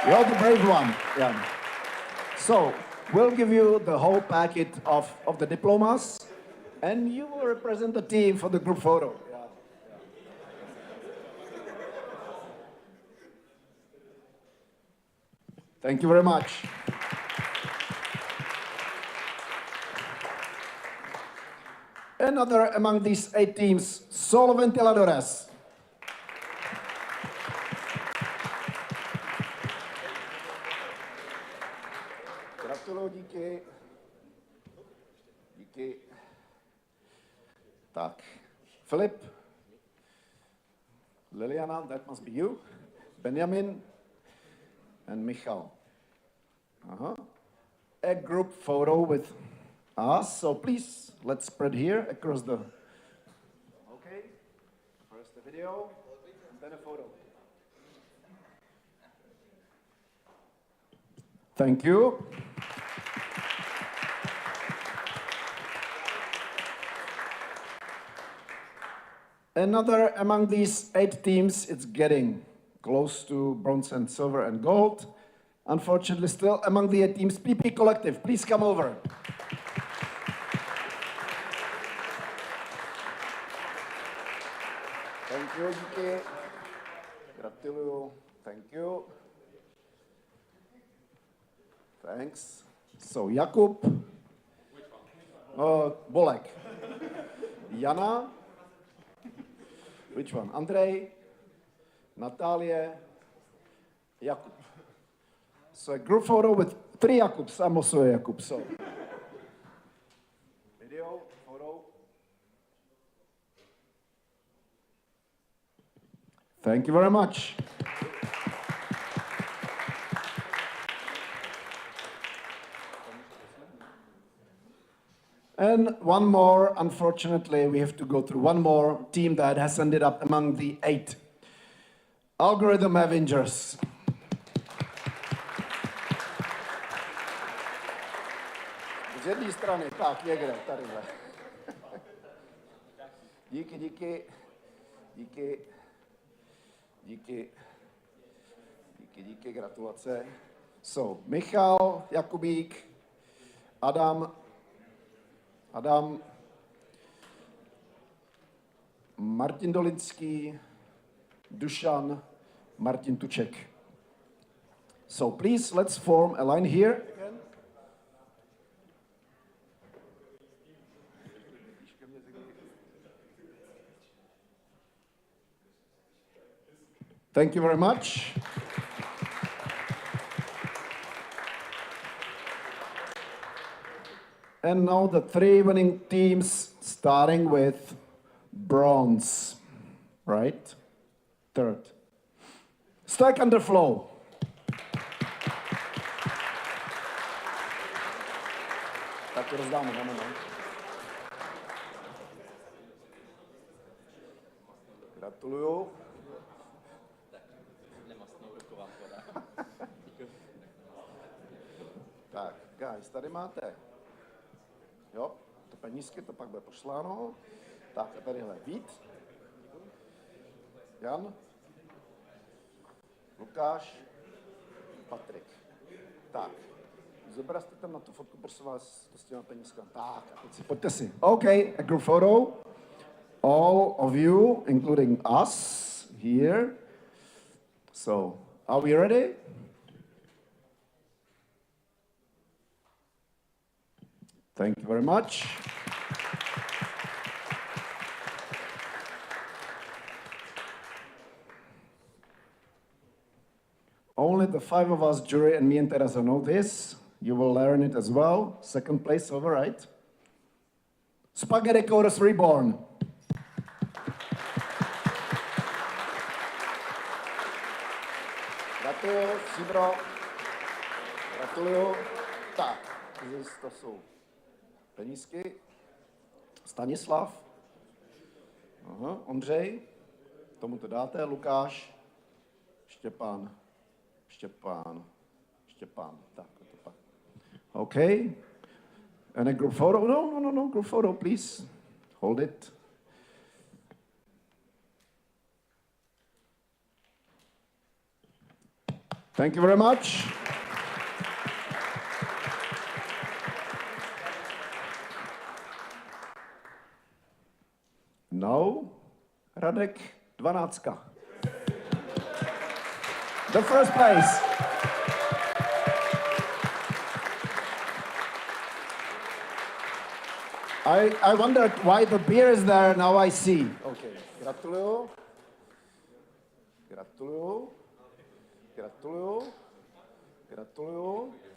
Speaker 1: You're the brave one. Yeah. So, we'll give you the whole packet of the diplomas, and you will represent the team for the group photo. Yeah. Thank you very much. Another among these 8 teams, solo ventiladores. Gratuluju, díky. Díky. Tak, Filip, Liliana, that must be you, Benjamin, and Michal. A group photo with us, so please, let's spread here across the... Okay, first the video, and then a photo. Thank you. Another among these 8 teams, it's getting close to bronze and silver and gold. Unfortunately, still among the 8 teams, PP Collective, please come over. Thank you, díky. Gratuluju. Thank you. Thanks. So, Jakub. Which one? Bolek. Jana. Which one? Andrej. Natalie. Jakub. So, a group photo with 3 Jakubs. I'm also a Jakub, so. Video, photo. Thank you very much. And one more, unfortunately, we have to go through one more team that has ended up among the 8. Algorithm Avengers. Z jedné strany, tak, někde, tadyhle. Díky, díky, díky, díky, díky, díky, gratulace. So, Michal, Jakubík, Adam, Martin Dolinský, Dušan, Martin Tuček. So please, let's form a line here again. Thank you very much. And now the 3 winning teams, starting with bronze, right? 3rd. Stack under flow. Tak to rozdáme, dáme. Gratuluju. Tak, guys, tady máte. Jo, to penízky, to pak bude pošláno. Tak a tadyhle Vít, Jan, Lukáš, Patrik. Tak, zobrazte tam na tu fotku, prosím vás, s těma penízkami. Tak, a teď si, pojďte si. OK, a group photo. All of you, including us here. So, are we ready? Thank you very much. Only the 5 of us, jury and me and Teresa, know this. You will learn it as well. 2nd place, over, right? Spaghetti Chorus Reborn. Gratuluju, Sibro. Gratuluju. Tak, to jsou penízky. Stanislav. Aha, Ondřej. Tomu to dáte. Lukáš. Štěpán. Tak, to pak. Okay. And a group photo? No, group photo, please. Hold it. Thank you very much. Now, Radek 12. The first place. I wondered why the beer is there, now I see. Okay, gratuluju.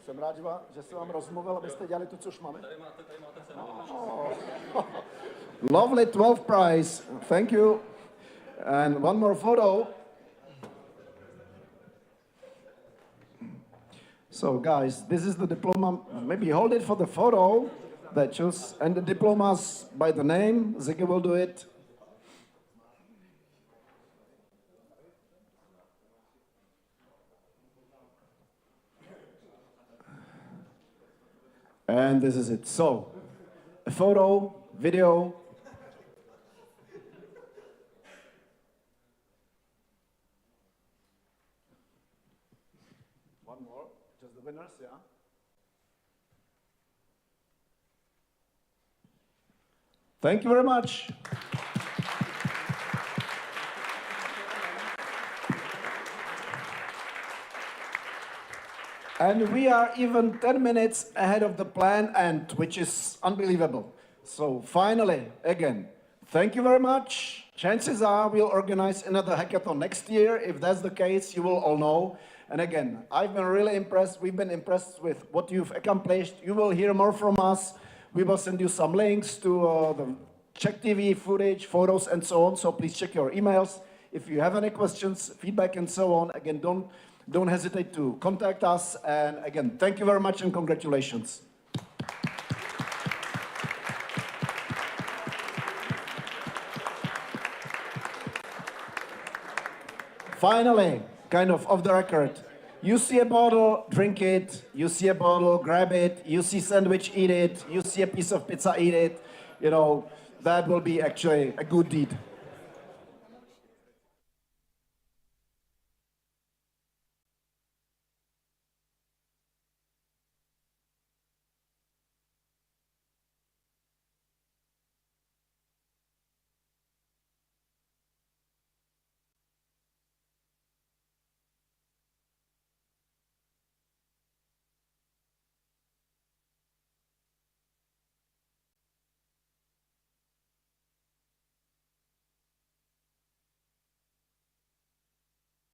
Speaker 1: Jsem rád, že jsem vám rozmluvil, abyste dělali to, co už máme. Tady máte Lovely 12th prize. Thank you. And one more photo. So guys, this is the diploma. Maybe hold it for the photo. And the diplomas by the name. Ziggy will do it. And this is it. So, a photo, video. One more, just the winners, yeah. Thank you very much. And we are even 10 minutes ahead of the planned end, which is unbelievable. So finally, again, thank you very much. Chances are we'll organize another hackathon next year. If that's the case, you will all know. And again, I've been really impressed. We've been impressed with what you've accomplished. You will hear more from us. We will send you some links to the Czech TV footage, photos, and so on. So please check your emails. If you have any questions, feedback, and so on, again, don't hesitate to contact us. And again, thank you very much and congratulations. Finally, kind of off the record, you see a bottle, drink it. You see a bottle, grab it. You see sandwich, eat it. You see a piece of pizza, eat it. You know, that will be actually a good deed.